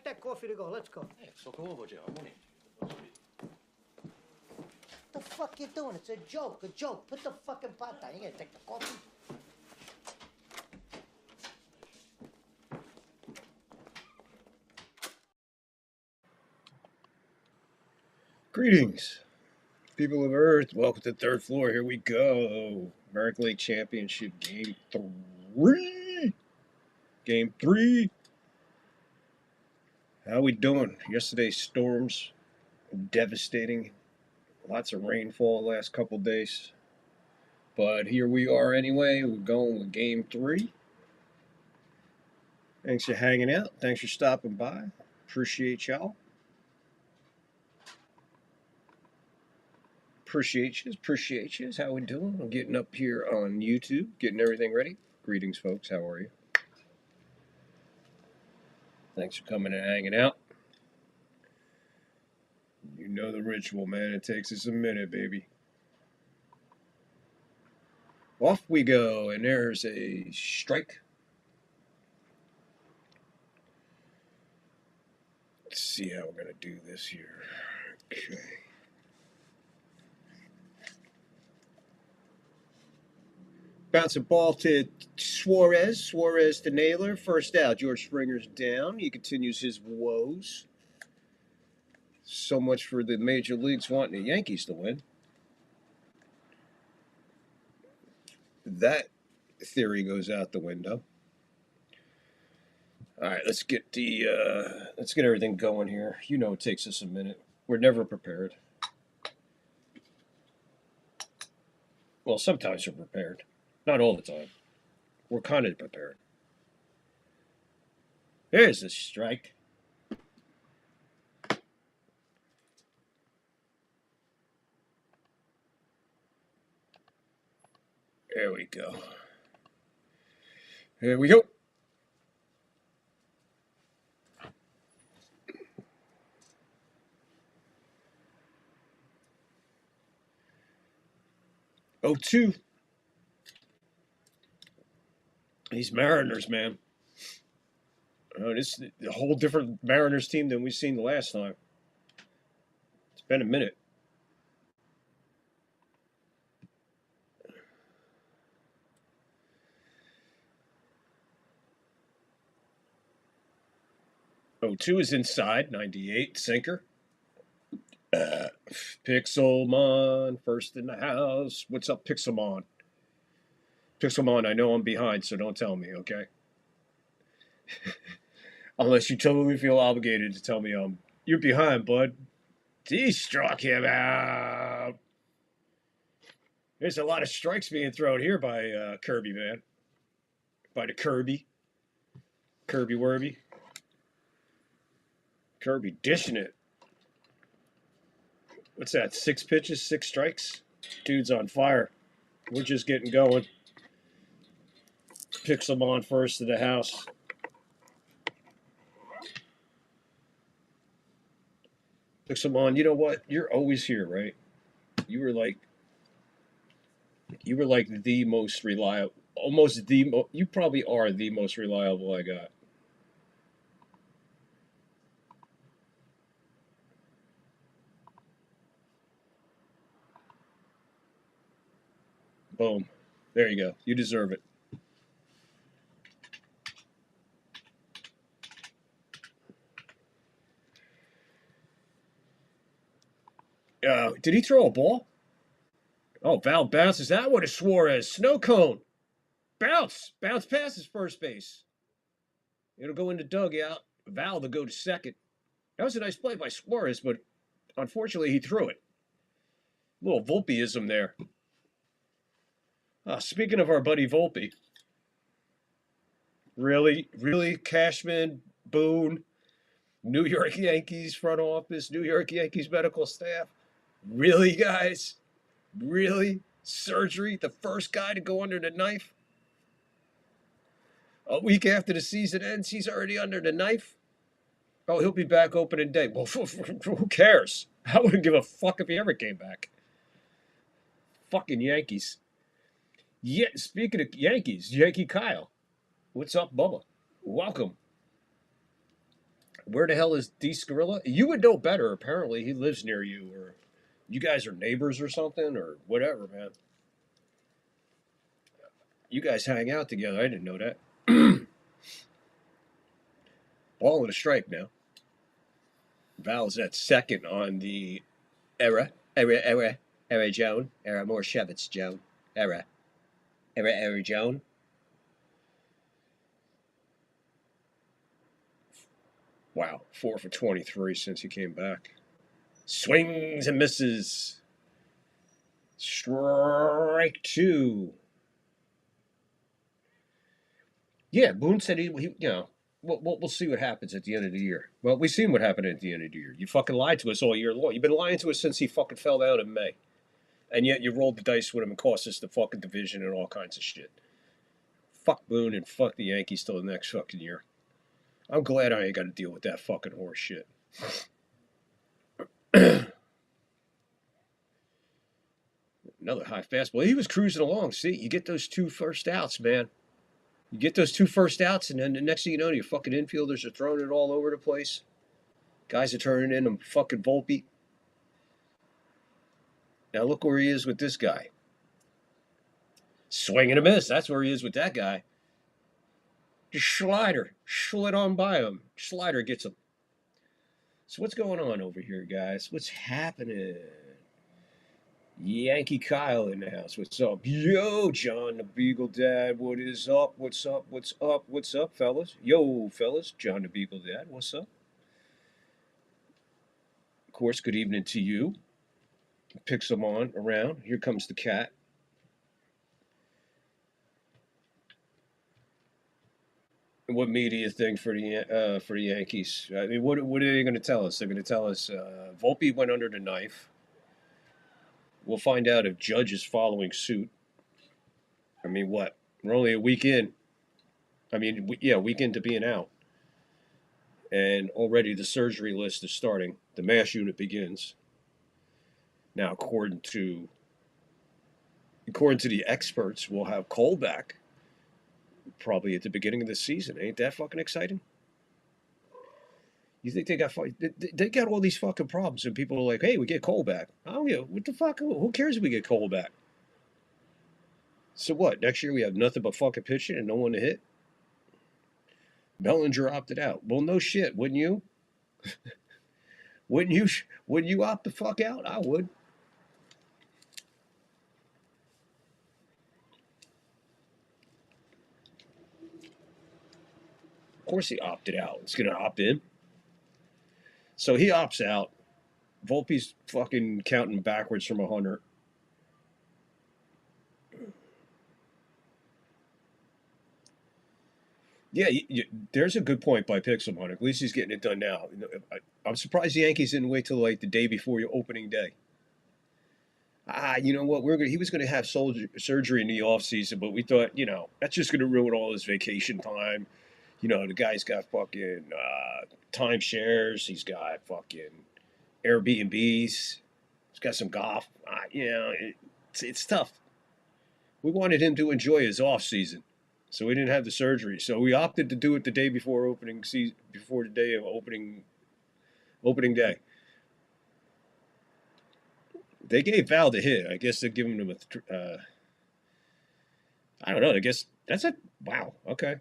get that coffee to go. Let's go. 네, 섞어먹어보죠, 어머니. What the fuck you doing? It's a joke, a joke. Put the fucking pot down. You gonna take the coffee? Greetings, people of Earth. Welcome to Third Floor. Here we go. American League Championship Game 3. Game 3. How we doing? Yesterday's storms, devastating. Lots of rainfall the last couple days. But here we are anyway. We're going with Game 3. Thanks for hanging out. Thanks for stopping by. Appreciate y'all. Appreciate you. How we doing? I'm getting up here on YouTube, getting everything ready. Greetings, folks. How are you? Thanks for coming and hanging out. You know the ritual, man. It takes us a minute, baby. Off we go, and there's a strike. Let's see how we're going to do this here. Okay. Bounce a ball to Suarez. Suarez to Naylor. First out. George Springer's down. He continues his woes. So much for the major leagues wanting the Yankees to win. That theory goes out the window. All right, let's get everything going here. You know it takes us a minute. We're never prepared. Well, sometimes we're prepared. Not all the time. We're kind of prepared. There's the strike. There we go. Here we go. Oh, 2. These Mariners, man. This is a whole different Mariners team than we've seen the last time. It's been a minute. Oh, 2 is inside. 98 sinker. Pixelmon first in the house. What's up, Pixelmon? Pixelmon, I know I'm behind, so don't tell me, okay? Unless you totally feel obligated to tell me, you're behind, bud. He struck him out. There's a lot of strikes being thrown here by Kirby, man. By the Kirby. Kirby Werby. Kirby dishing it. What's that, 6 pitches, 6 strikes? Dude's on fire. We're just getting going. Pixelmon first to the house. Pixelmon, you know what? You're always here, right? You were like the most reliable, you probably are the most reliable I got. Boom. There you go. You deserve it. Did he throw a ball? Oh, Val bounces that one to Suarez. Snow cone. Bounce. Bounce passes first base. It'll go into dugout. Val to go to second. That was a nice play by Suarez, but unfortunately he threw it. A little Volpeism there. Speaking of our buddy Volpe. Really, Cashman, Boone, New York Yankees front office, New York Yankees medical staff. Really, guys? Really? Surgery? The first guy to go under the knife? A week after the season ends, he's already under the knife? Oh, he'll be back opening day. Well, who cares? I wouldn't give a fuck if he ever came back. Fucking Yankees. Yeah, speaking of Yankees, Yankee Kyle. What's up, Bubba? Welcome. Where the hell is D Gorilla? You would know better. Apparently, he lives near you, or you guys are neighbors or something, or whatever, man. You guys hang out together. I didn't know that. Ball and a strike now. Val's at second on the era Joan, era Morshevitz Joan, era Joan. Wow, 4 for 23 since he came back. Swings and misses. Strike two. Yeah, Boone said he we'll see what happens at the end of the year. Well, we've seen what happened at the end of the year. You fucking lied to us all year long. You've been lying to us since he fucking fell down in May. And yet you rolled the dice with him and cost us the fucking division and all kinds of shit. Fuck Boone and fuck the Yankees till the next fucking year. I'm glad I ain't got to deal with that fucking horse shit. Another high fastball. He was cruising along. See, you get those two first outs, man. You get those two first outs, and then the next thing you know, your fucking infielders are throwing it all over the place. Guys are turning in them fucking Volpe. Now look where he is with this guy. Swing and a miss. That's where he is with that guy. Just slider. Slid on by him. Slider gets him. So what's going on over here, guys? What's happening? Yankee Kyle in the house. What's up? Yo, John the Beagle Dad. What is up? What's up? What's up? What's up, fellas? Yo, fellas. John the Beagle Dad. What's up? Of course, good evening to you. Picks them on around. Here comes the cat. What media thing for the Yankees? I mean, what are they going to tell us? They're going to tell us Volpe went under the knife. We'll find out if Judge is following suit. I mean, what? We're only a week in. I mean, a week into being out. And already the surgery list is starting. The MASH unit begins. Now, according to the experts, we'll have Cole back probably at the beginning of the season. Ain't that fucking exciting? You think they got all these fucking problems, and people are like, "Hey, we get Cole back." Oh yeah, what the fuck? Who cares if we get Cole back? So what? Next year we have nothing but fucking pitching and no one to hit. Bellinger opted out. Well, no shit, wouldn't you? Wouldn't you opt the fuck out? I would. Of course he opted out. He's gonna opt in. So he opts out. Volpe's fucking counting backwards from 100. Yeah, there's a good point by Pixelmon. At least he's getting it done now. I'm surprised the Yankees didn't wait till like the day before your opening day. You know what? He was going to have surgery in the off season, but we thought, that's just going to ruin all his vacation time. The guy's got fucking timeshares. He's got fucking Airbnbs. He's got some golf. It's tough. We wanted him to enjoy his off season, so we didn't have the surgery. So we opted to do it the day before opening season, before the day of opening day. They gave Val the hit. I guess they're giving him I don't know. I guess that's it. Wow. Okay.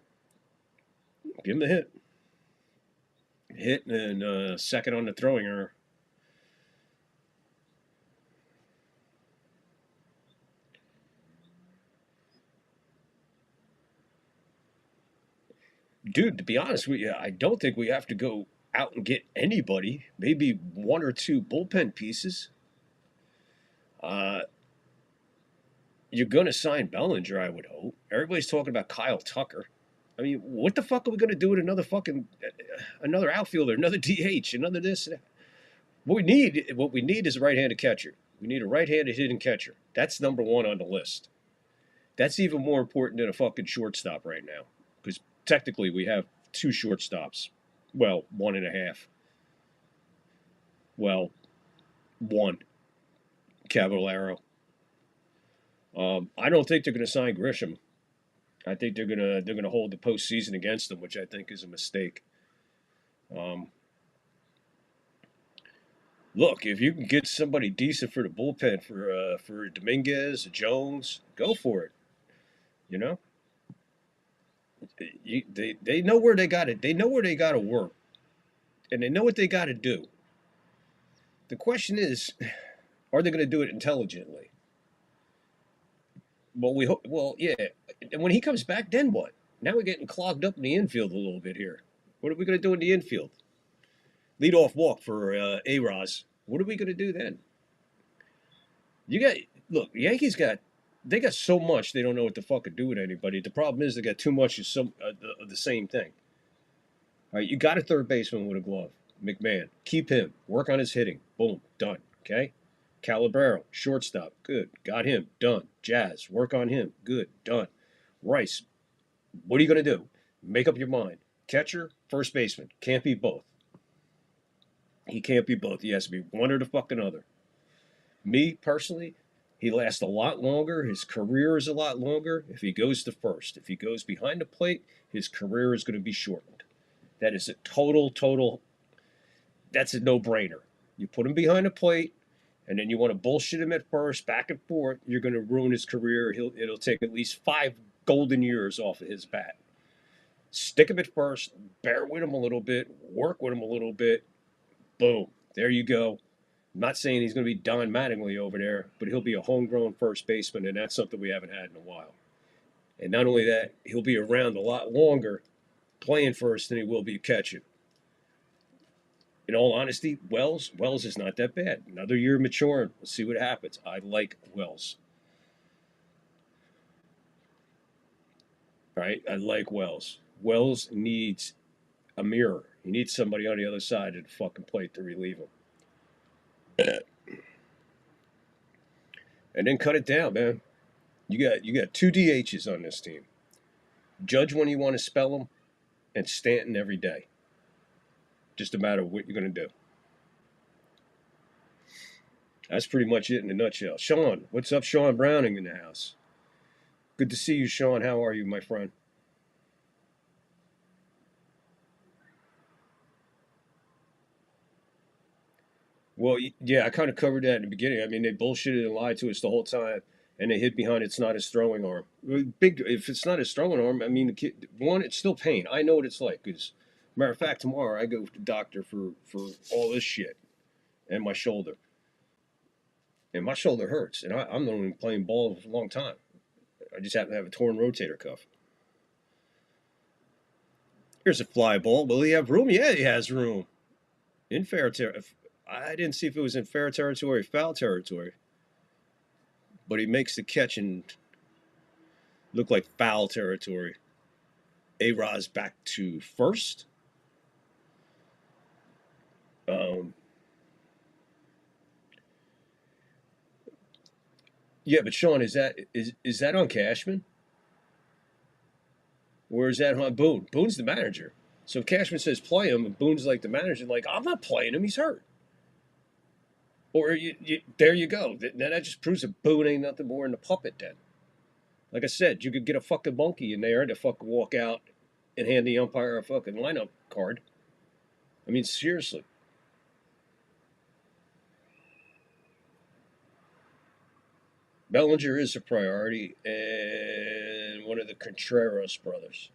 Give him the hit. Hit and second on the throwing error. Dude, to be honest with you, I don't think we have to go out and get anybody. Maybe one or two bullpen pieces. You're going to sign Bellinger, I would hope. Everybody's talking about Kyle Tucker. I mean, what the fuck are we going to do with another outfielder, another DH, another this? What we need is a right-handed catcher. We need a right-handed hitting catcher. That's number one on the list. That's even more important than a fucking shortstop right now, because technically we have two shortstops. Well, 1.5. Well, one. Cavallero. I don't think they're going to sign Grisham. I think they're gonna hold the postseason against them, which I think is a mistake. Um, Look, if you can get somebody decent for the bullpen for Dominguez, Jones, go for it. You know, they know where they got it. They know where they got to work, and they know what they got to do. The question is, are they going to do it intelligently? Well, we hope. Well, yeah. And when he comes back, then what? Now we're getting clogged up in the infield a little bit here. What are we going to do in the infield? Lead off walk for A-Ros. What are we going to do then? You got look. The Yankees got so much they don't know what the fuck to do with anybody. The problem is they got too much of the same thing. All right, you got a third baseman with a glove, McMahon. Keep him. Work on his hitting. Boom, done. Okay. Calabaro, shortstop, good. Got him, done. Jazz, work on him, good, done. Rice, what are you going to do? Make up your mind. Catcher, first baseman, can't be both. He can't be both. He has to be one or the fucking other. Me personally, he lasts a lot longer. His career is a lot longer if he goes to first. If he goes behind the plate, his career is going to be shortened. That is a total. That's a no-brainer. You put him behind the plate, and then you want to bullshit him at first, back and forth. You're going to ruin his career. It'll take at least 5 golden years off of his bat. Stick him at first, bear with him a little bit, work with him a little bit. Boom, there you go. I'm not saying he's going to be Don Mattingly over there, but he'll be a homegrown first baseman, and that's something we haven't had in a while. And not only that, he'll be around a lot longer playing first than he will be catching. In all honesty, Wells is not that bad. Another year maturing. Let's see what happens. I like Wells. All right, I like Wells. Wells needs a mirror. He needs somebody on the other side of the fucking plate to relieve him. And then cut it down, man. You got 2 DHs on this team. Judge when you want to spell them, and Stanton every day. Just a matter of what you're going to do. That's pretty much it in a nutshell. Sean, what's up? Sean Browning in the house. Good to see you, Sean. How are you, my friend? Well, yeah, I kind of covered that in the beginning. I mean, they bullshitted and lied to us the whole time, and they hid behind it's not his throwing arm. If it's not his throwing arm, I mean, it's still pain. I know what it's like. Because, matter of fact, tomorrow I go to the doctor for all this shit and my shoulder. And my shoulder hurts, and I'm not even playing ball for a long time. I just happen to have a torn rotator cuff. Here's a fly ball. Will he have room? Yeah, he has room. In fair territory. I didn't see if it was in fair territory or foul territory. But he makes the catch and look like foul territory. A-Rod's back to first. Yeah, but Sean, is that on Cashman? Or is that on Boone? Boone's the manager. So if Cashman says play him, and Boone's like the manager, like, I'm not playing him, he's hurt. Or there you go. Then that just proves that Boone ain't nothing more than a puppet then. Like I said, you could get a fucking monkey in there to fucking walk out and hand the umpire a fucking lineup card. I mean, seriously. Bellinger is a priority, and one of the Contreras brothers.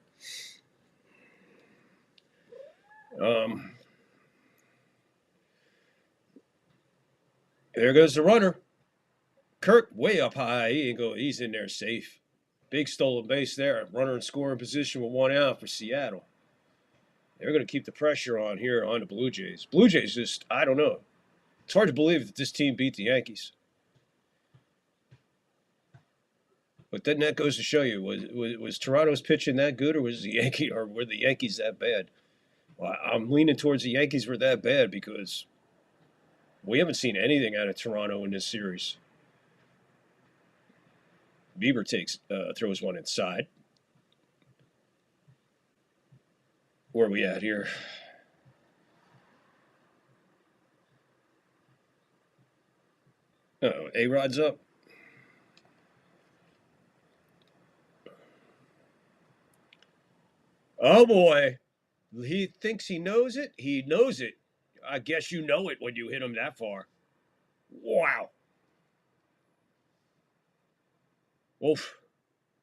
There goes the runner. Kirk way up high. He's in there safe. Big stolen base there. Runner in scoring position with 1 out for Seattle. They're going to keep the pressure on here on the Blue Jays. Blue Jays just, I don't know. It's hard to believe that this team beat the Yankees. But then that goes to show you, was Toronto's pitching that good, or were the Yankees that bad? Well, I'm leaning towards the Yankees were that bad because we haven't seen anything out of Toronto in this series. Bieber throws one inside. Where are we at here? Oh, A-Rod's up. Oh boy. He thinks he knows it. He knows it. I guess you know it when you hit him that far. Wow. Oof.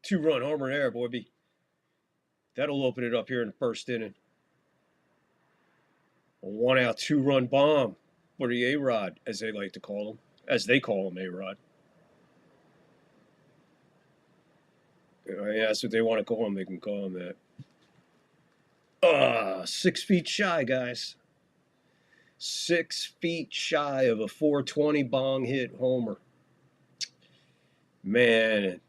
2-run homer there, boy. That'll open it up here in the first inning. A 1-out, 2-run bomb for the A-Rod, as they like to call him. As they call him, A-Rod. Yeah, that's what they want to call him. They can call him that. 6 feet shy, guys. 6 feet shy of a 420 bong hit homer. Man,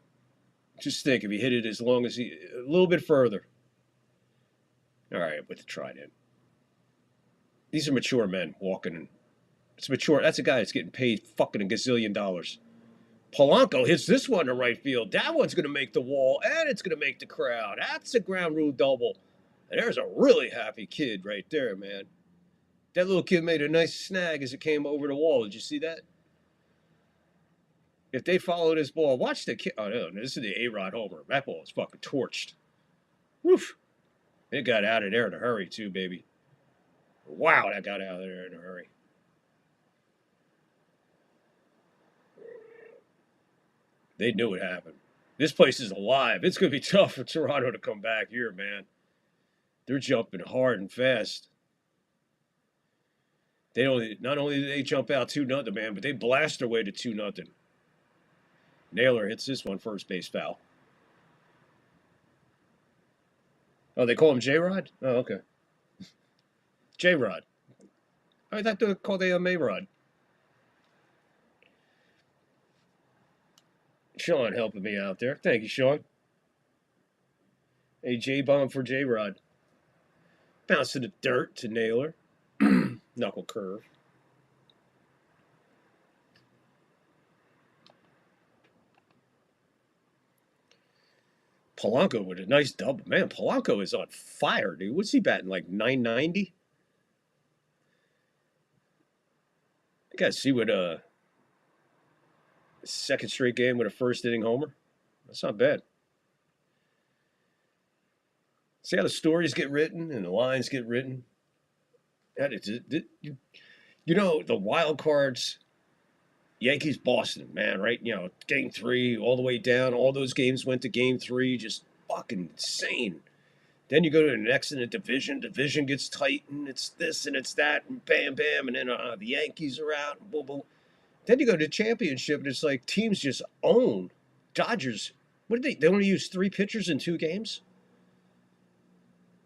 just think if he hit it as long as a little bit further. All right, with the trident. These are mature men walking in. It's mature. That's a guy that's getting paid fucking $1 gazillion. Polanco hits this one to right field. That one's going to make the wall, and it's going to make the crowd. That's a ground rule double. And there's a really happy kid right there, man. That little kid made a nice snag as it came over the wall. Did you see that? If they follow this ball, watch the kid. Oh, no, this is the A-Rod homer. That ball is fucking torched. Woof. It got out of there in a hurry, too, baby. Wow, that got out of there in a hurry. They knew it happened. This place is alive. It's going to be tough for Toronto to come back here, man. They're jumping hard and fast. Not only do they jump out 2-0, man, but they blast their way to 2-0. Naylor hits this one first base foul. Oh, they call him J-Rod? Oh, okay. J-Rod. I thought they called him A-Rod. Sean helping me out there. Thank you, Sean. A J-bomb for J-Rod. Bounce to the dirt to Naylor. Knuckle curve. Polanco with a nice double. Man, Polanco is on fire, dude. What's he batting, like 990? I gotta see what second straight game with a first inning homer. That's not bad. See how the stories get written and the lines get written? You know, the wild cards, Yankees, Boston, man, right? You know, game 3, all the way down. All those games went to game 3, just fucking insane. Then you go to the next in the division. Division gets tight, and it's this and it's that, and bam, bam, and then the Yankees are out, and boom, boom. Then you go to the championship, and it's like teams just own. Dodgers, what did they only use 3 pitchers in 2 games?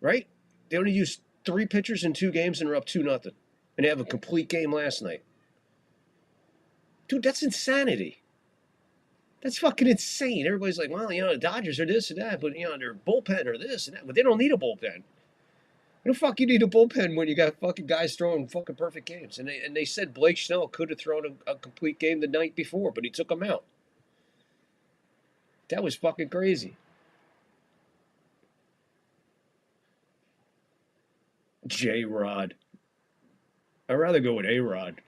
Right? They only used 3 pitchers in 2 games and are up 2-0. And they have a complete game last night. Dude, that's insanity. That's fucking insane. Everybody's like, well, you know, the Dodgers are this and that, but, you know, their bullpen are this and that. But they don't need a bullpen. What the fuck you need a bullpen when you got fucking guys throwing fucking perfect games? And they said Blake Snell could have thrown a complete game the night before, but he took him out. That was fucking crazy. J-Rod. I'd rather go with A-Rod.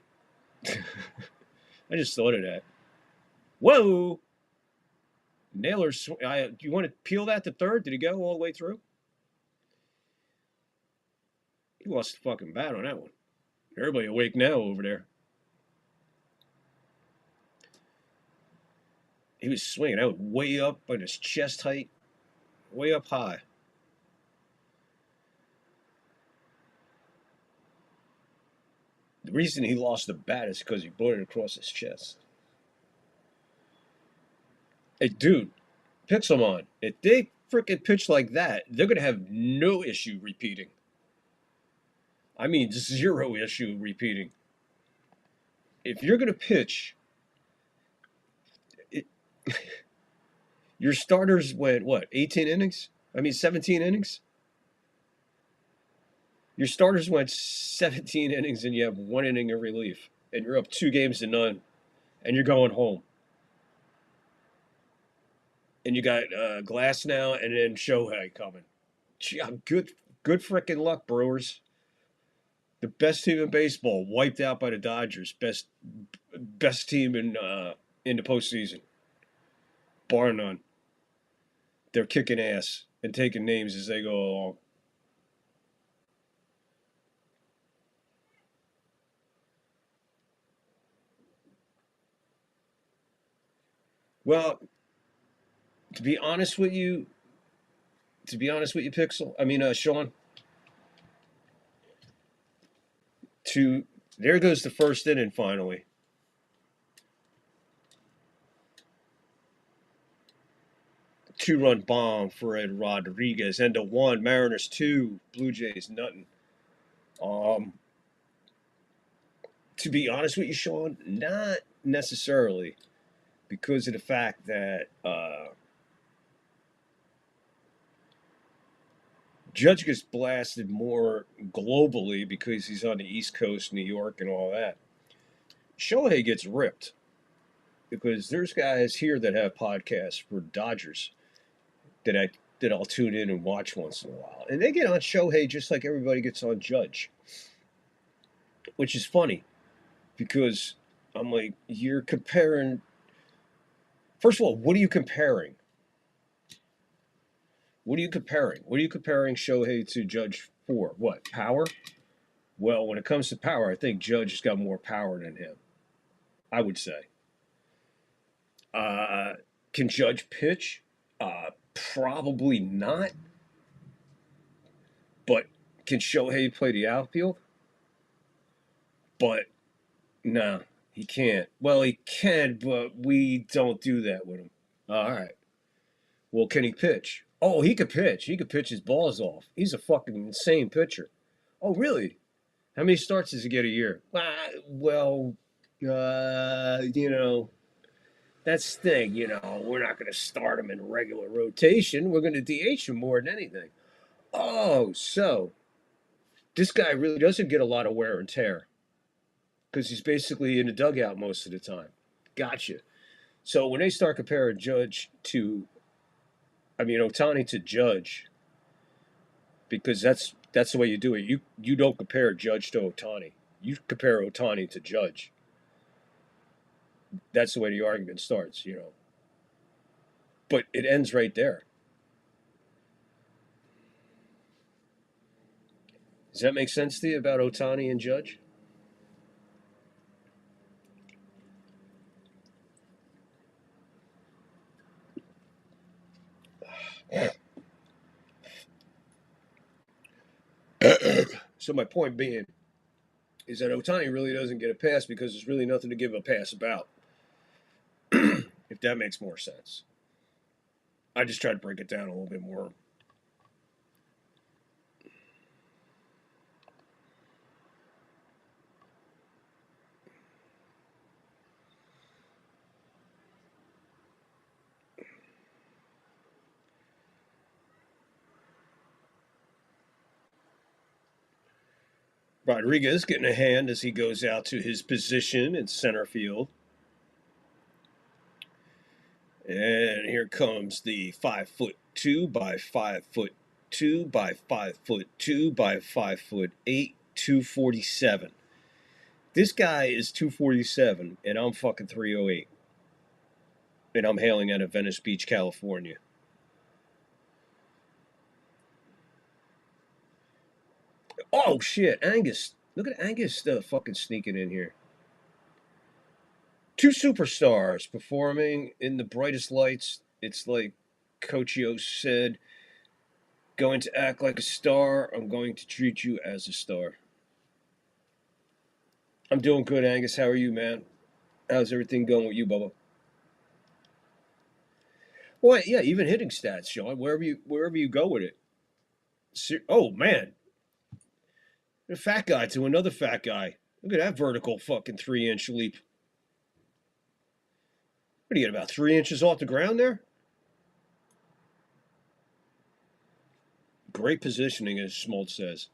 I just thought of that. Whoa! Naylor, do you want to peel that to third? Did he go all the way through? He lost the fucking bat on that one. Everybody awake now over there. He was swinging out way up on his chest height, way up high. The reason he lost the bat is because he brought it across his chest. Hey, dude, Pixelmon, if they freaking pitch like that, they're going to have no issue repeating. I mean, 0 issue repeating. If you're going to pitch, your starters went, 18 innings? 17 innings? Your starters went 17 innings and you have 1 inning of relief. And you're up 2-0, and you're going home. And you got Glass now and then Shohei coming. Gee, good freaking luck, Brewers. The best team in baseball wiped out by the Dodgers. Best team in the postseason, bar none. They're kicking ass and taking names as they go along. Well, to be honest with you, Pixel. I mean, Sean. To There goes the first inning finally. Two-run bomb for Ed Rodriguez, and a one. Mariners 2, Blue Jays nothing. Um, to be honest with you, Sean, not necessarily, because of the fact that Judge gets blasted more globally because he's on the East Coast, New York, and all that. Shohei gets ripped because there's guys here that have podcasts for Dodgers that I'll tune in and watch once in a while, and they get on Shohei just like everybody gets on Judge, which is funny because I'm like, you're comparing. First of all, what are you comparing? What are you comparing? What are you comparing Shohei to Judge for? What, power? Well, when it comes to power, I think Judge has got more power than him. I would say. Uh, can Judge pitch? Probably not. But can Shohei play the outfield? But no, he can't. Well, he can, but we don't do that with him. All right. Well, can he pitch? Oh, he could pitch. He could pitch his balls off. He's a fucking insane pitcher. Oh, really? How many starts does he get a year? Well, that's the thing. We're not going to start him in regular rotation. We're going to DH him more than anything. Oh, so this guy really doesn't get a lot of wear and tear because he's basically in the dugout most of the time. Gotcha. So when they start comparing Ohtani to Judge, because that's the way you do it. You don't compare Judge to Ohtani. You compare Ohtani to Judge. That's the way the argument starts, But it ends right there. Does that make sense to you about Ohtani and Judge? So my point being is that Ohtani really doesn't get a pass because there's really nothing to give a pass about. If that makes more sense. I just try to break it down a little bit more. Rodriguez getting a hand as he goes out to his position in center field. And here comes the 5'2" by 5'2" by 5'2" by 5'8", 247. This guy is 247, and I'm fucking 308. And I'm hailing out of Venice Beach, California. Oh, shit, Angus. Look at Angus fucking sneaking in here. Two superstars performing in the brightest lights. It's like Coach O said, going to act like a star. I'm going to treat you as a star. I'm doing good, Angus. How are you, man? How's everything going with you, Bubba? Well, yeah, even hitting stats, Sean. Wherever you go with it. Oh man, a fat guy to another fat guy. Look at that vertical fucking 3-inch leap. What do you get, about 3 inches off the ground there? Great positioning, as Schmaltz says.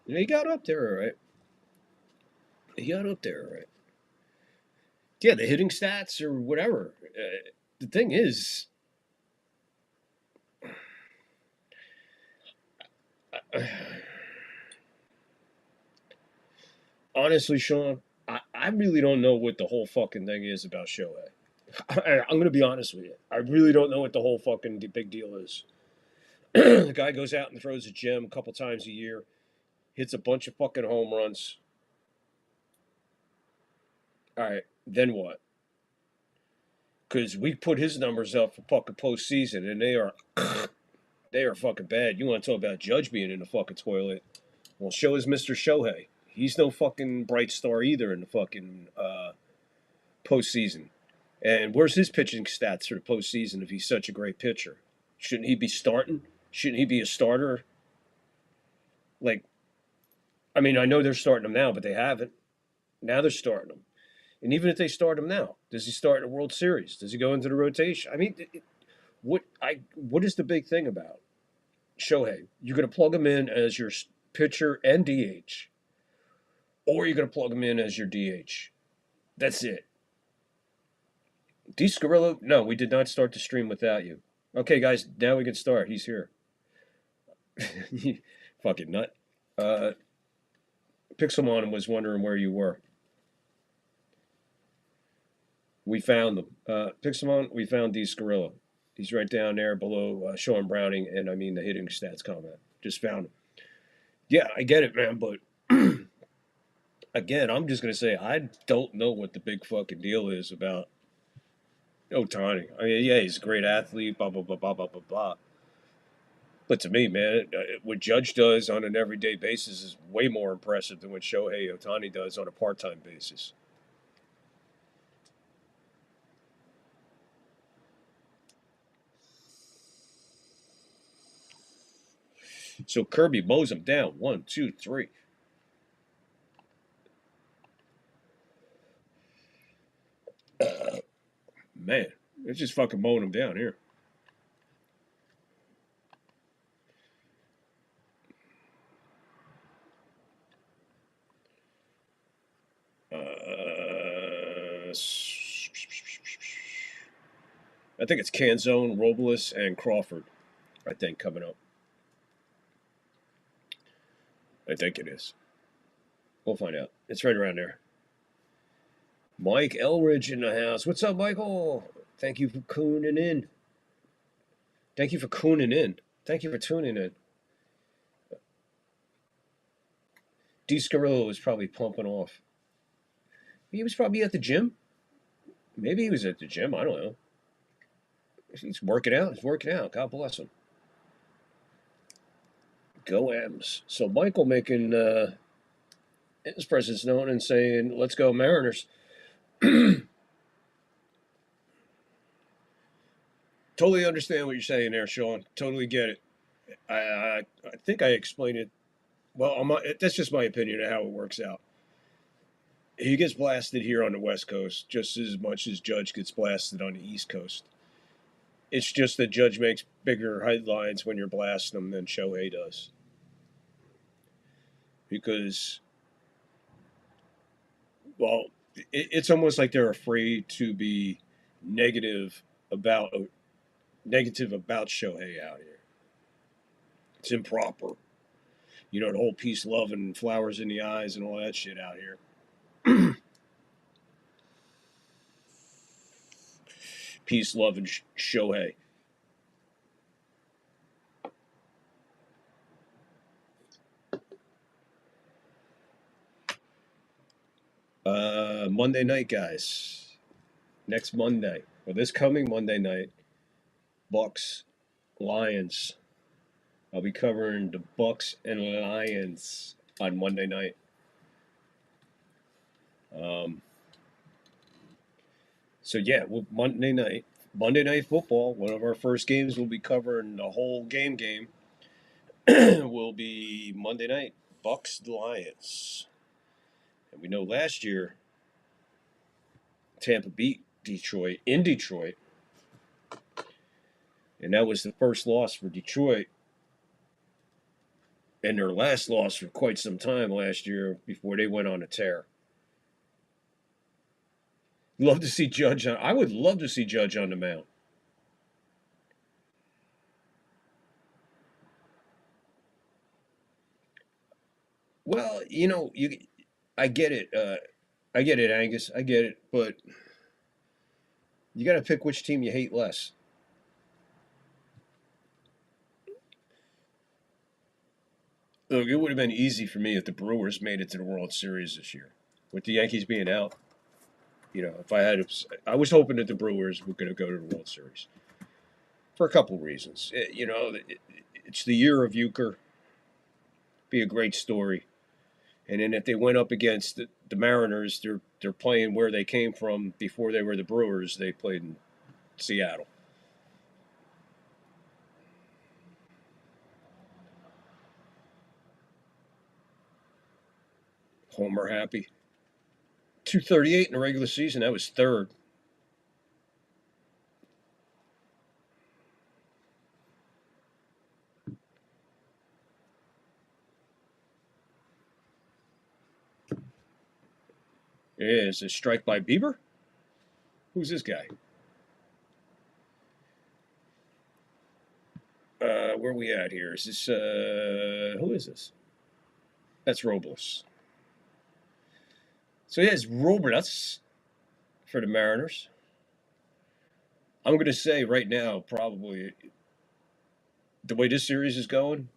He got up there, all right. He got up there, all right. Yeah, the hitting stats or whatever. The thing is, honestly, Sean, I really don't know what the whole fucking thing is about Shohei. I'm going to be honest with you. I really don't know what the whole fucking big deal is. The guy goes out and throws a gem a couple times a year, hits a bunch of fucking home runs. All right. then what? Because we put his numbers up for fucking postseason, and they are fucking bad. You want to talk about Judge being in the fucking toilet? Well, show is Mr. Shohei. He's no fucking bright star either in the fucking postseason. And where's his pitching stats for the postseason if he's such a great pitcher? Shouldn't he be starting? Shouldn't he be a starter? Like, I mean, I know they're starting him now, but they haven't. Now they're starting him. And even if they start him now, does he start in a World Series? Does he go into the rotation? I mean, what is the big thing about Shohei? You're going to plug him in as your pitcher and DH, or you're going to plug him in as your DH. That's it. D. Scarillo, no, we did not start the stream without you. Okay, guys, now we can start. He's here. Fucking nut. Pixelmon was wondering where you were. We found them. Pixelmon, we found D. Scarillo. He's right down there below Sean Browning, and I mean the hitting stats comment. Just found him. Yeah, I get it, man, but again, I'm just going to say I don't know what the big fucking deal is about Ohtani. I mean, yeah, he's a great athlete, blah, blah, blah, blah, blah, blah, blah. But to me, man, what Judge does on an everyday basis is way more impressive than what Shohei Ohtani does on a part-time basis. So Kirby mows him down. 1, 2, 3. Man, it's just fucking mowing him down here. I think it's Canzone, Robles, and Crawford. I think coming up. I think it is. We'll find out. It's right around there. Mike Elridge in the house. What's up, Michael? Thank you for tuning in. Thank you for tuning in. Thank you for tuning in. D. Scarillo was probably pumping off. He was probably at the gym. Maybe he was at the gym. I don't know. He's working out. He's working out. God bless him. Go M's. So Michael making his presence known and saying, let's go Mariners. Totally understand what you're saying there, Sean. Totally get it. I think I explained it. Well, that's just my opinion of how it works out. He gets blasted here on the West Coast just as much as Judge gets blasted on the East Coast. It's just that Judge makes bigger headlines when you're blasting him than Shohei does. Because, well, it's almost like they're afraid to be negative about Shohei out here. It's improper. You know, the whole peace, love, and flowers in the eyes and all that shit out here. Peace, love, and Shohei. Monday night, guys. Next Monday, or this coming Monday night, Bucks, Lions. I'll be covering the Bucks and Lions on Monday night. So yeah, Monday night football. One of our first games we'll be covering the whole game. Will be Monday night, Bucks Lions. And we know last year Tampa beat Detroit in Detroit. And that was the first loss for Detroit. And their last loss for quite some time last year before they went on a tear. Love to see Judge on. I would love to see Judge on the mound. Well, you know, I get it. I get it, Angus. I get it, but you got to pick which team you hate less. Look, it would have been easy for me if the Brewers made it to the World Series this year, with the Yankees being out. You know, if I had, I was hoping that the Brewers were going to go to the World Series for a couple reasons. You know, it's the year of Euchre. Be a great story. And then if they went up against the Mariners, they're playing where they came from before they were the Brewers. They played in Seattle. Homer happy. 238 in the regular season. That was third. Yeah, is a strike by Bieber? Who's this guy? Where are we at here? Is this who is this? That's Robles. So he has Robles for the Mariners. I'm going to say right now, probably the way this series is going,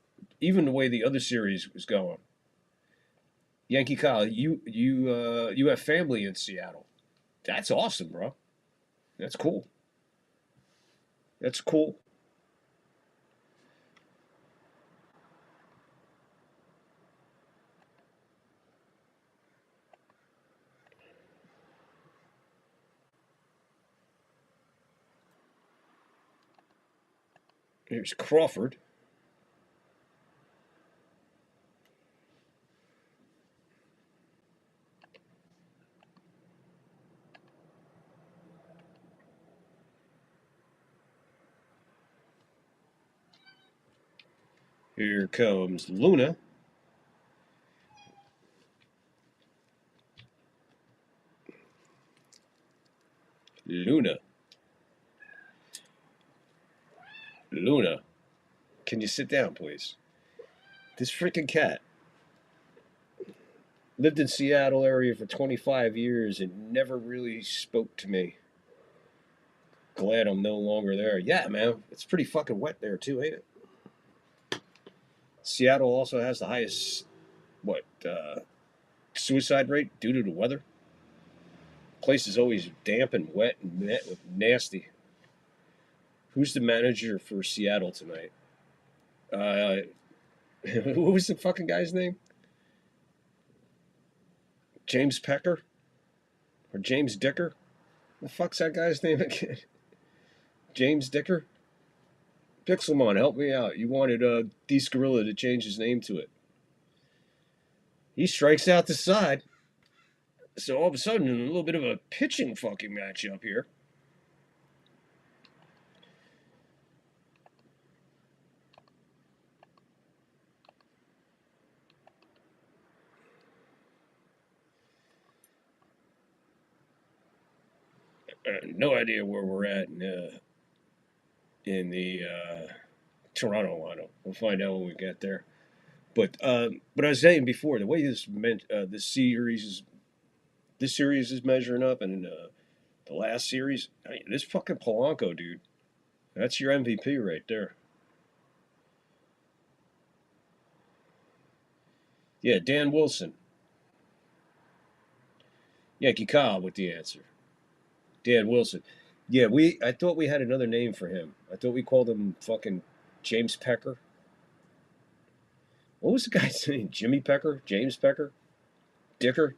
even the way the other series was going. Yankee Kyle, you have family in Seattle. That's awesome, bro. That's cool. That's cool. Here's Crawford. Here comes Luna. Luna. Luna. Can you sit down, please? This freaking cat lived in Seattle area for 25 years and never really spoke to me. Glad I'm no longer there. Yeah, man. It's pretty fucking wet there, too, ain't it? Seattle also has the highest, suicide rate due to the weather. Place is always damp and wet and nasty. Who's the manager for Seattle tonight? What was the fucking guy's name? James Pecker? Or James Dicker? The fuck's that guy's name again? James Dicker? Pixelmon, help me out. You wanted Deece Gorilla to change his name to it. He strikes out the side. So all of a sudden, a little bit of a pitching fucking matchup here. No idea where we're at in the Toronto lineup. We'll find out when we get there. But I was saying before, the way this series is measuring up, and the last series, this fucking Polanco dude, that's your MVP right there. Yeah, Dan Wilson. Yankee Kyle with the answer. Dan Wilson. Yeah, I thought we had another name for him. I thought we called him fucking James Pecker. What was the guy's name? Jimmy Pecker? James Pecker? Dicker?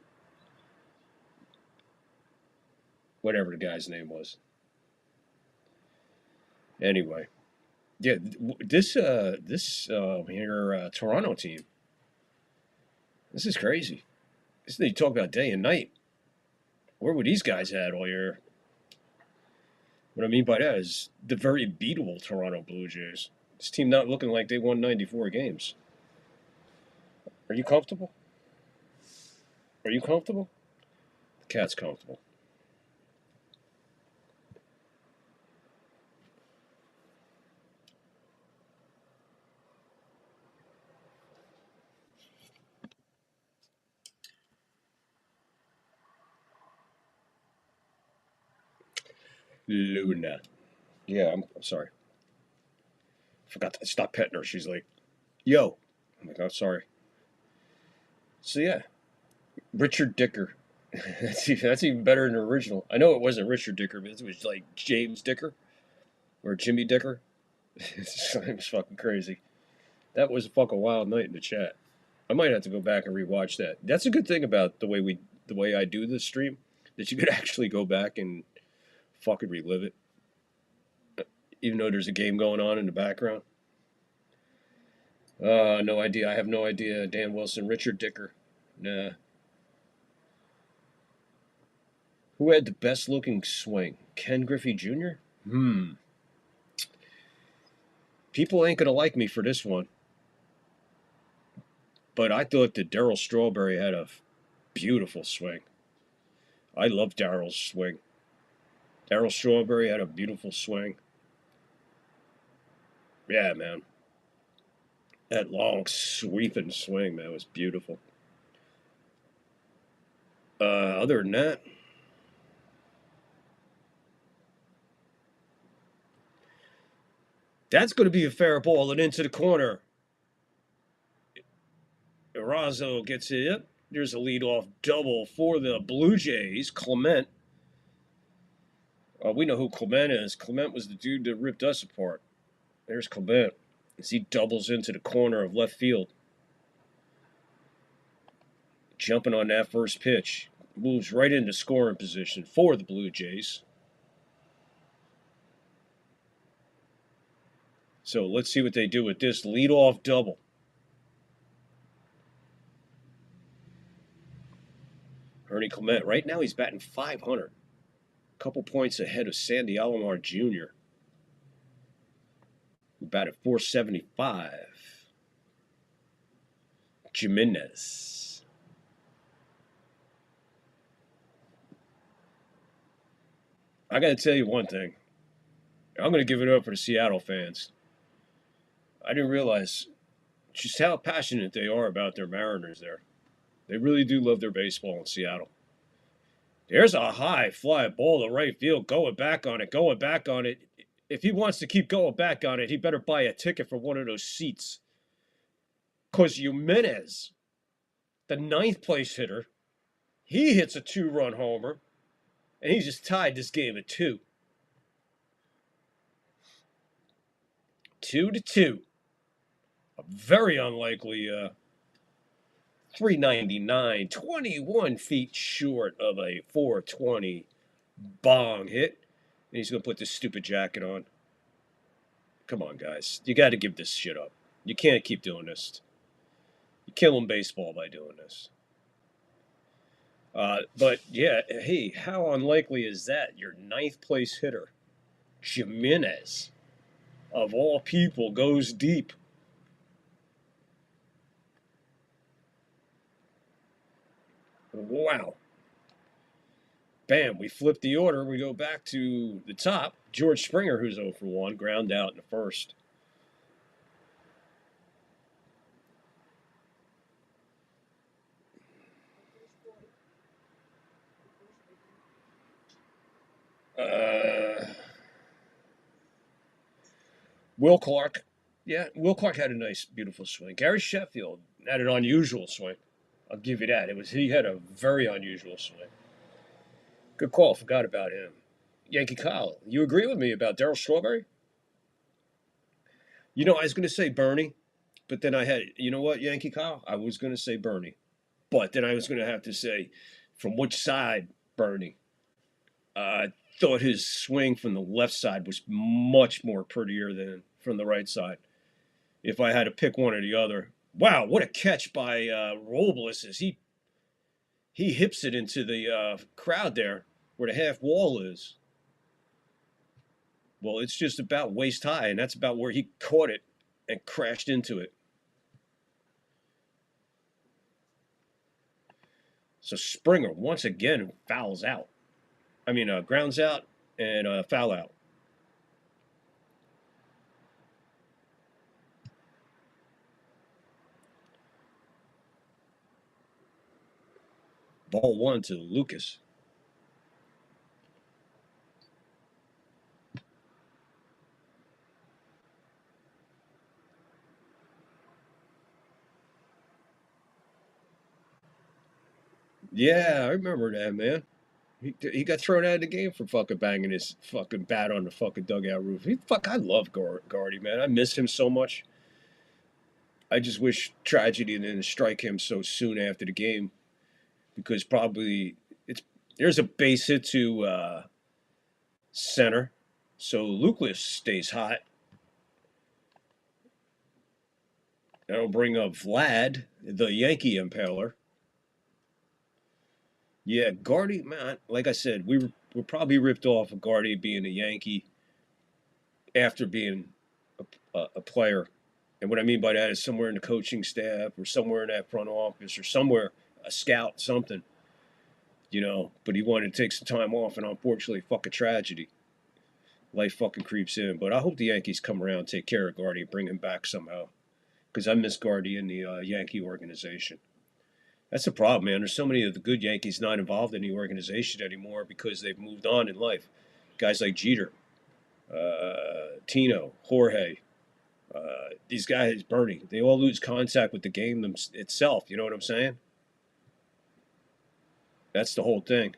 Whatever the guy's name was. Anyway, yeah, this Toronto team. This is crazy. This you talk about day and night. Where were these guys at all year? What I mean by that is the very beatable Toronto Blue Jays. This team not looking like they won 94 games. Are you comfortable? Are you comfortable? The cat's comfortable. Luna. Yeah, I'm sorry. Forgot to stop petting her. She's like, yo. I'm like, oh, sorry. So, yeah. Richard Dicker. That's even better than the original. I know it wasn't Richard Dicker, but it was like James Dicker or Jimmy Dicker. It was fucking crazy. That was a fucking wild night in the chat. I might have to go back and rewatch that. That's a good thing about the way I do this stream, that you could actually go back and fucking relive it, even though there's a game going on in the background. No idea. I have no idea. Dan Wilson, Richard Dicker. Nah. Who had the best looking swing? Ken Griffey Jr.? People ain't gonna like me for this one. But I thought that Darryl Strawberry had a beautiful swing. I love Darryl's swing. Darryl Strawberry had a beautiful swing. Yeah, man. That long sweeping swing, man, was beautiful. Other than that, that's going to be a fair ball and into the corner. Erazo gets it. There's a leadoff double for the Blue Jays. Clement. We know who Clement is. Clement was the dude that ripped us apart. There's Clement as he doubles into the corner of left field. Jumping on that first pitch. Moves right into scoring position for the Blue Jays. So let's see what they do with this leadoff double. Ernie Clement, right now he's batting .500. A couple points ahead of Sandy Alomar Jr., who batted .475. Jimenez. I got to tell you one thing. I'm going to give it up for the Seattle fans. I didn't realize just how passionate they are about their Mariners there. They really do love their baseball in Seattle. There's a high fly ball to right field, going back on it. If he wants to keep going back on it, he better buy a ticket for one of those seats. Because Jimenez, the 9th place hitter, he hits a 2-run homer, and he just tied this game at 2. 2-2. A very unlikely 399, 21 feet short of a 420 bong hit. And he's going to put this stupid jacket on. Come on, guys. You got to give this shit up. You can't keep doing this. You're killing baseball by doing this. But, yeah, hey, how unlikely is that? Your 9th place hitter, Jimenez, of all people, goes deep. Wow. Bam, we flip the order. We go back to the top. George Springer, who's 0 for 1, ground out in the first. Will Clark. Yeah, Will Clark had a nice, beautiful swing. Gary Sheffield had an unusual swing. I'll give you that. He had a very unusual swing. Good call. Forgot about him. Yankee Kyle, you agree with me about Darryl Strawberry? You know, I was going to say Bernie, but then I had, you know what, Yankee Kyle? I was going to say Bernie. But then I was going to have to say, from which side, Bernie? I thought his swing from the left side was much more prettier than from the right side. If I had to pick one or the other. Wow, what a catch by Robles as he hips it into the crowd there where the half wall is. Well, it's just about waist high, and that's about where he caught it and crashed into it. So Springer, once again, grounds out and foul out. Ball 1 to Lucas. Yeah, I remember that, man. He got thrown out of the game for fucking banging his fucking bat on the fucking dugout roof. I love Guardy, man. I miss him so much. I just wish tragedy didn't strike him so soon after the game because probably it's there's a base hit to center, so Lucas stays hot. That'll bring up Vlad, the Yankee Impaler. Yeah, Guardy, man. Like I said, we're probably ripped off of Guardy being a Yankee after being a player. And what I mean by that is somewhere in the coaching staff or somewhere in that front office or somewhere a scout, something, But he wanted to take some time off, and unfortunately, fucking tragedy. Life fucking creeps in. But I hope the Yankees come around, take care of Guardy, and bring him back somehow. Because I miss Guardy in the Yankee organization. That's the problem, man. There's so many of the good Yankees not involved in the organization anymore because they've moved on in life. Guys like Jeter, Tino, Jorge, these guys, Bernie, they all lose contact with the game itself. You know what I'm saying? That's the whole thing.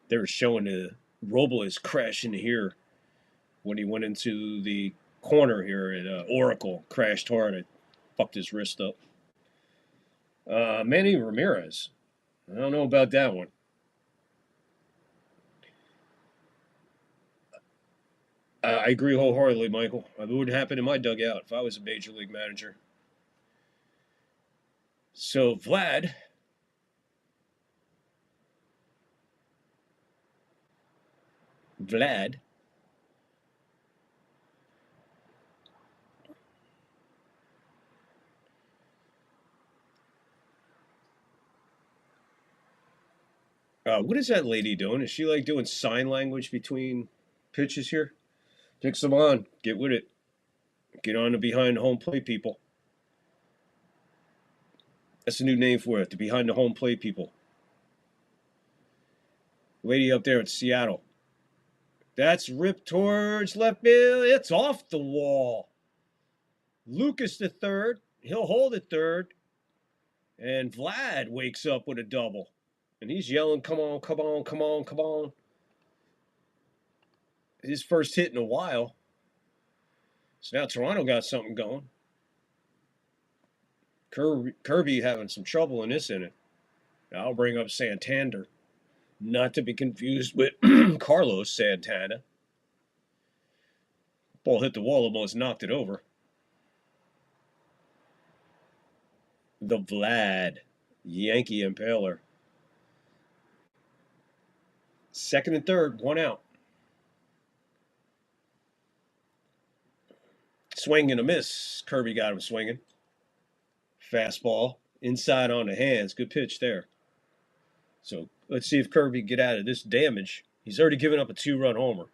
They were showing the Robles crash into here when he went into the corner here at Oracle, crashed hard and fucked his wrist up. Manny Ramirez. I don't know about that one. I agree wholeheartedly, Michael. It would happen in my dugout if I was a major league manager. So Vlad, Vlad, what is that lady doing? Is she like doing sign language between pitches here? Take some on. Get with it. Get on the behind the home plate people. That's a new name for it. The behind the home plate people. Lady up there in Seattle. That's ripped towards left field. It's off the wall. Lucas the third. He'll hold it third. And Vlad wakes up with a double. And he's yelling, come on, come on, come on, come on. His first hit in a while. So now Toronto got something going. Kirby having some trouble in this inning. I'll bring up Santander. Not to be confused with Carlos Santana. Ball hit the wall, almost knocked it over. The Vlad, Yankee Impaler. Second and third, one out. Swing and a miss. Kirby got him swinging. Fastball, inside on the hands. Good pitch there. So let's see if Kirby can get out of this damage. He's already given up a 2-run homer.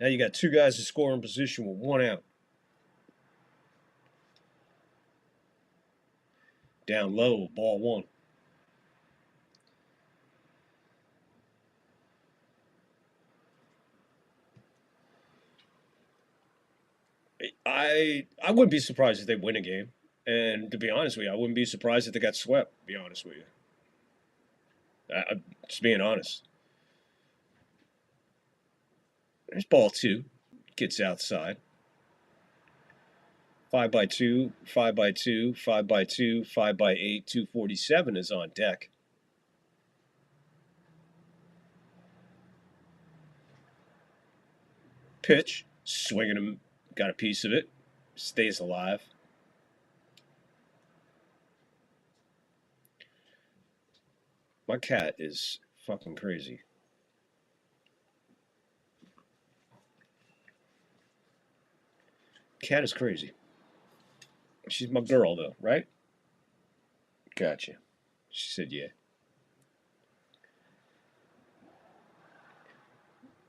Now you got two guys to score in position with one out. Down low, ball one. I wouldn't be surprised if they win a game. And to be honest with you, I wouldn't be surprised if they got swept, to be honest with you. I'm just being honest. There's ball two. Gets outside. 5x2, 5x2, 5x2, 5x8, 247 is on deck. Pitch. Swinging him. Got a piece of it. Stays alive. My cat is fucking crazy. Cat is crazy. She's my girl, though, right? Gotcha. She said, yeah.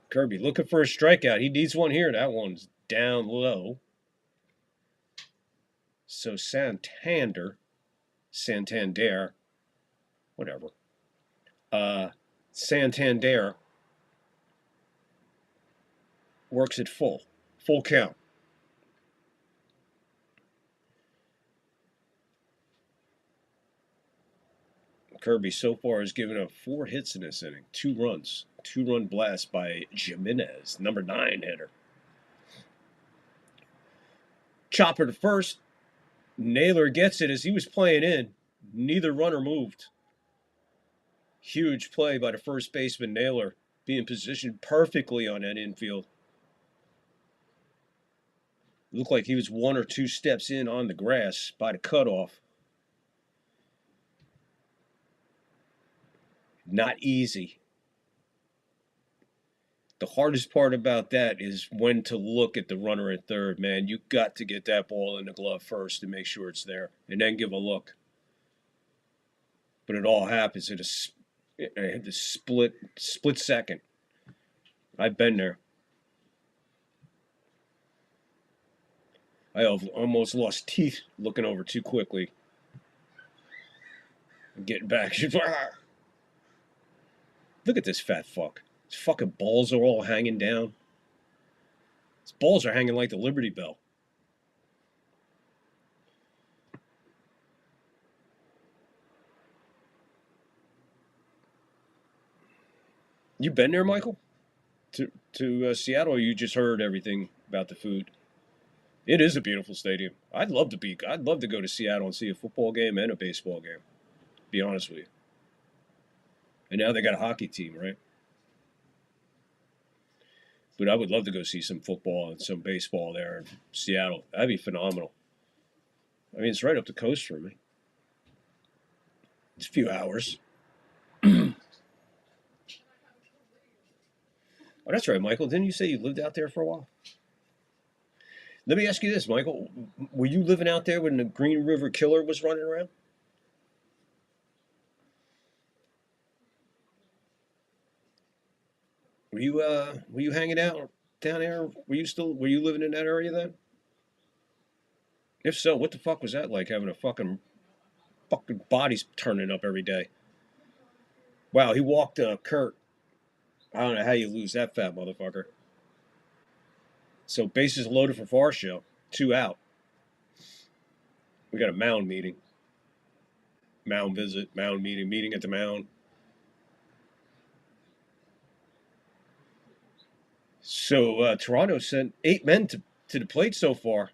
Kirby looking for a strikeout. He needs one here. That one's down low. So Santander, whatever. Santander works at full count. Kirby so far has given up 4 hits in this inning, 2 runs, 2-run blast by Jimenez, number 9 hitter. Chopper to first. Naylor gets it as he was playing in. Neither runner moved. Huge play by the first baseman, Naylor, being positioned perfectly on that infield. Looked like he was 1 or 2 steps in on the grass by the cutoff. Not easy. The hardest part about that is when to look at the runner at third, man. You got to get that ball in the glove first and make sure it's there, and then give a look. But it all happens at the split second. I've been there. I have almost lost teeth looking over too quickly. Getting back. Look at this fat fuck. His fucking balls are all hanging down. His balls are hanging like the Liberty Bell. You been there, Michael? To Seattle, or you just heard everything about the food? It is a beautiful stadium. I'd love to go to Seattle and see a football game and a baseball game. To be honest with you. And now they got a hockey team, right? But I would love to go see some football and some baseball there in Seattle. That'd be phenomenal. I mean, it's right up the coast for me. It's a few hours. Oh, that's right, Michael. Didn't you say you lived out there for a while? Let me ask you this, Michael. Were you living out there when the Green River Killer was running around? Were you hanging out down there? Were you living in that area then? If so, what the fuck was that like, having a fucking bodies turning up every day? Wow, he walked Kurt. I don't know how you lose that fat motherfucker. So bases loaded for Varsho. 2 out. We got a mound meeting. Mound visit, mound meeting at the mound. So Toronto sent 8 men to the plate so far.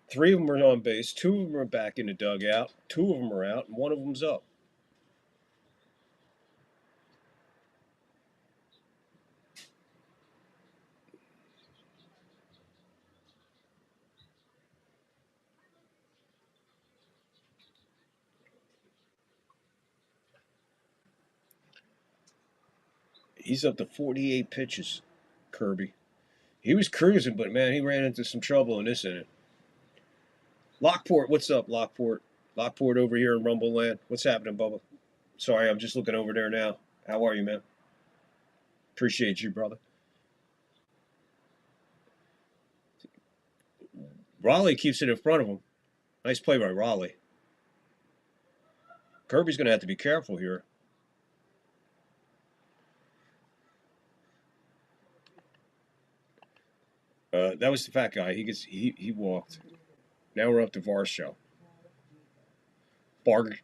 3 of them are on base. 2 of them are back in the dugout. 2 of them are out, and 1 of them's up. He's up to 48 pitches, Kirby. He was cruising, but man, he ran into some trouble in this inning. Lockport, what's up, Lockport? Lockport over here in Rumble Land. What's happening, Bubba? Sorry, I'm just looking over there now. How are you, man? Appreciate you, brother. Raleigh keeps it in front of him. Nice play by Raleigh. Kirby's going to have to be careful here. That was the fat guy. He walked. Now we're up to Varsho.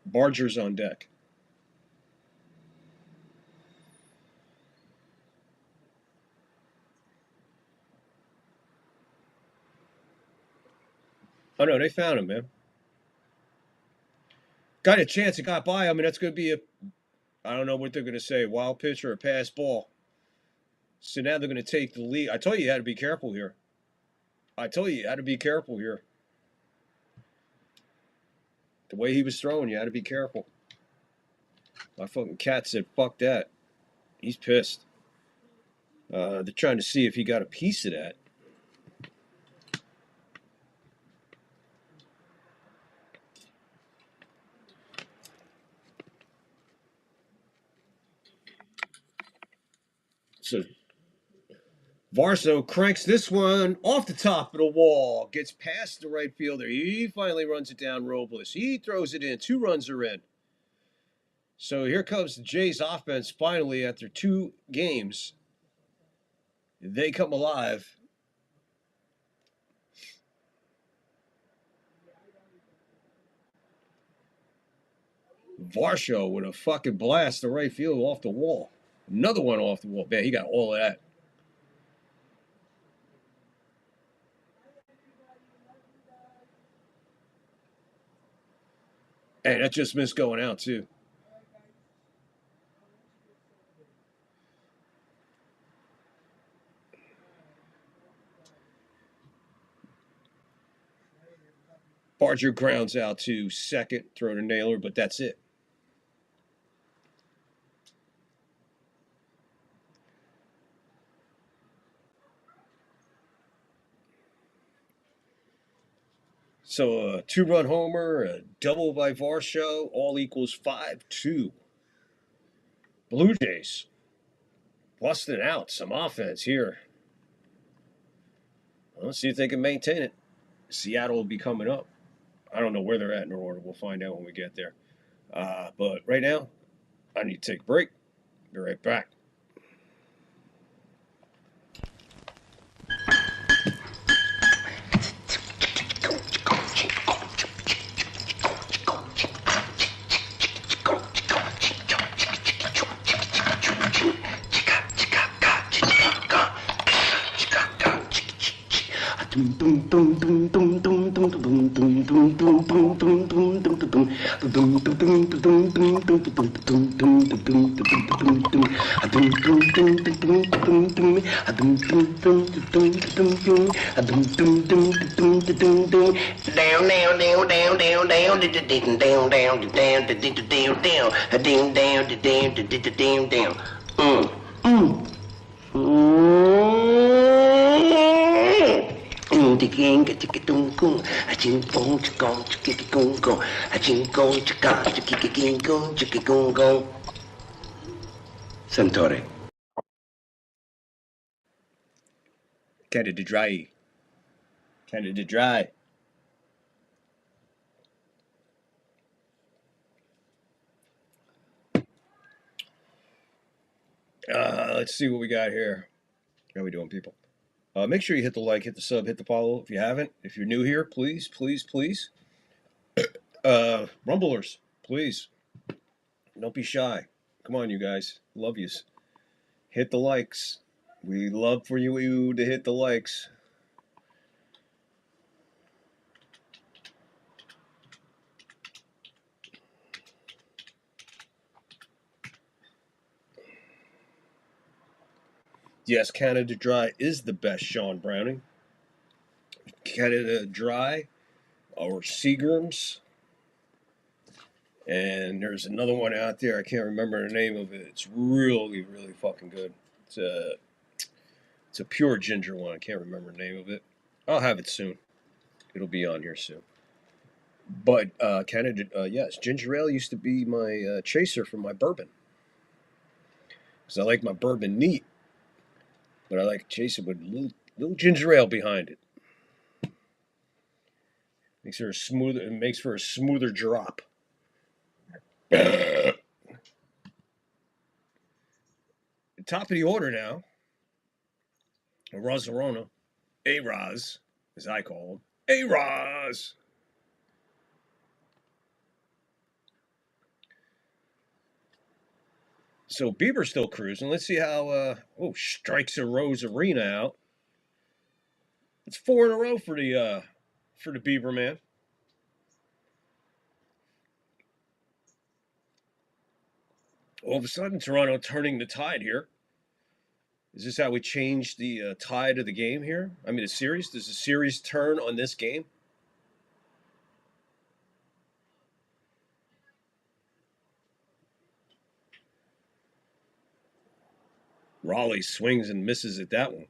Barger's on deck. Oh no, they found him, man. Got a chance. It got by him, and that's going to be I don't know what they're going to say, wild pitch or a pass ball. So now they're going to take the lead. I told you had to be careful here. The way he was throwing, you had to be careful. My fucking cat said, fuck that. He's pissed. They're trying to see if he got a piece of that. So Varsho cranks this one off the top of the wall. Gets past the right fielder. He finally runs it down Robles. He throws it in. 2 runs are in. So here comes the Jays offense finally after 2 games. They come alive. Varsho with a fucking blast to right field off the wall. Another one off the wall. Man, he got all of that. Hey, that just missed going out, too. Barger grounds out to second, throw to Naylor, but that's it. So a 2-run homer, a double by Varsho, all equals 5-2. Blue Jays busting out some offense here. Let's see if they can maintain it. Seattle will be coming up. I don't know where they're at in their order. We'll find out when we get there. But right now, I need to take a break. Be right back. Santore. Canada Dry. Canada Dry. Let's see what we got here. How we doing, people? Make sure you hit the like, hit the sub, hit the follow if you haven't. If you're new here, please, please, please. Rumblers, please. Don't be shy. Come on, you guys. Love yous. Hit the likes. We love for you to hit the likes. Yes, Canada Dry is the best, Sean Browning. Canada Dry or Seagram's. And there's another one out there. I can't remember the name of it. It's really, really fucking good. It's a pure ginger one. I can't remember the name of it. I'll have it soon. It'll be on here soon. But Canada, yes, ginger ale used to be my chaser for my bourbon. Because I like my bourbon neat. But I like to chase it with a little ginger ale behind it. Makes for a smoother. It makes for a smoother drop. The top of the order now. Rosarona, A-Ros, as I call him. A-Ros. So Bieber's still cruising. Let's see how. Strikes a Rose Arena out. It's 4 in a row for the Bieber man. All of a sudden, Toronto turning the tide here. Is this how we change the tide of the game here? I mean, the series? Does the series turn on this game? Raleigh swings and misses at that one.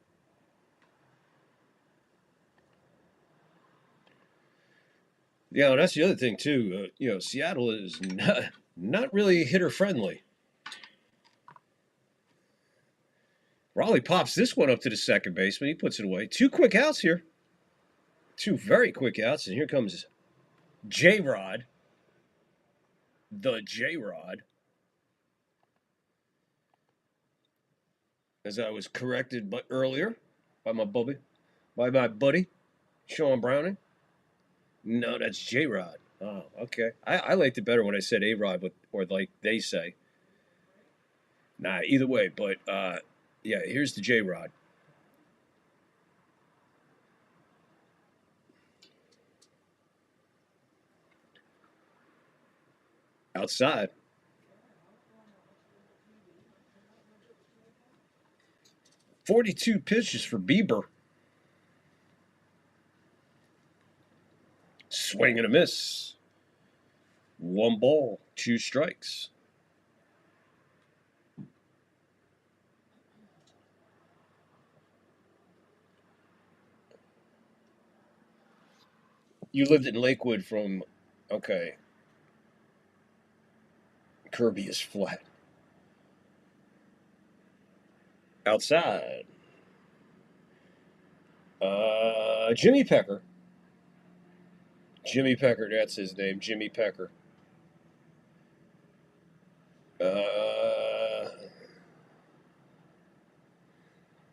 Yeah, that's the other thing, too. Seattle is not really hitter friendly. Raleigh pops this one up to the second baseman. He puts it away. 2 quick outs here. 2 very quick outs. And here comes J-Rod. The J-Rod. As I was corrected earlier by my buddy, Sean Browning. No, that's J-Rod. Oh, okay. I liked it better when I said A-Rod, or like they say. Nah, either way. But yeah, here's the J-Rod. Outside. 42 pitches for Bieber. Swing and a miss. One ball, two strikes. You lived in Lakewood from, okay, Kirby is flat. Outside. Jimmy Pecker. Jimmy Pecker, that's his name, Jimmy Pecker. Uh,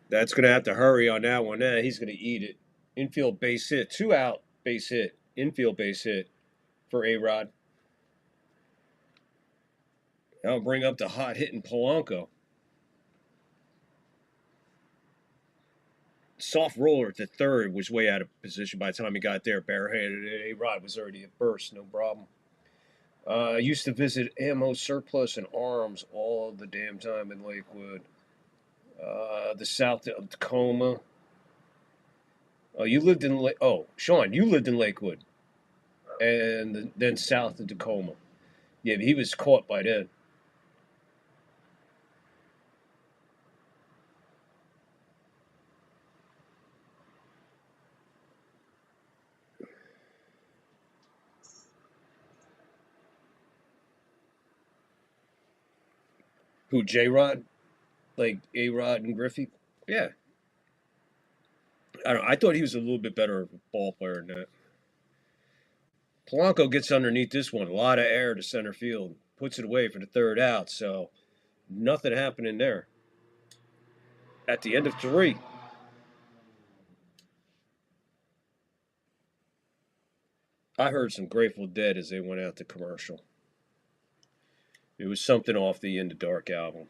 that's going to have to hurry on that one. He's going to eat it. Infield base hit. 2 out base hit. Infield base hit for A-Rod. That'll bring up the hot hitting Polanco. Soft roller to third was way out of position by the time he got there. Barehanded. A-Rod was already at first. No problem. I used to visit Ammo Surplus and Arms all the damn time in Lakewood. The south of Tacoma. Oh, you lived in Sean, you lived in Lakewood, and then south of Tacoma. Yeah, but he was caught by then. Who, J Rod? Like A Rod and Griffey? Yeah. I don't know. I thought he was a little bit better ball player than that. Polanco gets underneath this one. A lot of air to center field. Puts it away for the third out. So nothing happening there. At the end of three. I heard some Grateful Dead as they went out to commercial. It was something off the In the Dark album.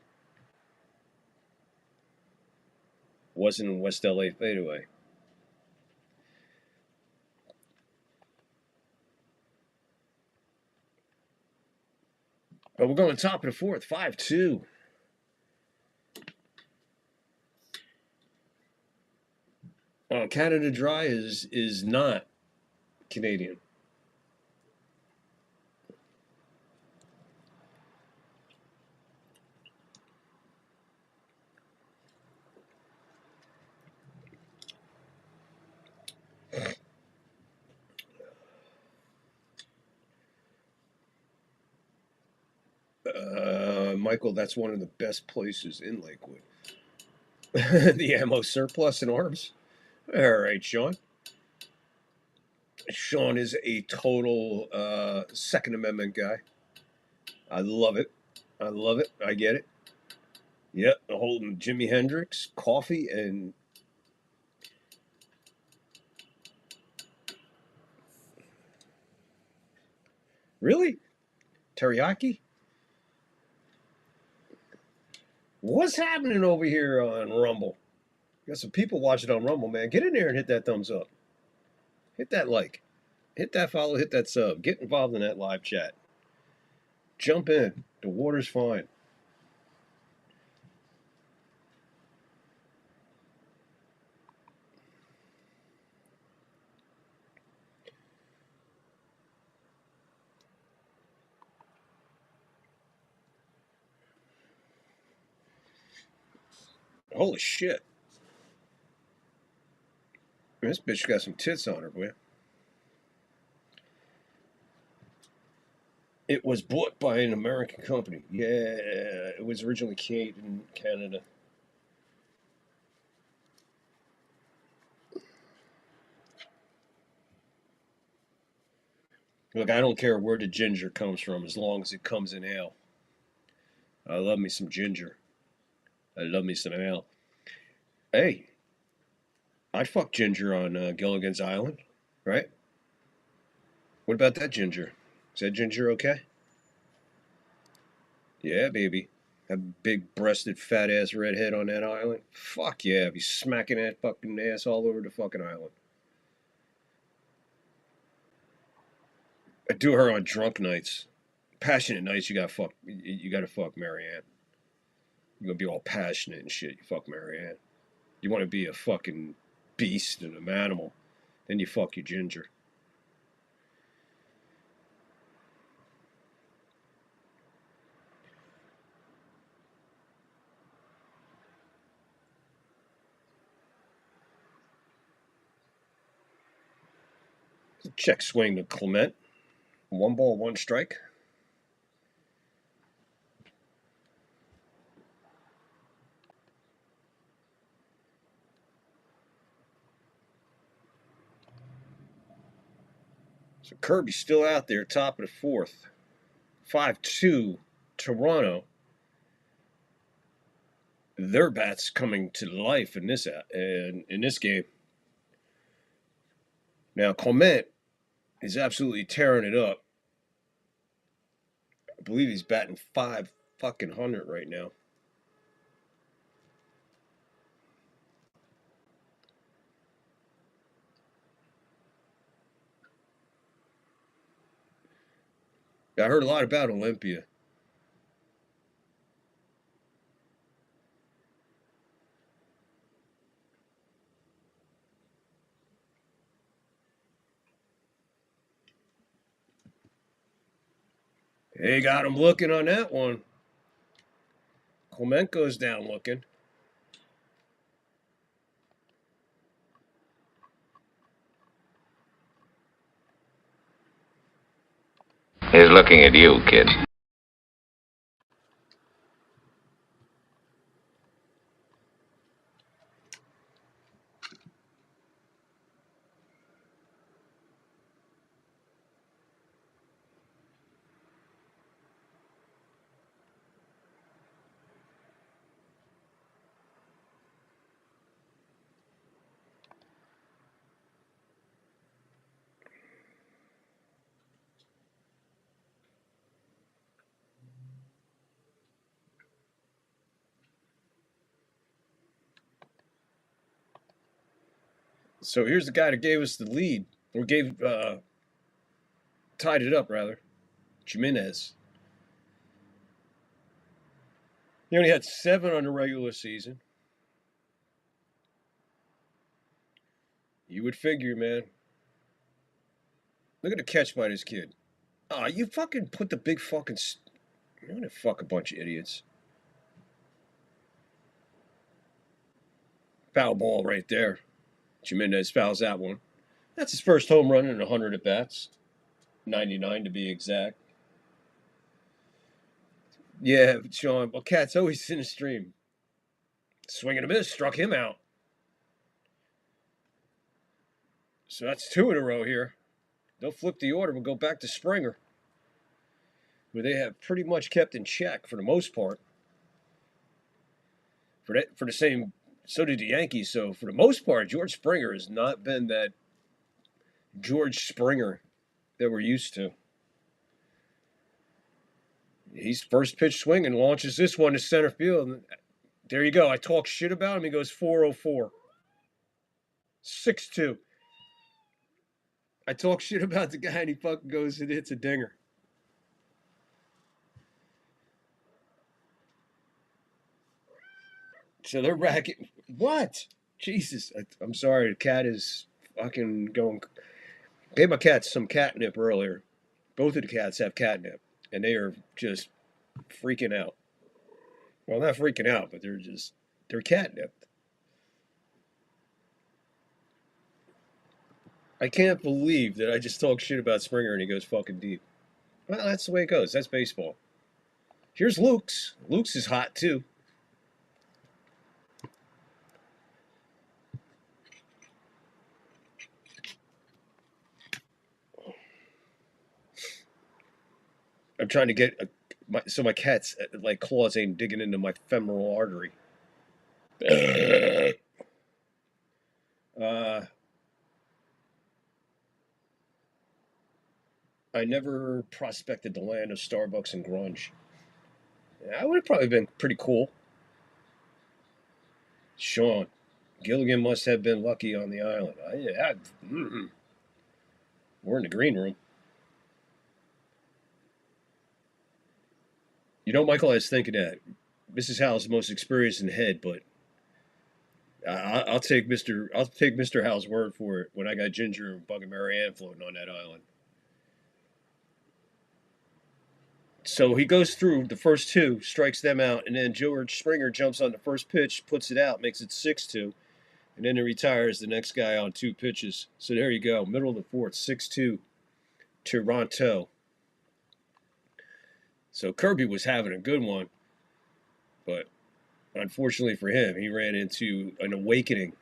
Wasn't in West LA Fadeaway. But we're going top of the fourth, 5-2. Canada Dry is not Canadian. Michael, that's one of the best places in Lakewood. The Ammo Surplus and Arms. All right, Sean. Sean is a total Second Amendment guy. I love it. I love it. I get it. Yep, holding Jimi Hendrix, coffee, and really teriyaki. What's happening over here on Rumble? Got some people watching on Rumble, man. Get in there and hit that thumbs up. Hit that like. Hit that follow. Hit that sub. Get involved in that live chat. Jump in. The water's fine. Holy shit. This bitch got some tits on her, boy. It was bought by an American company. Yeah, it was originally in Canada. Look, I don't care where the ginger comes from as long as it comes in ale. I love me some ginger. I love me some ale. Hey, I'd fuck ginger on Gilligan's Island, right? What about that ginger? Is that ginger okay? Yeah, baby. That big breasted fat ass redhead on that island. Fuck yeah, be smacking that fucking ass all over the fucking island. I do her on drunk nights. Passionate nights, you gotta fuck Marianne. You're gonna be all passionate and shit. You fuck Marianne. You wanna be a fucking beast and an animal. Then you fuck your ginger. Check swing to Clement. One ball, one strike. So Kirby's still out there, top of the fourth. 5-2 Toronto. Their bats coming to life in this game. Now Clement is absolutely tearing it up. I believe he's batting 500 right now. I heard a lot about Olympia. They got him looking on that one. Clement goes down looking. He's looking at you, kid. So here's the guy that gave us the lead, or tied it up rather. Jimenez. He only had 7 on the regular season. You would figure, man. Look at the catch by this kid. Ah, you fucking put the big fucking. You're gonna fuck a bunch of idiots. Foul ball right there. Jimenez fouls that one. That's his first home run in 100 at bats. 99 to be exact. Yeah, Sean. Well, Cat's always in the stream. Swing and a miss, struck him out. So that's 2 in a row here. They'll flip the order. We'll go back to Springer, where they have pretty much kept in check for the most part. For the same, so did the Yankees. So for the most part, George Springer has not been that George Springer that we're used to. He's first pitch swinging, launches this one to center field. And there you go. I talk shit about him. He goes 404. 6-2. I talk shit about the guy and he fucking goes and hits a dinger. So they're racking. What? Jesus. I'm sorry. The cat is fucking going. Gave my cats some catnip earlier. Both of the cats have catnip. And they are just freaking out. Well, not freaking out, but they're catnip. I can't believe that I just talk shit about Springer and he goes fucking deep. Well, that's the way it goes. That's baseball. Here's Luke's. Luke's is hot too. I'm trying to get so my cat's like claws ain't digging into my femoral artery. uh, I never prospected the land of Starbucks and grunge. That would have probably been pretty cool. Sean, Gilligan must have been lucky on the island. We're in the green room. You know, Michael, I was thinking that Mrs. Howell's the most experienced in the head, but I'll take Mr. Howell's word for it when I got Ginger and Bug and Mary Ann floating on that island. So he goes through the first two, strikes them out, and then George Springer jumps on the first pitch, puts it out, makes it 6-2, and then he retires the next guy on 2 pitches. So there you go, middle of the fourth, 6-2, Toronto. So Kirby was having a good one, but unfortunately for him, he ran into an awakening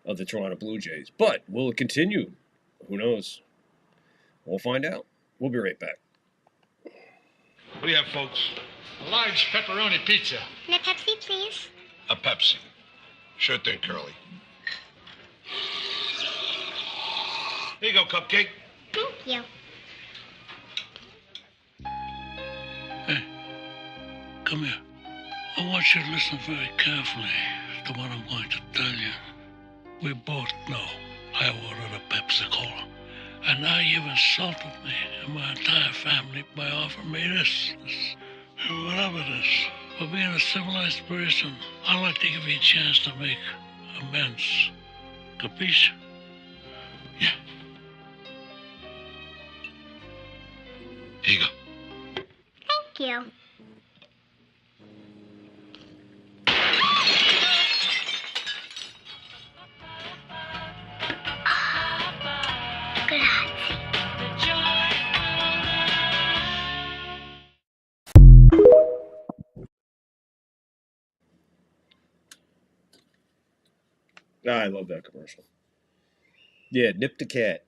of the Toronto Blue Jays. But will it continue? Who knows? We'll find out. We'll be right back. What do you have, folks? A large pepperoni pizza. And a Pepsi, please. A Pepsi. Sure thing, Curly. Here you go, Cupcake. Thank you. Hey, come here. I want you to listen very carefully to what I'm going to tell you. We both know I ordered a Pepsi-Cola. And now you've insulted me and my entire family by offering me this, whatever it is. For being a civilized person, I'd like to give you a chance to make amends. Capiche? Yeah. Here you go. Thank you. I love that commercial. Yeah, Nip the cat.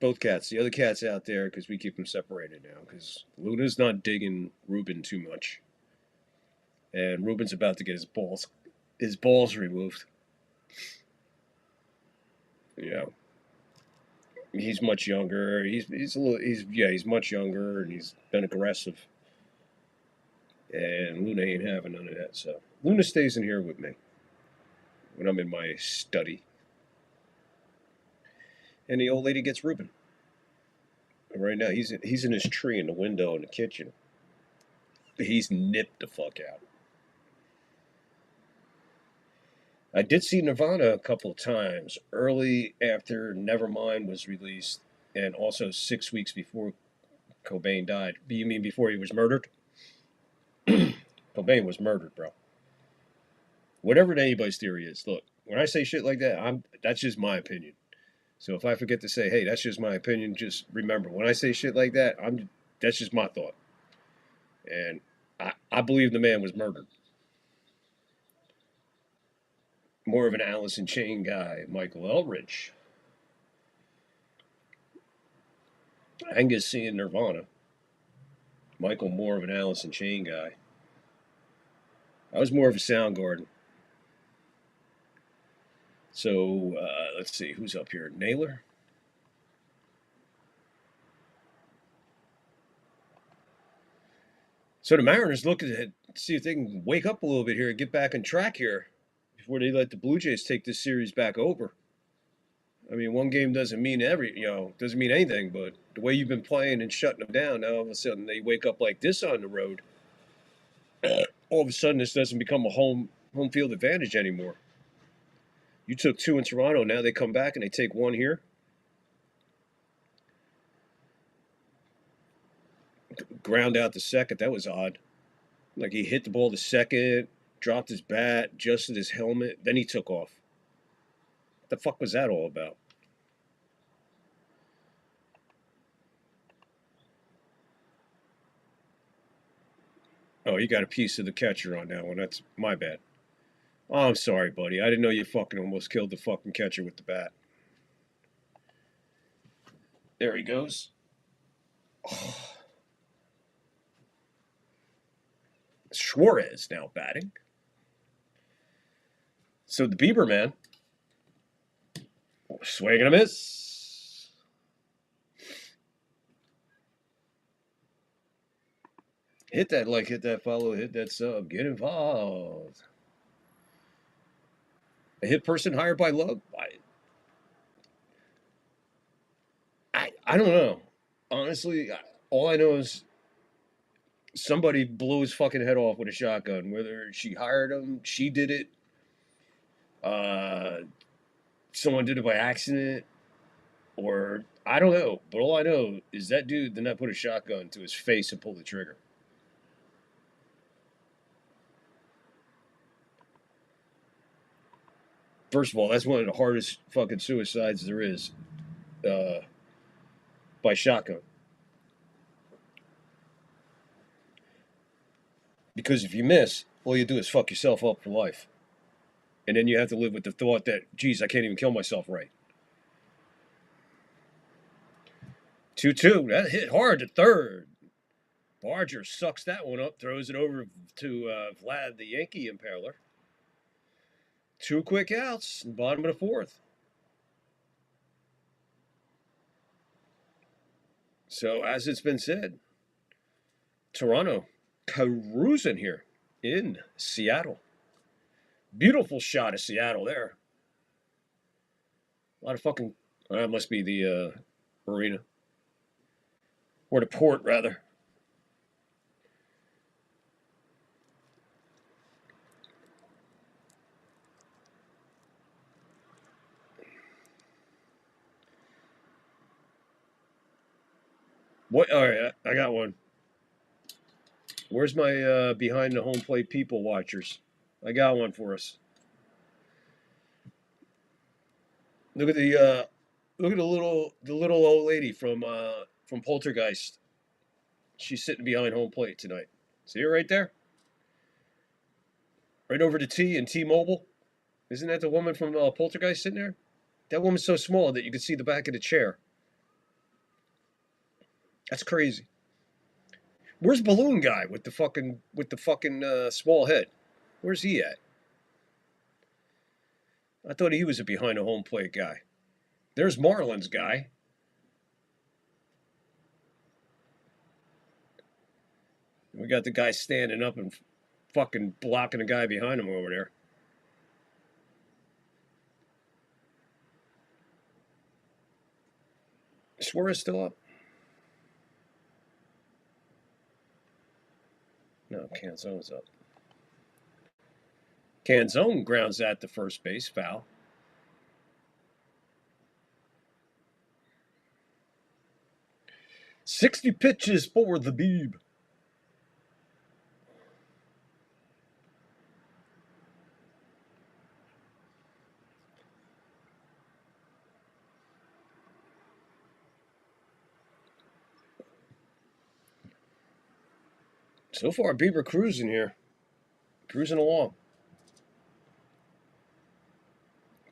Both cats. The other cat's out there because we keep them separated now because Luna's not digging Ruben too much. And Ruben's about to get his balls removed. You know, he's much younger. He's much younger and he's been aggressive. And Luna ain't having none of that. So Luna stays in here with me when I'm in my study. And the old lady gets Ruben. And right now, he's in his tree in the window in the kitchen. He's nipped the fuck out. I did see Nirvana a couple of times, early after Nevermind was released, and also 6 weeks before Cobain died. You mean before he was murdered? Cobain was murdered, bro. Whatever anybody's theory is, look, when I say shit like that, that's just my opinion. So if I forget to say, hey, that's just my opinion, just remember, when I say shit like that, that's just my thought. And I believe the man was murdered. More of an Alice in Chain guy, Michael Eldridge. Angus seeing Nirvana. Michael more of an Alice in Chain guy. I was more of a Soundgarden. So, let's see, who's up here? Naylor? So the Mariners looking to see if they can wake up a little bit here and get back on track here before they let the Blue Jays take this series back over. I mean, one game doesn't mean doesn't mean anything, but the way you've been playing and shutting them down, now all of a sudden they wake up like this on the road. All of a sudden this doesn't become a home field advantage anymore. You took 2 in Toronto, now they come back and they take 1 here. Ground out the second, that was odd. Like he hit the ball to second, dropped his bat, adjusted his helmet, then he took off. What the fuck was that all about? Oh, you got a piece of the catcher on that one. That's my bad. Oh, I'm sorry, buddy. I didn't know you fucking almost killed the fucking catcher with the bat. There he goes. Oh. Suarez now batting. So the Bieber man. Swing and a miss. Hit that like, hit that follow, hit that sub, get involved. A hit person hired by love? I don't know. Honestly, all I know is somebody blew his fucking head off with a shotgun. Whether she hired him, she did it, someone did it by accident, or I don't know. But all I know is that dude did not put a shotgun to his face and pull the trigger. First of all, that's one of the hardest fucking suicides there is, by shotgun. Because if you miss, all you do is fuck yourself up for life. And then you have to live with the thought that, geez, I can't even kill myself right. 2-2. That hit hard to third. Barger sucks that one up, throws it over to Vlad the Yankee Impaler. 2 quick outs in the bottom of the fourth. So, as it's been said, Toronto cruising here in Seattle. Beautiful shot of Seattle there. A lot of fucking... that must be the marina. Or the port, rather. What? All right, I got one. Where's my behind the home plate people watchers? I got one for us. Look at the little old lady from Poltergeist. She's sitting behind home plate tonight. See her right there? Right over to T and T-Mobile. Isn't that the woman from Poltergeist sitting there? That woman's so small that you can see the back of the chair. That's crazy. Where's Balloon Guy with the fucking small head? Where's he at? I thought he was a behind the home plate guy. There's Marlins guy. We got the guy standing up and fucking blocking the guy behind him over there. Suarez still up? No, Canzone's up. Canzone grounds that to first base, foul. "60 pitches for the Beeb." So far, Bieber cruising here. Cruising along.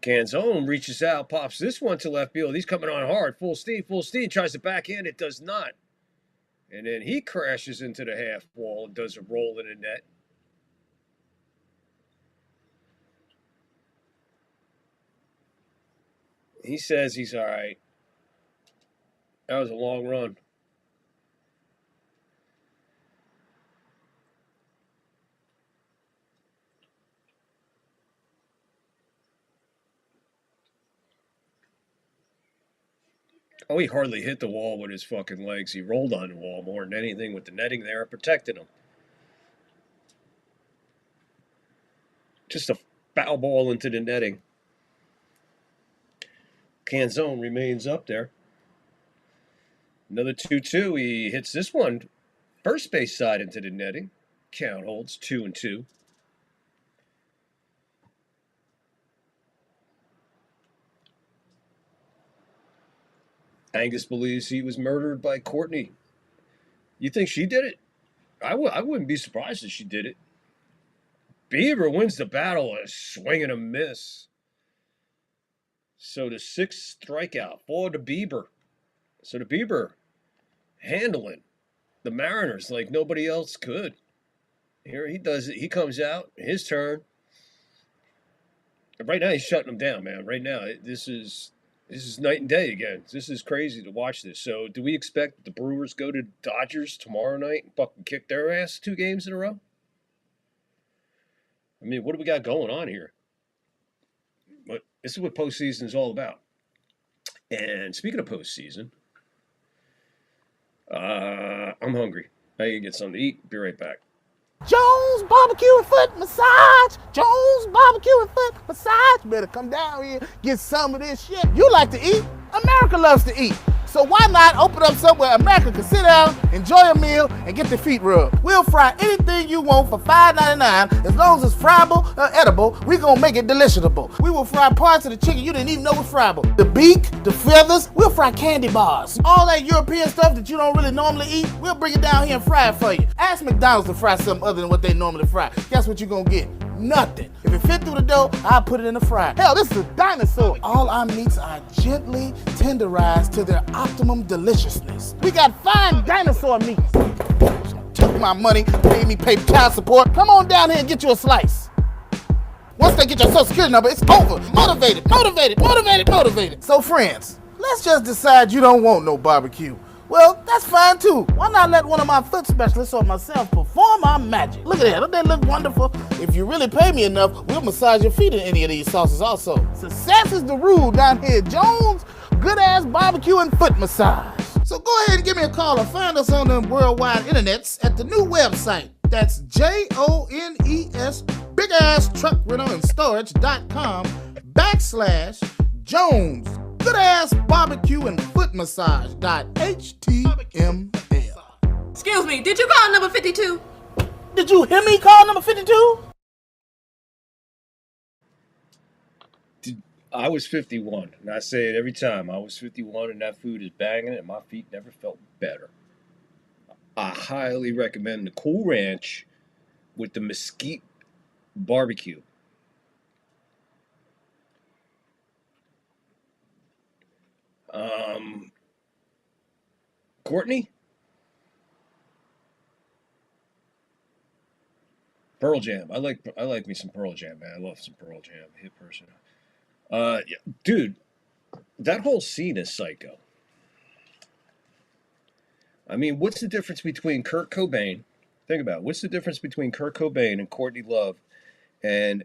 Canzone reaches out, pops this one to left field. He's coming on hard. Full speed. Tries to backhand. It does not. And then he crashes into the half wall and does a roll in the net. He says he's all right. That was a long run. Oh, he hardly hit the wall with his fucking legs. He rolled on the wall more than anything with the netting there and protected him. Just a foul ball into the netting. Canzone remains up there. Another 2-2. He hits this one first base side into the netting. Count holds 2-2. Angus believes he was murdered by Courtney. You think she did it? I wouldn't be surprised if she did it. Bieber wins the battle, a swing and a miss. So the 6th strikeout for the Bieber. So the Bieber handling the Mariners like nobody else could. Here he does it. He comes out, his turn. Right now he's shutting them down, man. Right now, this is This is night and day again. This is crazy to watch this. So, do we expect the Brewers go to Dodgers tomorrow night and fucking kick their ass 2 games in a row? I mean, what do we got going on here? But this is what postseason is all about. And speaking of postseason, I'm hungry. I gotta get something to eat. Be right back. Jones Barbecue and Foot Massage. Jones Barbecue and Foot Massage. Better come down here, get some of this shit. You like to eat? America loves to eat. So why not open up somewhere America can sit down, enjoy a meal, and get their feet rubbed? We'll fry anything you want for $5.99. As long as it's friable or edible, we gonna make it deliciable. We will fry parts of the chicken you didn't even know was friable. The beak, the feathers, we'll fry candy bars. All that European stuff that you don't really normally eat, we'll bring it down here and fry it for you. Ask McDonald's to fry something other than what they normally fry. Guess what you gonna get? Nothing. If it fit through the dough, I'll put it in the fryer. Hell, this is a dinosaur. All our meats are gently tenderized to their optimum deliciousness. We got fine dinosaur meats. Took my money, made me pay child support. Come on down here and get you a slice. Once they get your social security number, it's over. Motivated, motivated, motivated, motivated. So friends, let's just decide you don't want no barbecue. Well, that's fine too. Why not let one of my foot specialists or myself perform our magic? Look at that, don't they look wonderful? If you really pay me enough, we'll massage your feet in any of these sauces also. Success is the rule down here at Jones Good Ass Barbecue and Foot Massage. So go ahead and give me a call or find us on the worldwide internets at the new website. That's JONES Big Ass Truck Rental and Storage.com/Jones Good Ass Barbecue and Foot Massage.html. Excuse me, did you call number 52? Did you hear me call number 52? I was 51, and I say it every time. I was 51, and that food is banging, and my feet never felt better. I highly recommend the Cool Ranch with the mesquite barbecue. Courtney? Pearl Jam. I like me some Pearl Jam, man. I love some Pearl Jam. Hit person. Yeah, dude, that whole scene is psycho. I mean, what's the difference between Kurt Cobain? Think about it. What's the difference between Kurt Cobain and Courtney Love and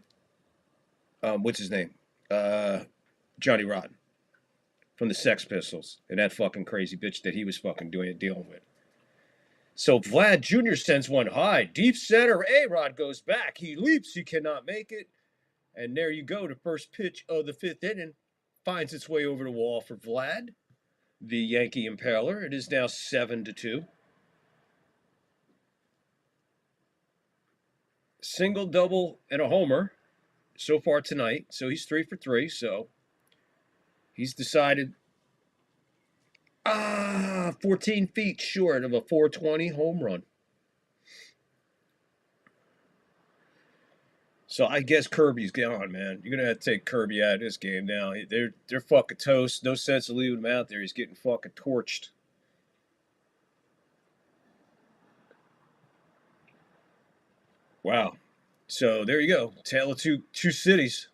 what's his name? Johnny Rotten from the Sex Pistols and that fucking crazy bitch that he was fucking dealing with. So Vlad Jr. sends one high. Deep center. A-Rod goes back. He leaps. He cannot make it. And there you go. The first pitch of the 5th inning finds its way over the wall for Vlad, the Yankee Impaler. It is now 7-2. Single, double, and a homer so far tonight. So he's 3 for 3. So he's decided 14 feet short of a 420 home run. So I guess Kirby's gone, man. You're gonna have to take Kirby out of this game now. They're fucking toast. No sense of leaving him out there. He's getting fucking torched. Wow. So there you go. Tale of two cities.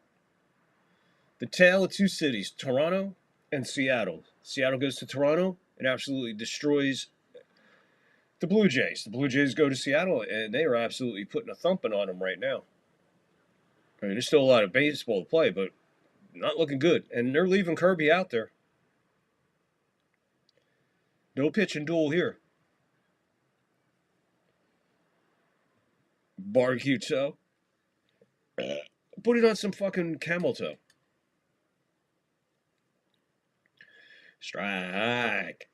The tale of two cities, Toronto and Seattle. Seattle goes to Toronto and absolutely destroys the Blue Jays. The Blue Jays go to Seattle, and they are absolutely putting a thumping on them right now. I mean, there's still a lot of baseball to play, but not looking good. And they're leaving Kirby out there. No pitch and duel here. Barbecue toe. Put it on some fucking camel toe. Strike.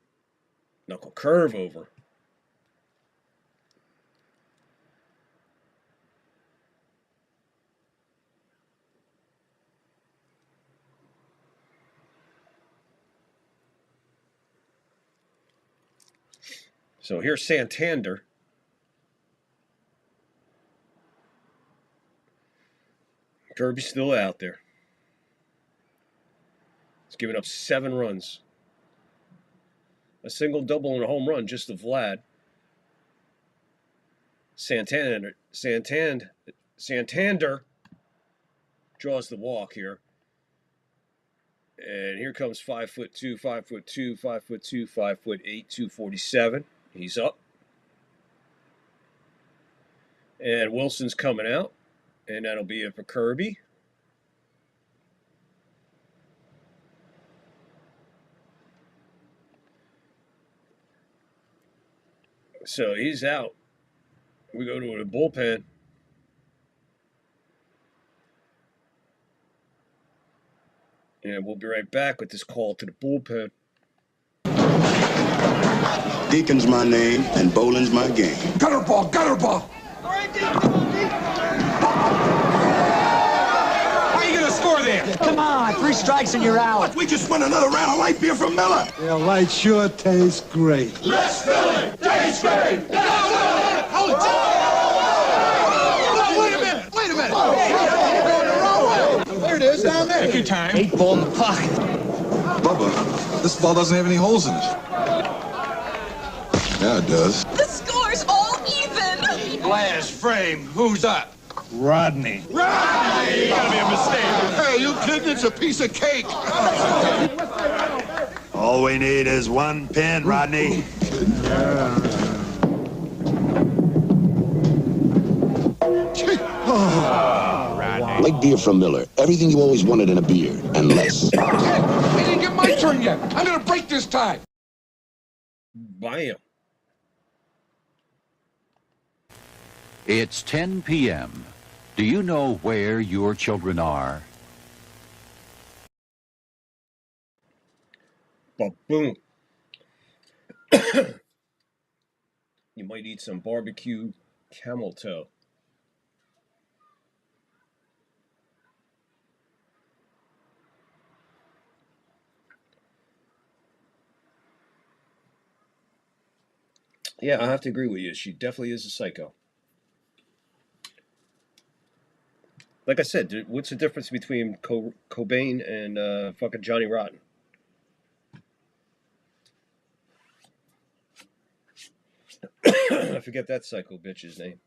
Knuckle curve over. So here's Santander. Kirby's still out there. He's given up 7 runs. A single, double, and a home run just to Vlad. Santander draws the walk here. And here comes 5'2", 5'2", 5'2", 5'8", 247. He's up. And Wilson's coming out. And that'll be it for Kirby. So he's out. We go to the bullpen. And we'll be right back with this call to the bullpen. Deacon's my name, and bowling's my game. Gutter ball, gutter ball. How are you going to score there? Come on, 3 strikes and you're out. We just won another round of light beer from Miller. Yeah, light sure tastes great. Let's fill it. Tastes great. Wait a minute. There it is, down there. Take your time. 8 ball in the pocket. Bubba, this ball doesn't have any holes in it. Yeah, it does. The score's all even. Glass frame. Who's up? Rodney. Rodney! Gotta be a mistake. Hey, you kidding? It's a piece of cake. All we need is 1 pin, Rodney. Light beer from Miller. Everything you always wanted in a beer, and less. I didn't get my turn yet. I'm going to break this tie. Bam. It's 10 p.m. Do you know where your children are? Ba-boom. You might eat some barbecue camel toe. Yeah, I have to agree with you. She definitely is a psycho. Like I said, what's the difference between Cobain and fucking Johnny Rotten? I forget that psycho bitch's name.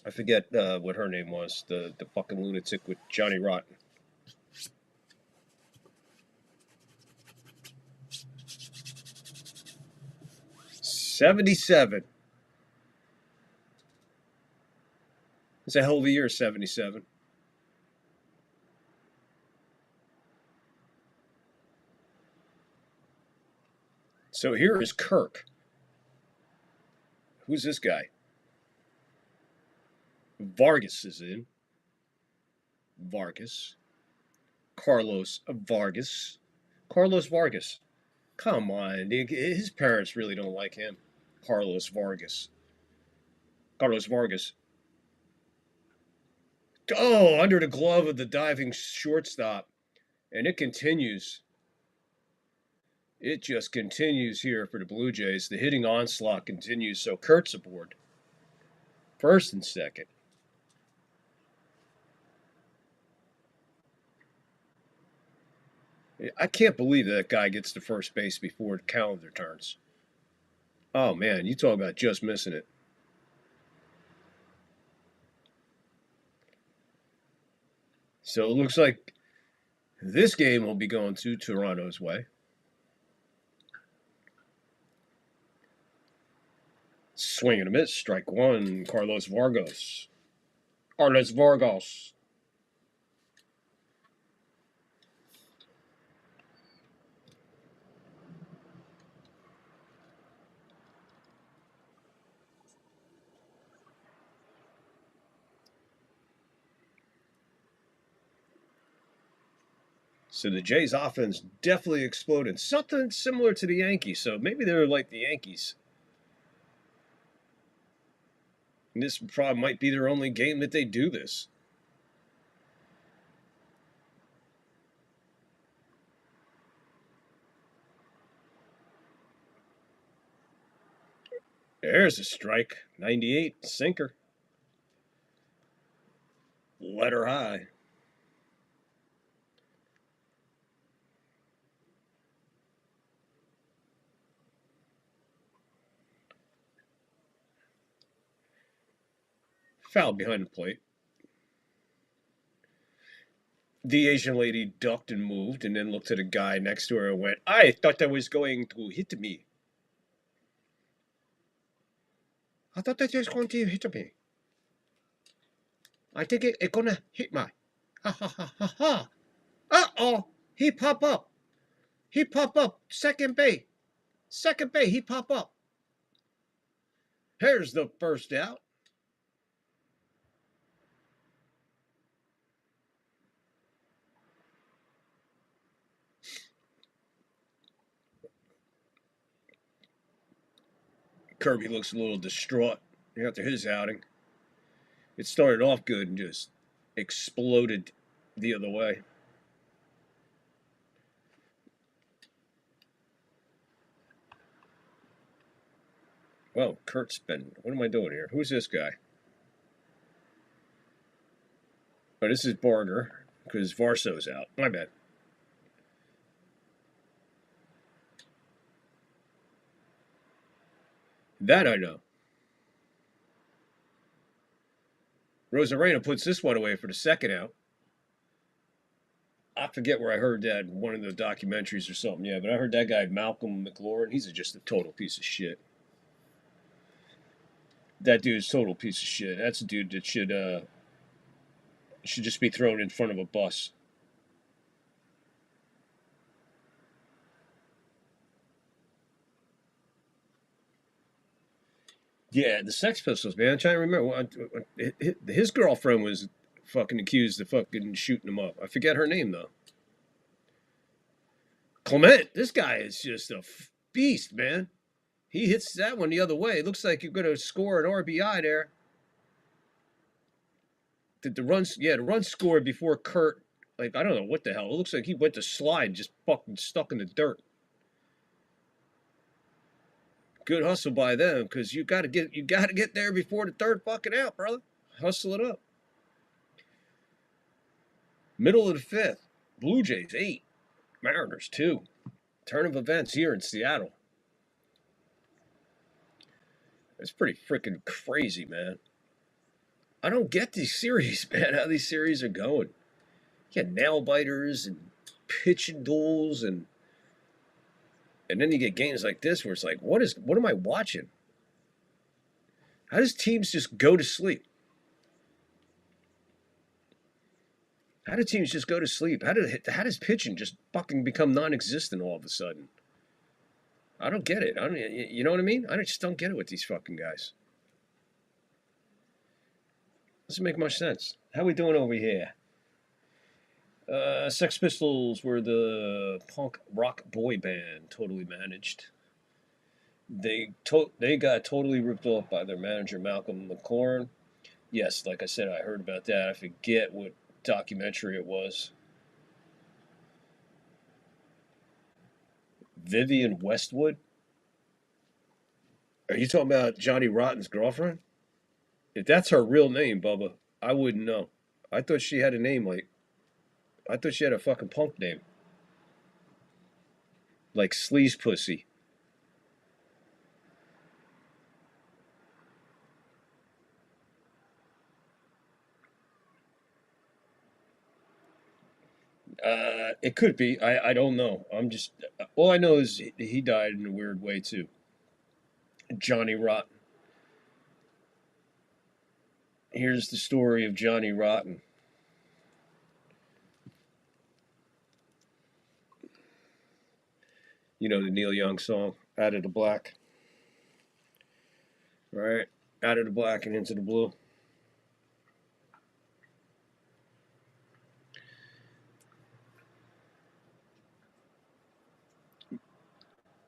I forget what her name was. The fucking lunatic with Johnny Rotten. '77. It's a hell of a year, 77. So here is Kirk. Who's this guy? Vargas is in. Vargas. Carlos Vargas. Carlos Vargas. Come on. His parents really don't like him. Carlos Vargas. Carlos Vargas. Oh, under the glove of the diving shortstop. And it continues. It just continues here for the Blue Jays. The hitting onslaught continues. So Kurt's aboard. First and second. I can't believe that guy gets to first base before the calendar turns. Oh, man, you talk about just missing it. So it looks like this game will be going to Toronto's way. Swing and a miss. Strike one. Carlos Vargas. Carlos Vargas. So the Jays offense definitely exploded. Something similar to the Yankees. So maybe they're like the Yankees. And this probably might be their only game that they do this. There's a strike. 98, sinker. Letter high. Foul behind the plate. The Asian lady ducked and moved and then looked at a guy next to her and went, I thought that was going to hit me. I thought that was going to hit me. I think it's gonna hit me. Ha ha ha ha ha. Uh-oh. He pop up. He pop up. Second bay. Second bay. He pop up. Here's the first out. Kirby looks a little distraught after his outing. It started off good and just exploded the other way. Well, Kurt's been... What am I doing here? Who's this guy? Oh, this is Barger, because Varso's out. My bad. That I know. Rosarena puts this one away for the second out. I forget where I heard that in one of the documentaries or something. Yeah, but I heard that guy, Malcolm McLaurin, he's just a total piece of shit. That dude's a total piece of shit. That's a dude that should just be thrown in front of a bus. Yeah, the Sex Pistols, man. I'm trying to remember. His girlfriend was fucking accused of fucking shooting him up. I forget her name, though. Clement. This guy is just a beast, man. He hits that one the other way. It looks like you're going to score an RBI there. The run scored before Kurt. Like, I don't know what the hell. It looks like he went to slide, just fucking stuck in the dirt. Good hustle by them, because you gotta get there before the third fucking out, brother. Hustle it up. Middle of the fifth. Blue Jays 8. Mariners 2. Turn of events here in Seattle. It's pretty freaking crazy, man. I don't get these series, man, how these series are going. You get nail biters and pitching duels and then you get games like this where it's like, what am I watching? How does teams just go to sleep? How do teams just go to sleep? How does pitching just fucking become non-existent all of a sudden? I don't get it. You know what I mean? I just don't get it with these fucking guys. Doesn't make much sense. How we doing over here? Sex Pistols were the punk rock boy band, totally managed. They got totally ripped off by their manager, Malcolm McLaurin. Yes, like I said, I heard about that. I forget what documentary it was. Vivian Westwood? Are you talking about Johnny Rotten's girlfriend? If that's her real name, Bubba, I wouldn't know. I thought she had a name like... I thought she had a fucking punk name. Like Sleaze Pussy. It could be. I don't know. I'm just... All I know is he died in a weird way, too. Johnny Rotten. Here's the story of Johnny Rotten. You know the Neil Young song, Out of the Black. All right, out of the black and into the blue.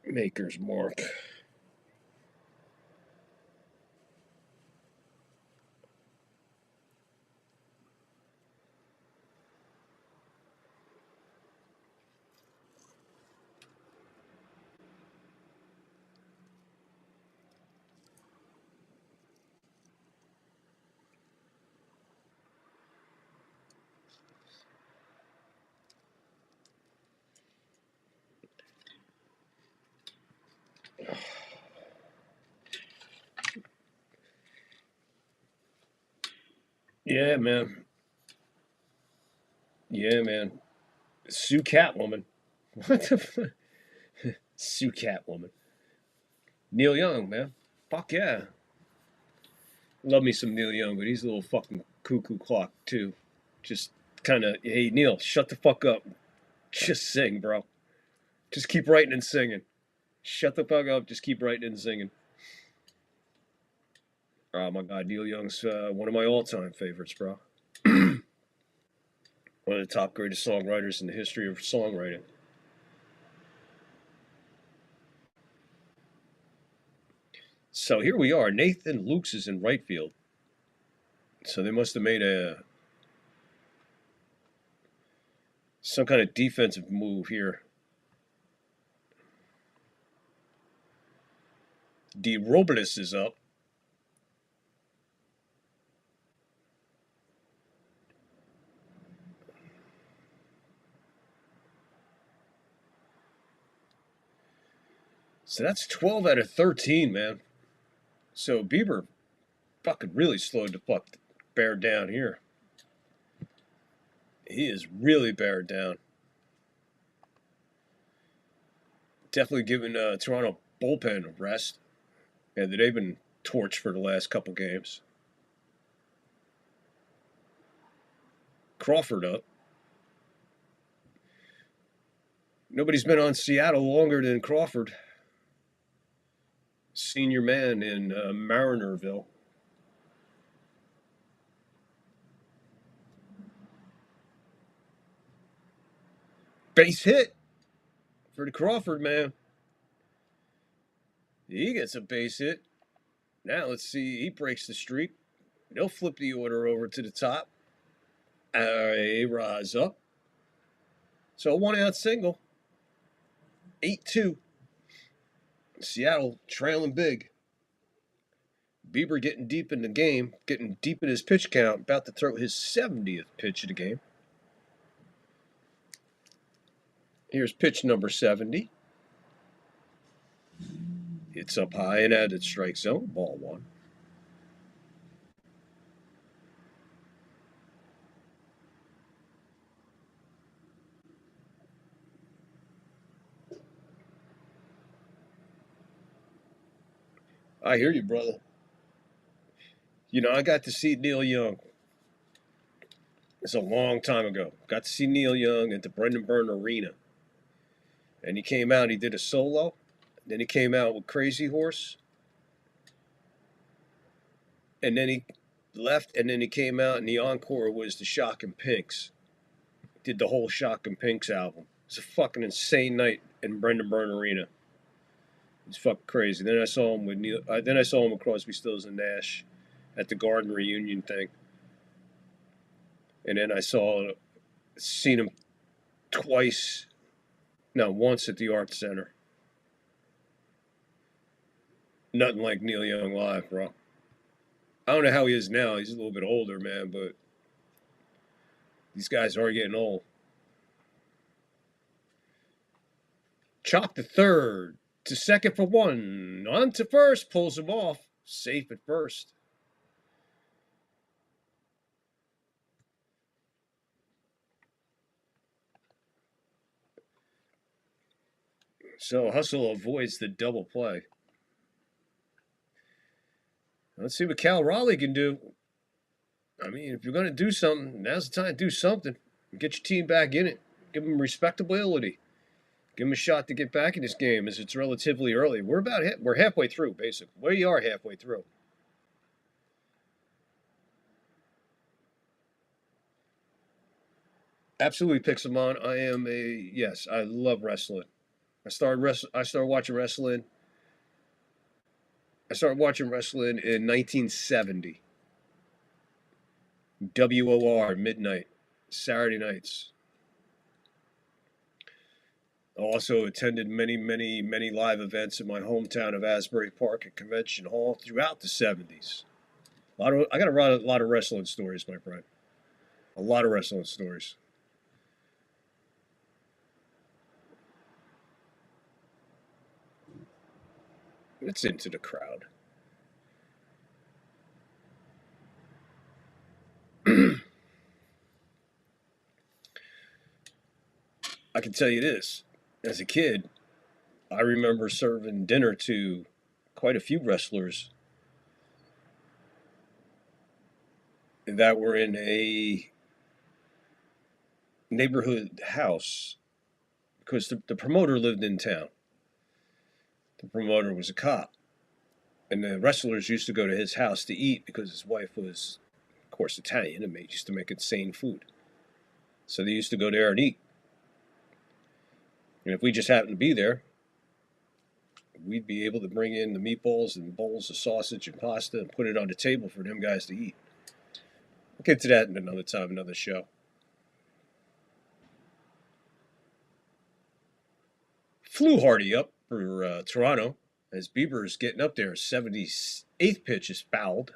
Maker's Mark. Yeah, man. Yeah, man. Sue Catwoman. What the fuck? Sue Catwoman. Neil Young, man. Fuck yeah. Love me some Neil Young, but he's a little fucking cuckoo clock, too. Just kind of, hey, Neil, shut the fuck up. Just sing, bro. Just keep writing and singing. Shut the fuck up. Just keep writing and singing. Oh, my God. Neil Young's one of my all-time favorites, bro. One of the top greatest songwriters in the history of songwriting. So here we are. Nathan Lukes is in right field. So they must have made some kind of defensive move here. D. Robles is up. So that's 12 out of 13, man. So Bieber fucking really slowed the fuck bear down here. He is really bared down. Definitely giving Toronto bullpen a rest. And they've been torched for the last couple games. Crawford up. Nobody's been on Seattle longer than Crawford. Senior man in Marinerville. Base hit for the Crawford man. He gets a base hit. Now let's see. He breaks the streak. They'll flip the order over to the top. A-Rod's up. So a 1-out single. 8-2. Seattle trailing big. Bieber getting deep in the game, getting deep in his pitch count, about to throw his 70th pitch of the game. Here's pitch number 70. It's up high and out of strike zone, ball one. I hear you, brother. You know, I got to see Neil Young. It's a long time ago. Got to see Neil Young at the Brendan Byrne Arena. And he came out, he did a solo. Then he came out with Crazy Horse. And then he left, and then he came out, and the encore was the Shocking Pinks. Did the whole Shocking Pinks album. It's a fucking insane night in Brendan Byrne Arena. It's fucking crazy. Then I saw him with Neil. Then I saw him with Crosby, Stills, and Nash at the Garden reunion thing. And then I seen him twice. No, once at the Art Center. Nothing like Neil Young live, bro. I don't know how he is now. He's a little bit older, man, but these guys are getting old. Chop to third. To second for one. On to first. Pulls him off. Safe at first. So Hustle avoids the double play. Let's see what Cal Raleigh can do. I mean, if you're going to do something, now's the time to do something. Get your team back in it. Give them respectability. Give them a shot to get back in this game as it's relatively early. We're halfway through, basically. We are halfway through. Absolutely picks them on. Yes, I love wrestling. I started watching wrestling. I started watching wrestling in 1970. WOR, midnight, Saturday nights. I also attended many, many, many live events in my hometown of Asbury Park at Convention Hall throughout the 70s. I got a lot of wrestling stories, my friend. A lot of wrestling stories. It's into the crowd. I can tell you this. As a kid, I remember serving dinner to quite a few wrestlers that were in a neighborhood house because the promoter lived in town. The promoter was a cop. And the wrestlers used to go to his house to eat because his wife was, of course, Italian and used to make insane food. So they used to go there and eat. And if we just happened to be there, we'd be able to bring in the meatballs and bowls of sausage and pasta and put it on the table for them guys to eat. We'll get to that in another time, another show. Flew Hardy up for Toronto as Bieber is getting up there. 78th pitch is fouled.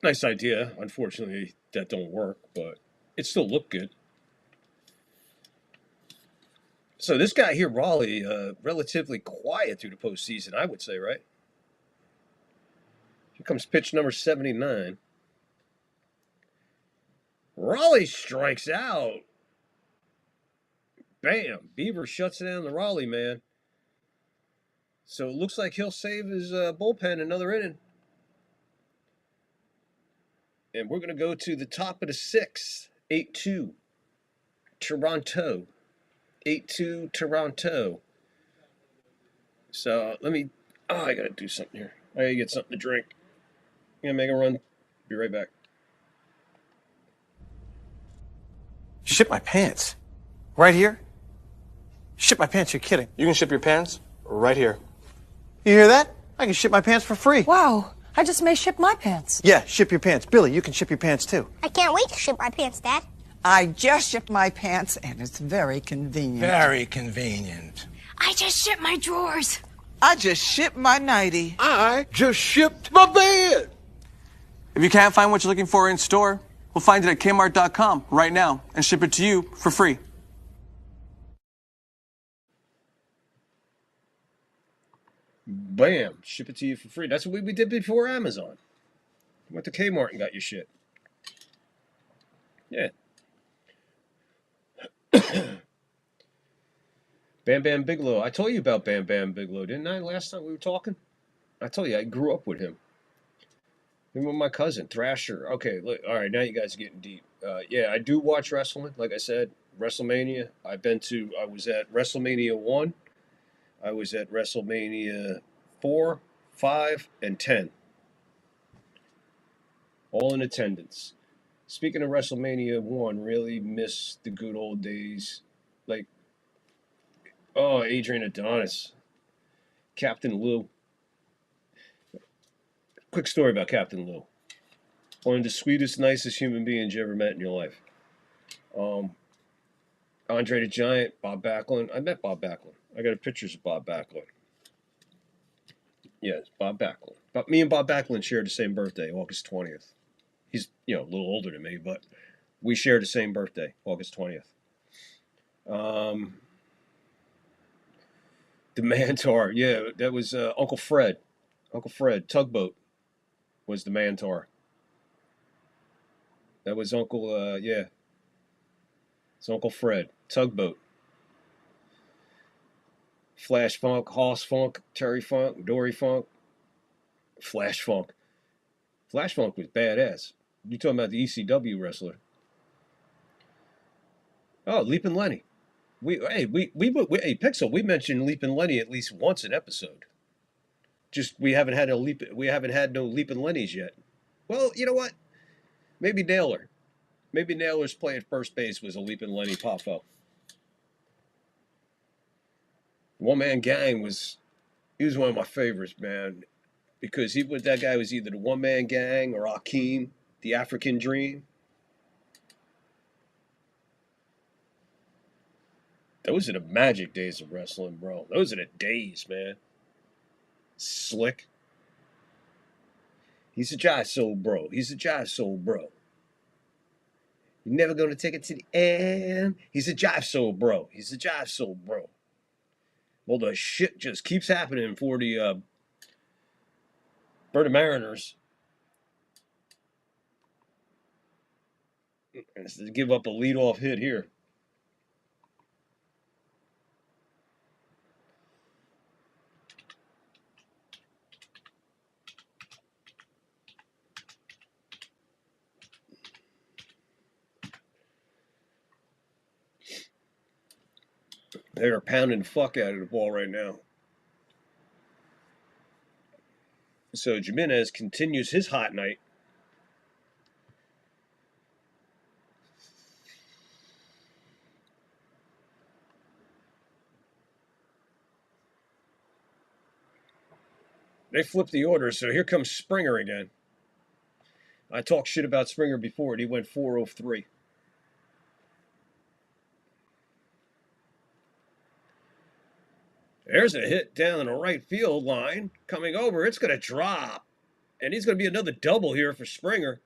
Nice idea. Unfortunately, that don't work, but it still looked good. So this guy here, Raleigh, relatively quiet through the postseason, I would say, right? Here comes pitch number 79. Raleigh strikes out. Bam! Bieber shuts down the Raleigh man. So it looks like he'll save his bullpen another inning. And we're going to go to the top of the sixth. 8-2. Toronto. 8-2 Toronto. So let me... Oh, I got to do something here. I got to get something to drink. I'm going to make a run. Be right back. Ship my pants. Right here? Ship my pants, you're kidding. You can ship your pants right here. You hear that? I can ship my pants for free. Wow, I just may ship my pants. Yeah, ship your pants. Billy, you can ship your pants too. I can't wait to ship my pants, Dad. I just shipped my pants, and it's very convenient. Very convenient. I just shipped my drawers. I just shipped my nightie. I just shipped my bed. If you can't find what you're looking for in store, we'll find it at Kmart.com right now and ship it to you for free. Bam! Ship it to you for free. That's what we did before Amazon. Went to Kmart and got your shit. Yeah. Bam Bam Bigelow. I told you about Bam Bam Bigelow, didn't I, last time we were talking? I told you I grew up with him. Him with my cousin, Thrasher. Okay, look, all right, now you guys are getting deep. Yeah, I do watch wrestling. Like I said, WrestleMania. I was at WrestleMania 1. I was at WrestleMania 4, 5, and 10. All in attendance. Speaking of WrestleMania 1, really miss the good old days. Like, oh, Adrian Adonis. Captain Lou. Quick story about Captain Lou. One of the sweetest, nicest human beings you ever met in your life. Andre the Giant, Bob Backlund. I met Bob Backlund. I got pictures of Bob Backlund. Yes, Bob Backlund. But me and Bob Backlund shared the same birthday, August 20th. He's, a little older than me, but we shared the same birthday, August 20th. The Mantar, yeah, that was Uncle Fred. Uncle Fred, Tugboat was the Mantar. That was Uncle, it's Uncle Fred, Tugboat. Flash Funk, Hoss Funk, Terry Funk, Dory Funk, Flash Funk. Flash Funk was badass. You talking about the ECW wrestler? Oh, Leapin' Lenny. Hey Pixel. We mentioned Leapin' Lenny at least once an episode. Just we haven't had no Leapin' Lenny's yet. Well, you know what? Maybe Naylor. Maybe Naylor's playing first base was a Leapin' Lenny Poffo. One Man Gang was one of my favorites, man, because that guy was either the One Man Gang or Akeem, the African Dream. Those are the magic days of wrestling, bro. Those are the days, man. Slick. He's a jive soul bro. He's a jive soul bro. You're never going to take it to the end. He's a jive soul bro. He's a jive soul bro. Well, the shit just keeps happening for the Mariners. To give up a leadoff hit here. They're pounding the fuck out of the ball right now. So Jimenez continues his hot night. They flipped the order, so here comes Springer again. I talked shit about Springer before, and he went 4-0-3. There's a hit down the right field line. Coming over, it's going to drop. And he's going to be another double here for Springer.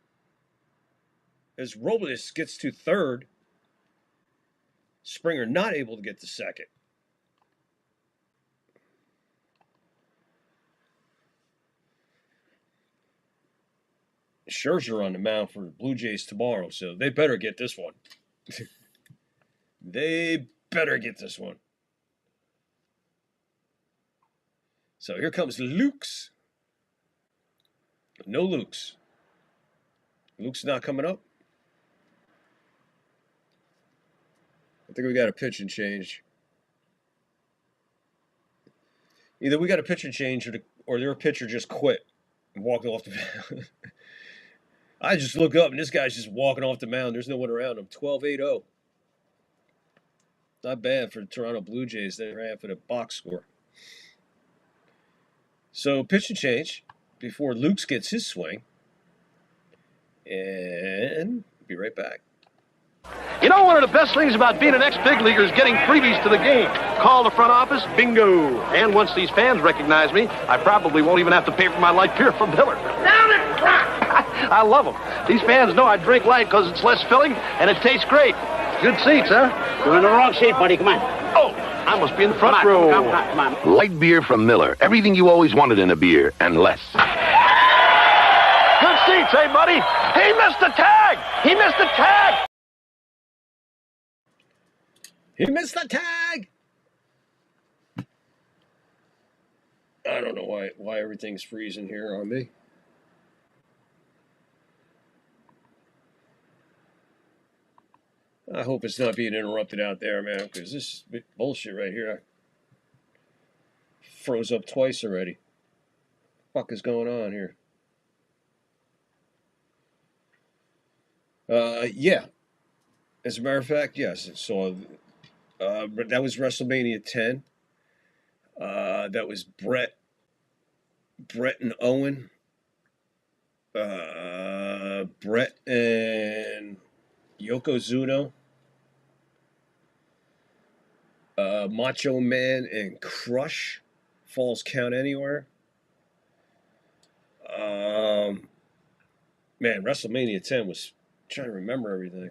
As Robles gets to third. Springer not able to get to second. Scherzer on the mound for the Blue Jays tomorrow, so they better get this one. They better get this one. So here comes Lukes. No Lukes. Luke's not coming up. I think we got a pitch and change. Either we got a pitch and change or their pitcher just quit and walked off the mound. I just look up and this guy's just walking off the mound. There's no one around him. 12-8-0. Not bad for the Toronto Blue Jays. They ran for the box score. So pitch and change before Lukes gets his swing. And be right back. You know, one of the best things about being an ex-big leaguer is getting freebies to the game. Call the front office, bingo. And once these fans recognize me, I probably won't even have to pay for my light beer from Miller. Down it, crack! I love them. These fans know I drink light because it's less filling and it tastes great. Good seats, huh? You're in the wrong seat, buddy. Come on. Oh, I must be in the front row. Come on. Light beer from Miller. Everything you always wanted in a beer, and less. Good seats, hey, buddy? He missed the tag! He missed the tag! He missed the tag! I don't know why everything's freezing here on me. I hope it's not being interrupted out there, man, because this is bullshit right here. I froze up twice already. What the fuck is going on here? Yeah. As a matter of fact, yes. So that was WrestleMania 10. That was Brett and Owen. Brett and Yokozuna. Macho Man and Crush. Falls Count Anywhere. Man, WrestleMania 10 was... I'm trying to remember everything.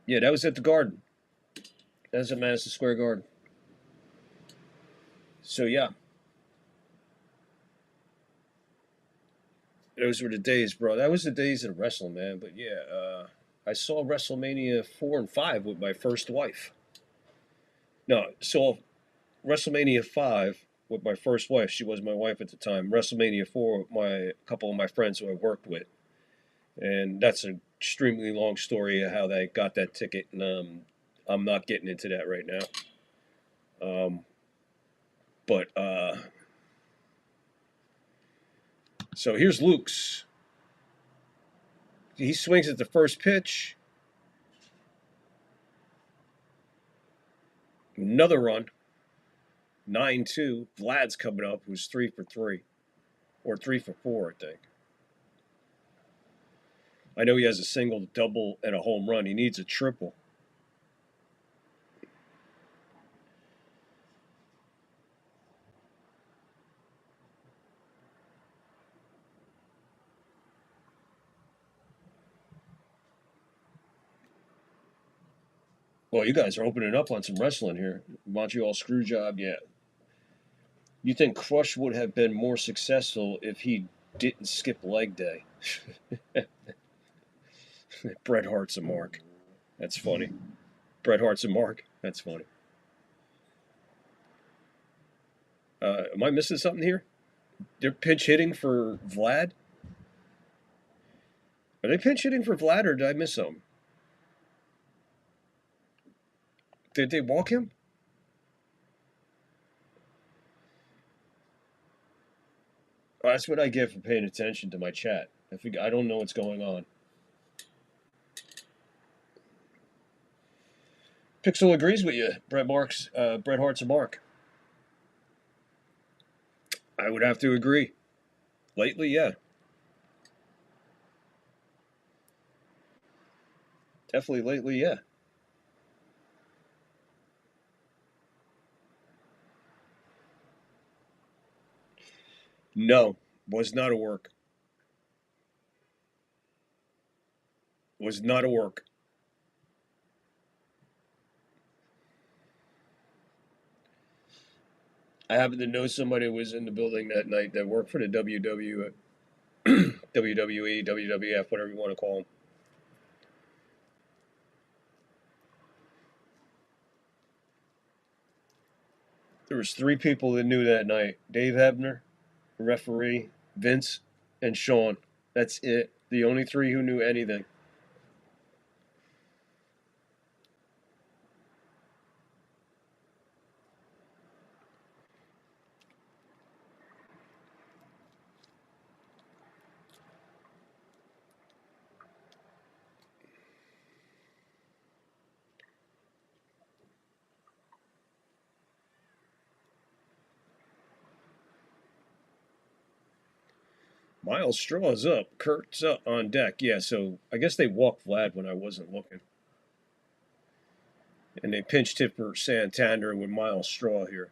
Yeah, that was at the Garden. That was at Madison Square Garden. So, yeah. Those were the days, bro. That was the days of wrestling, man. But, yeah, I saw WrestleMania 4 and 5 with my first wife. No, saw WrestleMania 5 with my first wife. She was my wife at the time. WrestleMania 4 with a couple of my friends who I worked with. And that's an extremely long story of how they got that ticket. And I'm not getting into that right now. So here's Luke's. He swings at the first pitch. Another run. 9-2. Vlad's coming up, who's 3 for 3. Or 3 for 4, I think. I know he has a single, double, and a home run. He needs a triple. Well, you guys are opening up on some wrestling here. Montreal Screwjob, yeah. You think Crush would have been more successful if he didn't skip leg day? Bret Hart's a mark. That's funny. Bret Hart's a mark. That's funny. Am I missing something here? They're pinch hitting for Vlad? Are they pinch hitting for Vlad, or did I miss something? Did they walk him? Oh, that's what I get for paying attention to my chat. I don't know what's going on. Pixel agrees with you. Bret Hart's a mark. I would have to agree. Lately, yeah. Definitely lately, yeah. No, was not a work. Was not a work. I happen to know somebody who was in the building that night that worked for the WWE, WWF, whatever you want to call them. There was 3 people that knew that night. Dave Hebner, the referee, Vince, and Sean. That's it. The only 3 who knew anything. Miles Straw's up. Kurt's up on deck. Yeah, so I guess they walked Vlad when I wasn't looking. And they pinched hit for Santander with Miles Straw here.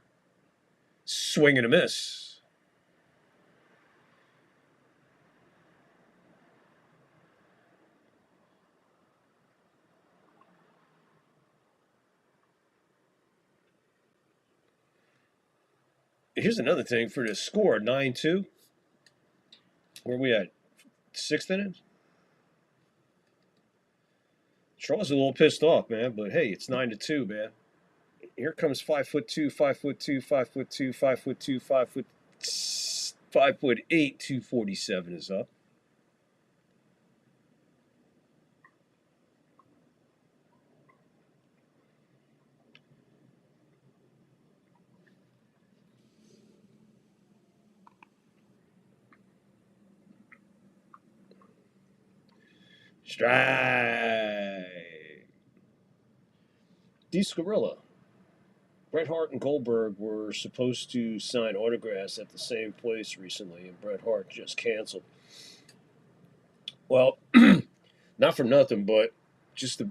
Swing and a miss. Here's another thing for the score, 9-2. Where are we at? 6th inning? Straw's a little pissed off, man, but hey, it's 9-2, man. Here comes 5'2", 5'2", 5'2", 5'2", 5'8", 247 is up. Strike. Gorilla. Bret Hart and Goldberg were supposed to sign autographs at the same place recently, and Bret Hart just canceled. Well, not for nothing, but just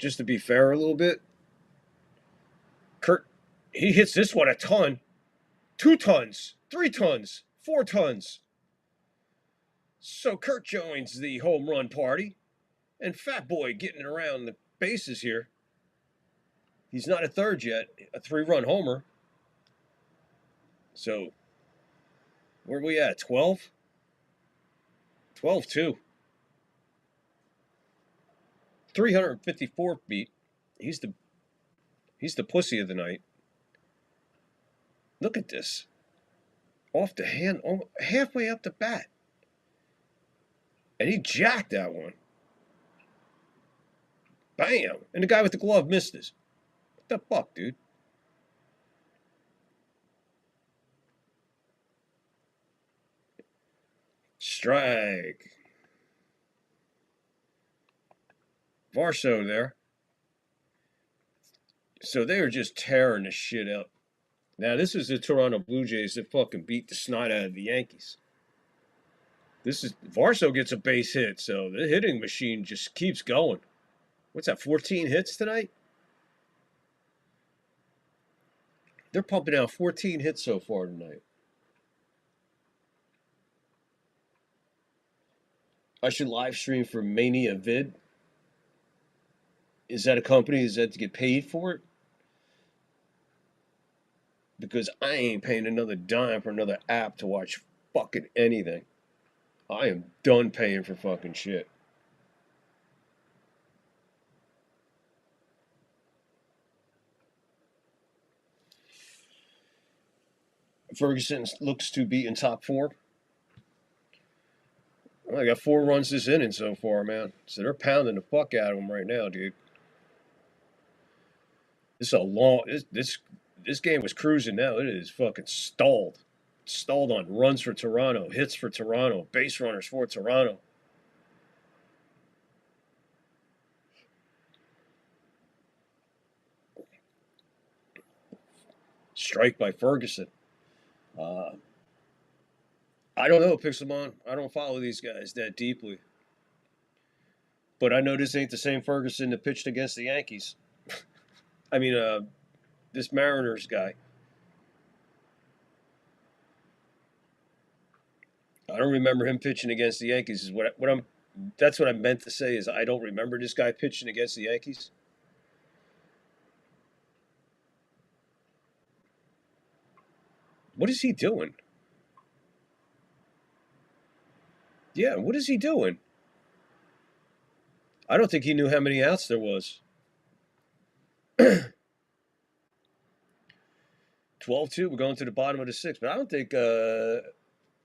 to be fair a little bit, Kurt, he hits this one a ton. 2 tons, 3 tons, 4 tons. So Kurt joins the home run party. And Fat Boy getting around the bases here. He's not a third yet, a 3-run homer. So, where are we at? 12? 12-2. 354 feet. He's the pussy of the night. Look at this. Off the hand, halfway up the bat. And he jacked that one. Bam! And the guy with the glove missed this. What the fuck, dude? Strike. Varso there. So they were just tearing the shit up. Now, this is the Toronto Blue Jays that fucking beat the snot out of the Yankees. Varso gets a base hit, so the hitting machine just keeps going. What's that, 14 hits tonight? They're pumping out 14 hits so far tonight. I should live stream for Mania Vid. Is that a company? Is that to get paid for it? Because I ain't paying another dime for another app to watch fucking anything. I am done paying for fucking shit. Ferguson looks to be in top 4. Well, I got 4 runs this inning so far, man. So they're pounding the fuck out of him right now, dude. This is a long. This game was cruising now. It is fucking stalled. Stalled on runs for Toronto, hits for Toronto, base runners for Toronto. Strike by Ferguson. I don't know, Pixelmon. I don't follow these guys that deeply. But I know this ain't the same Ferguson that pitched against the Yankees. I mean, this Mariners guy. I don't remember him pitching against the Yankees. Is that's what I meant to say is I don't remember this guy pitching against the Yankees. What is he doing? Yeah, what is he doing? I don't think he knew how many outs there was. 12-2, we're going to the bottom of the 6th. But I don't think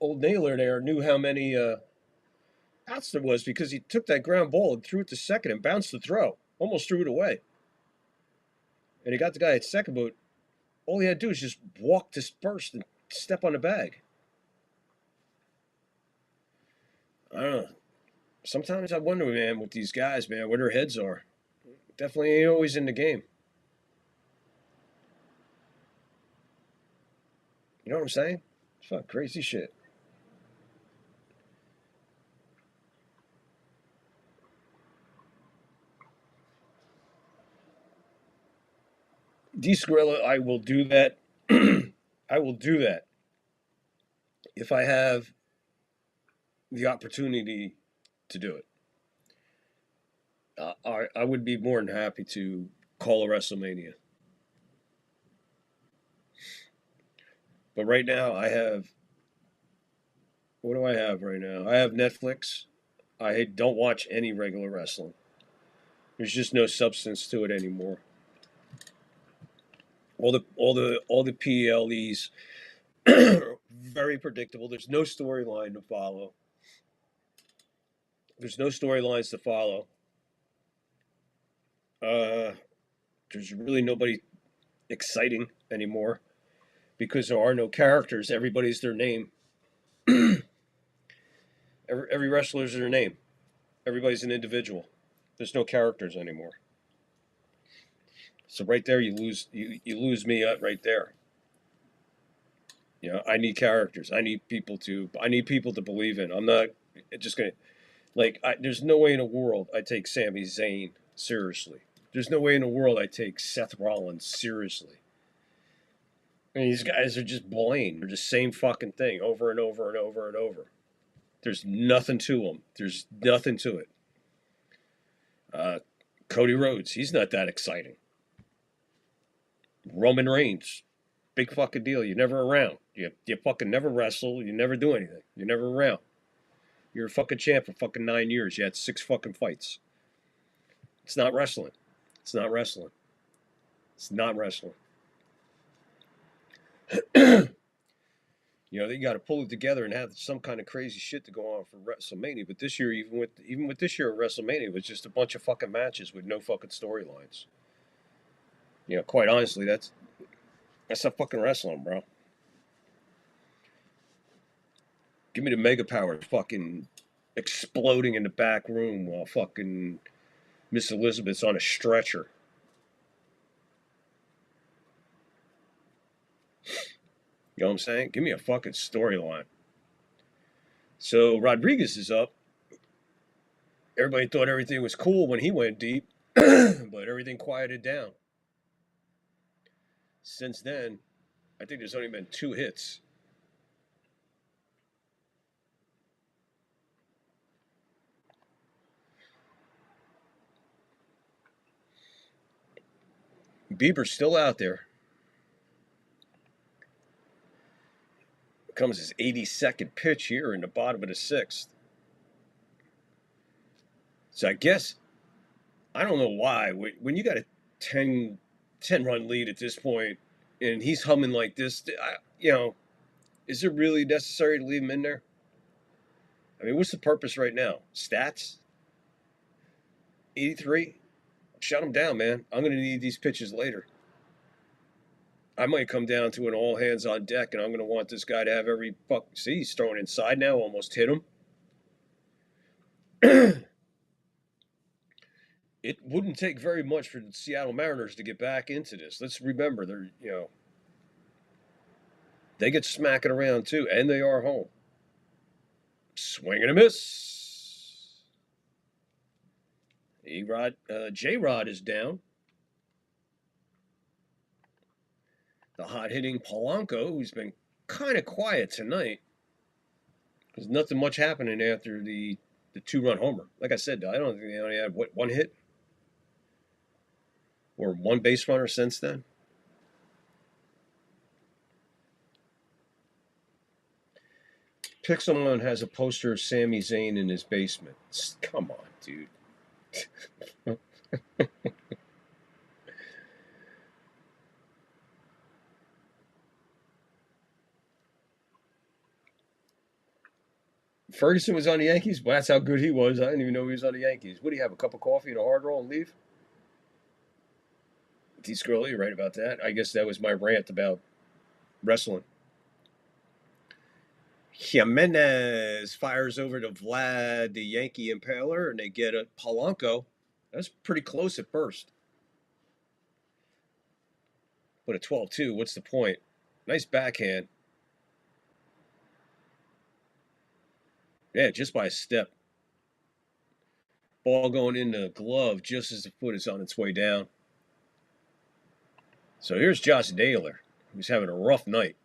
old Naylor there knew how many outs there was because he took that ground ball and threw it to second and bounced the throw. Almost threw it away. And he got the guy at second, but all he had to do was just walk to first and step on the bag. I don't know. Sometimes I wonder, man, with these guys, man, where their heads are. Definitely ain't always in the game. You know what I'm saying? It's fucking crazy shit. Gorilla, I will do that. I will do that if I have the opportunity to do it. I would be more than happy to call a WrestleMania. But right now, I have. What do I have right now? I have Netflix. I don't watch any regular wrestling. There's just no substance to it anymore. All the PLEs are very predictable. There's no storyline to follow. There's no storylines to follow. There's really nobody exciting anymore because there are no characters. Everybody's their name. Every wrestler's their name. Everybody's an individual. There's no characters anymore. So right there, you lose me right there. You know, I need characters. I need people to believe in. I'm not just gonna there's no way in the world I take Sami Zayn seriously. There's no way in the world I take Seth Rollins seriously. I mean, these guys are just bland. They're just same fucking thing over and over and over and over. There's nothing to them. There's nothing to it. Cody Rhodes, he's not that exciting. Roman Reigns, big fucking deal. You're never around. You fucking never wrestle. You never do anything. You're never around. You're a fucking champ for fucking 9 years. You had 6 fucking fights. It's not wrestling. It's not wrestling. It's not wrestling. You know, you got to pull it together and have some kind of crazy shit to go on for WrestleMania. But this year, even with this year at WrestleMania, it was just a bunch of fucking matches with no fucking storylines. You know, quite honestly, that's not fucking wrestling, bro. Give me the Mega Powers fucking exploding in the back room while fucking Miss Elizabeth's on a stretcher. You know what I'm saying? Give me a fucking storyline. So Rodriguez is up. Everybody thought everything was cool when he went deep, but everything quieted down. Since then, I think there's only been 2 hits. Bieber's still out there. Comes his 82nd pitch here in the bottom of the 6th. So I guess, I don't know why, when you got a 10-run lead at this point, and he's humming like this, is it really necessary to leave him in there? I mean, what's the purpose right now? Stats? 83? Shut him down, man. I'm going to need these pitches later. I might come down to an all hands on deck, and I'm going to want this guy to have every fuck. See, he's throwing inside now, almost hit him. It wouldn't take very much for the Seattle Mariners to get back into this. Let's remember, they get smacking around too, and they are home. Swing and a miss. J-Rod is down. The hot-hitting Polanco, who's been kind of quiet tonight. There's nothing much happening after the 2-run homer. Like I said, I don't think they only had, one hit? Or one base runner since then? Pixelmon has a poster of Sami Zayn in his basement. Come on, dude. Ferguson was on the Yankees? Well, that's how good he was. I didn't even know he was on the Yankees. What do you have, a cup of coffee and a hard roll and leave? T. Scurley, you're right about that. I guess that was my rant about wrestling. Jimenez fires over to Vlad, the Yankee Impaler, and they get a Polanco. That's pretty close at first. But at 12-2, what's the point? Nice backhand. Yeah, just by a step. Ball going in the glove just as the foot is on its way down. So here's Josh Naylor, who's having a rough night.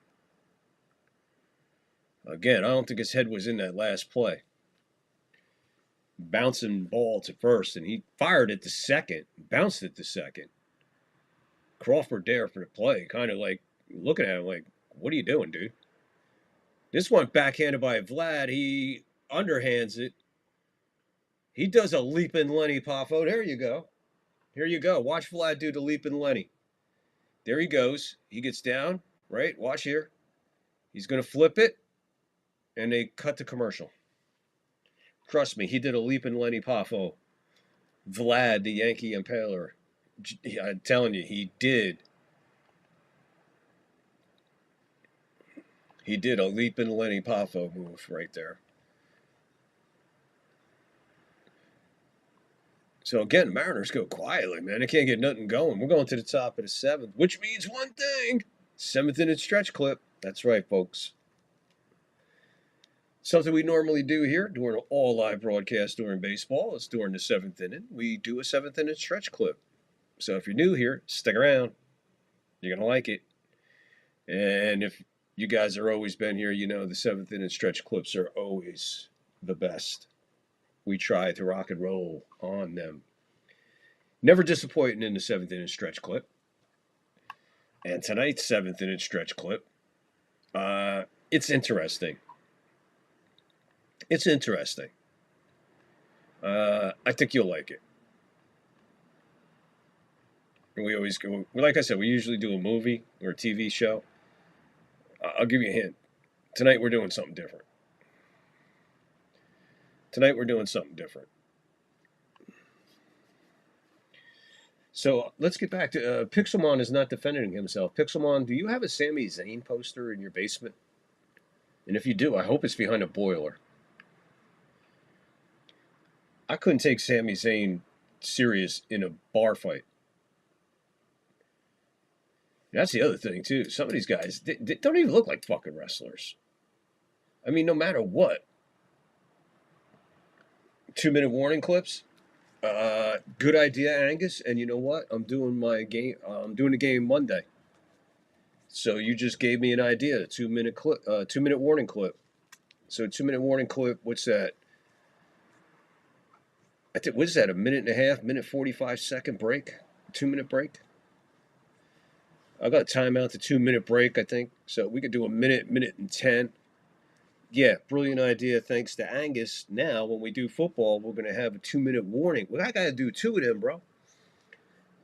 Again, I don't think his head was in that last play. Bouncing ball to first, and he fired it to second, bounced it to second. Crawford there for the play, kind of like looking at him like, what are you doing, dude? This one backhanded by Vlad. He underhands it. He does a leaping Lenny Poffo. There you go. Here you go. Watch Vlad do the leaping Lenny. There he goes. He gets down, right? Watch here. He's going to flip it, and they cut the commercial. Trust me, he did a leaping Lenny Poffo. Vlad, the Yankee Impaler. I'm telling you, he did. He did a leaping Lenny Poffo move right there. So again, Mariners go quietly, man. They can't get nothing going. We're going to the top of the 7th, which means one thing. 7th inning stretch clip. That's right, folks. Something we normally do here during all live broadcasts during baseball is during the 7th inning. We do a 7th inning stretch clip. So if you're new here, stick around. You're going to like it. And if you guys have always been here, you know the 7th inning stretch clips are always the best. We try to rock and roll on them. Never disappointing in the 7th inning stretch clip. And tonight's 7th inning stretch clip, it's interesting. It's interesting. I think you'll like it. We always go, like I said, we usually do a movie or a TV show. I'll give you a hint. Tonight we're doing something different. So let's get back to Pixelmon is not defending himself. Pixelmon, do you have a Sami Zayn poster in your basement? And if you do, I hope it's behind a boiler. I couldn't take Sami Zayn serious in a bar fight. That's the other thing, too. Some of these guys, they don't even look like fucking wrestlers. I mean, no matter what. 2-minute warning clips. Good idea, Angus. And you know what? I'm doing my game. I'm doing a game Monday. So you just gave me an idea. A 2-minute clip. 2-minute warning clip. So 2-minute warning clip. What's that? I think, what is that? A minute and a half? Minute 45 second break? 2-minute break? I got time out to 2-minute break, I think. So we could do a minute and 10. Yeah, brilliant idea. Thanks to Angus. Now, when we do football, we're going to have a 2-minute warning. Well, I got to do 2 of them, bro.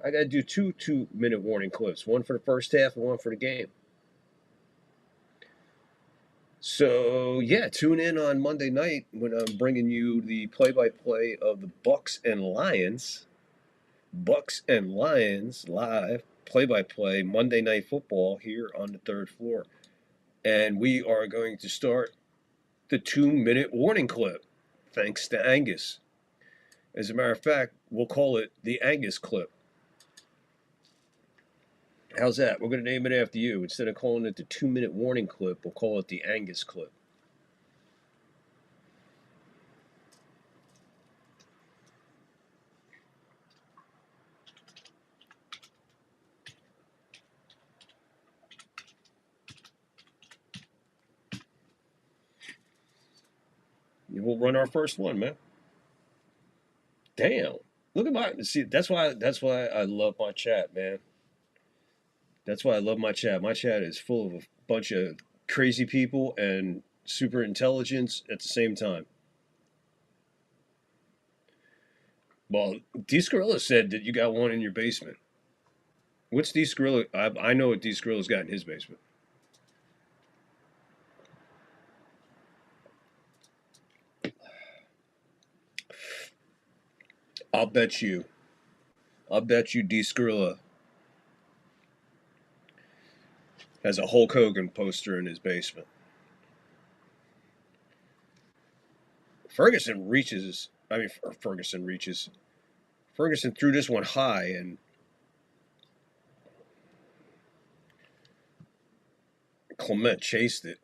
I got to do 2-minute warning clips. One for the first half and one for the game. So, yeah, tune in on Monday night when I'm bringing you the play-by-play of the Bucks and Lions. Bucks and Lions live, play-by-play, Monday Night Football here on the 3rd floor. And we are going to start the 2-minute warning clip, thanks to Angus. As a matter of fact, we'll call it the Angus clip. How's that? We're going to name it after you. Instead of calling it the 2-minute warning clip, we'll call it the Angus clip. We'll run our first one, man. Damn. Look at my, see, that's why I love my chat, man. That's why I love my chat. My chat is full of a bunch of crazy people and super intelligence at the same time. Well, D Skrilla said that you got one in your basement. What's D Skrilla? I know what D Skrilla's got in his basement. I'll bet you D Skrilla has a Hulk Hogan poster in his basement. Ferguson threw this one high and Clement chased it.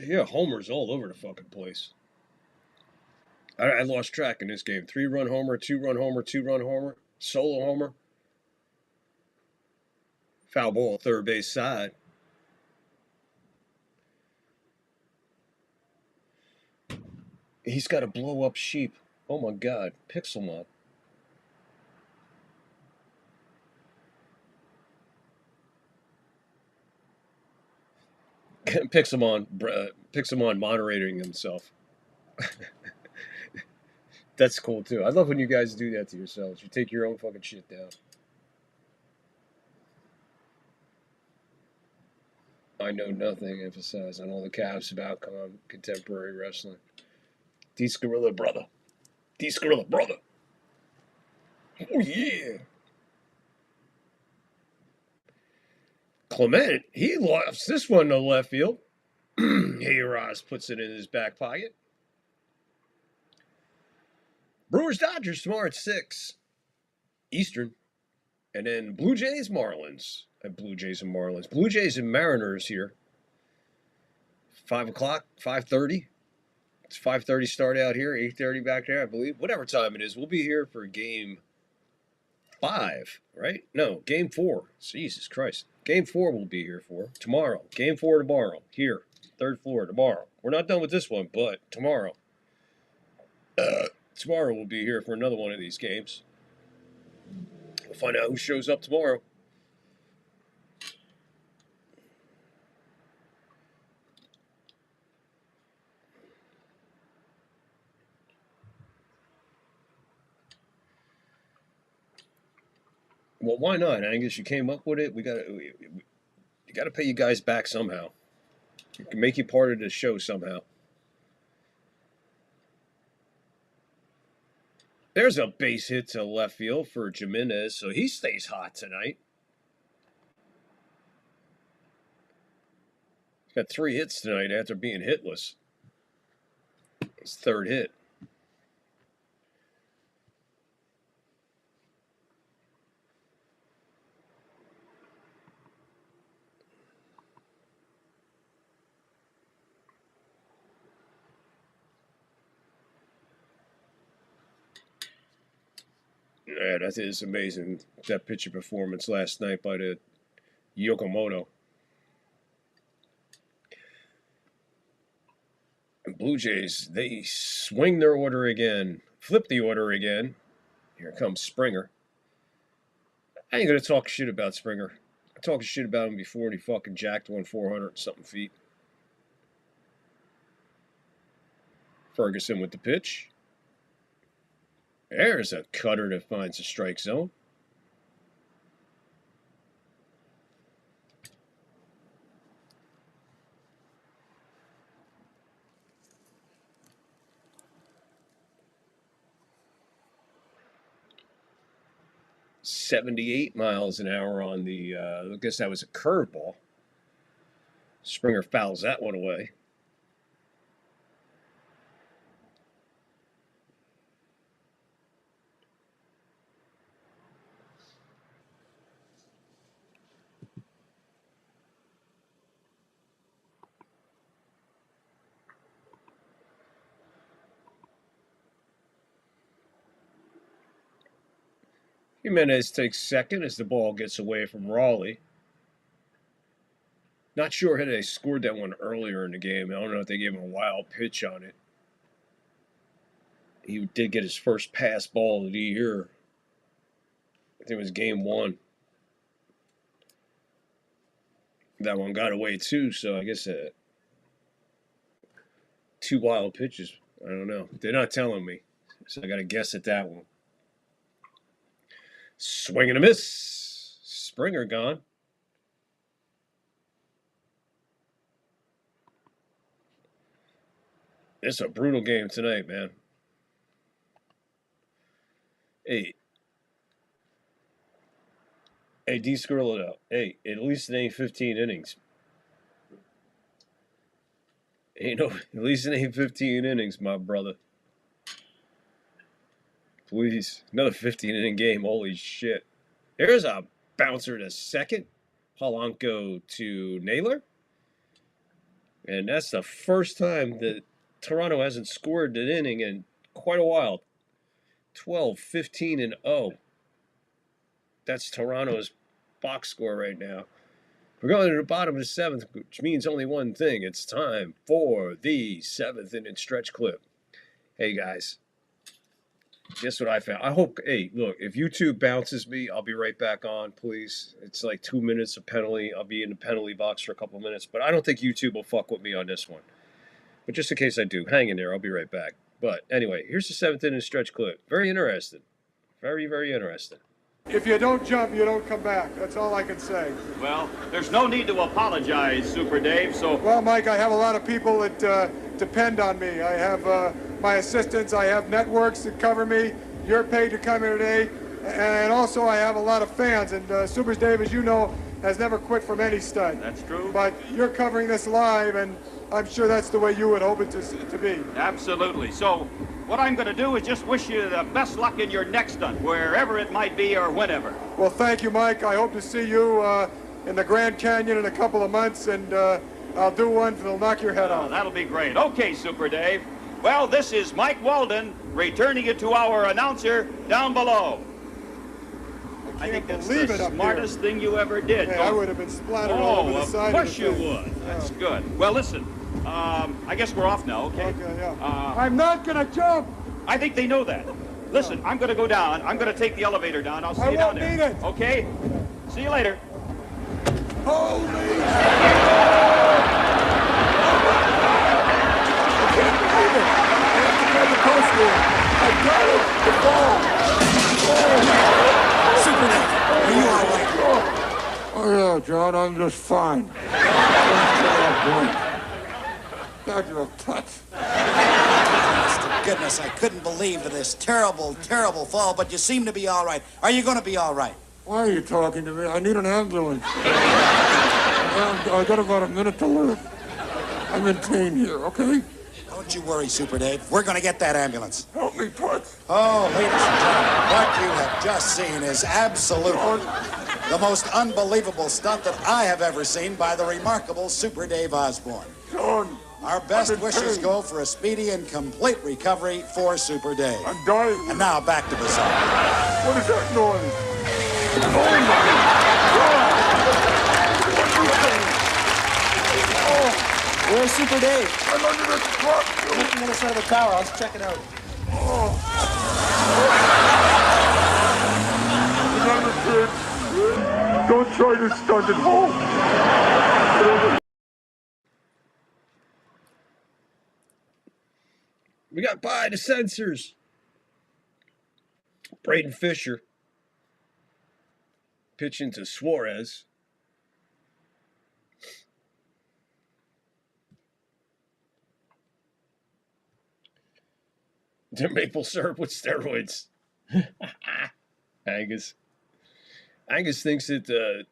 Yeah, homers all over the fucking place. I lost track in this game. 3-run homer, 2-run homer, 2-run homer, solo homer. Foul ball, third base side. He's got a blow up sheep. Oh my God, Pixelmon. Pixelmon moderating himself. That's cool too. I love when you guys do that to yourselves. You take your own fucking shit down. I know nothing. Emphasize on all the caps about contemporary wrestling. D Skrilla brother. D Skrilla brother. Oh yeah. Clement, he lost this one to left field. Ross puts it in his back pocket. Brewers Dodgers tomorrow at 6 Eastern. And then Blue Jays Marlins. Blue Jays and Marlins. Blue Jays and Mariners here. 5 o'clock, 5:30. It's 5:30 start out here, 8:30 back there, I believe. Whatever time it is, we'll be here for game 5, right? No, game 4. Jesus Christ. Game 4 we'll be here for tomorrow. Game 4 tomorrow. Here, 3rd floor tomorrow. We're not done with this one, but tomorrow. Tomorrow we'll be here for another one of these games. We'll find out who shows up tomorrow. Well, why not, Angus? You came up with it. You got to pay you guys back somehow. You can make you part of the show somehow. There's a base hit to left field for Jimenez, so he stays hot tonight. He's got 3 hits tonight after being hitless. His 3rd hit. Yeah, that is amazing. That pitcher performance last night by the Yokomoto. And Blue Jays, they swing their order again. Flip the order again. Here comes Springer. I ain't gonna talk shit about Springer. I talked shit about him before and he fucking jacked one 400 and something feet. Ferguson with the pitch. There's a cutter that finds a strike zone. .78 miles an hour on the, I guess that was a curveball. Springer fouls that one away. Jimenez takes second as the ball gets away from Raleigh. Not sure how they scored that one earlier in the game. I don't know if they gave him a wild pitch on it. He did get his first pass ball of the year. I think it was game 1. That one got away too, so I guess 2 wild pitches. I don't know. They're not telling me, so I got to guess at that one. Swing and a miss. Springer gone. It's a brutal game tonight, man. Hey, de-scroll it up. Hey, at least it ain't 15 innings. At least it ain't 15 innings, my brother. Please. Another 15-inning game. Holy shit. There's a bouncer to second. Polanco to Naylor. And that's the first time that Toronto hasn't scored an inning in quite a while. 12-15-0. That's Toronto's box score right now. We're going to the bottom of the 7th, which means only one thing. It's time for the 7th inning stretch clip. Hey, guys. Guess what I found? I hope, hey, look, if YouTube bounces me, I'll be right back on, please. It's like 2 minutes of penalty. I'll be in the penalty box for a couple of minutes, but I don't think YouTube will fuck with me on this one. But just in case I do, hang in there. I'll be right back. But anyway, here's the 7th inning stretch clip. Very interesting. Very, very interesting. If you don't jump, you don't come back. That's all I can say. Well, there's no need to apologize, Super Dave, so... Well, Mike, I have a lot of people that depend on me. I have my assistants, I have networks that cover me. You're paid to come here today. And also I have a lot of fans. And Super Dave, as you know, has never quit from any stud. That's true. But you're covering this live, and I'm sure that's the way you would hope it to be. Absolutely. So what I'm going to do is just wish you the best luck in your next stunt, wherever it might be or whenever. Well, thank you, Mike. I hope to see you in the Grand Canyon in a couple of months, and I'll do one that'll knock your head off. That'll be great. Okay, Super Dave. Well, this is Mike Walden returning you to our announcer down below. I think that's the smartest thing you ever did. Yeah, I would have been splattered all over the side. Of course you would. That's good. Well, listen, I guess we're off now, okay? Okay, yeah. I'm not going to jump. I think they know that. Listen, I'm going to go down. I'm going to take the elevator down. I'll see you down there. I won't need it. Okay? See you later. Holy shit! I can't believe it. I have to go the post here. I got it. The ball. Super Dave, are you all right? Oh, yeah, John, I'm just fine. God, you're a klutz. Goodness, I couldn't believe this terrible, terrible fall, but you seem to be all right. Are you going to be all right? Why are you talking to me? I need an ambulance. I got about a minute to live. I'm in pain here, okay? Don't you worry, Super Dave. We're going to get that ambulance. Help me, Putz. Oh, ladies and gentlemen, what you have just seen is absolutely the most unbelievable stunt that I have ever seen by the remarkable Super Dave Osborne. John, Our best wishes go for a speedy and complete recovery for Super Dave. I'm dying. And now back to Bizarre. What is that noise? Where's Super Dave? I'm under the truck. He's on the other side of the tower. Let's check it out. Remember, kids, don't try this stunt at home. We got by the censors. Braden Fisher pitching to Suarez. They're maple syrup with steroids. Angus thinks that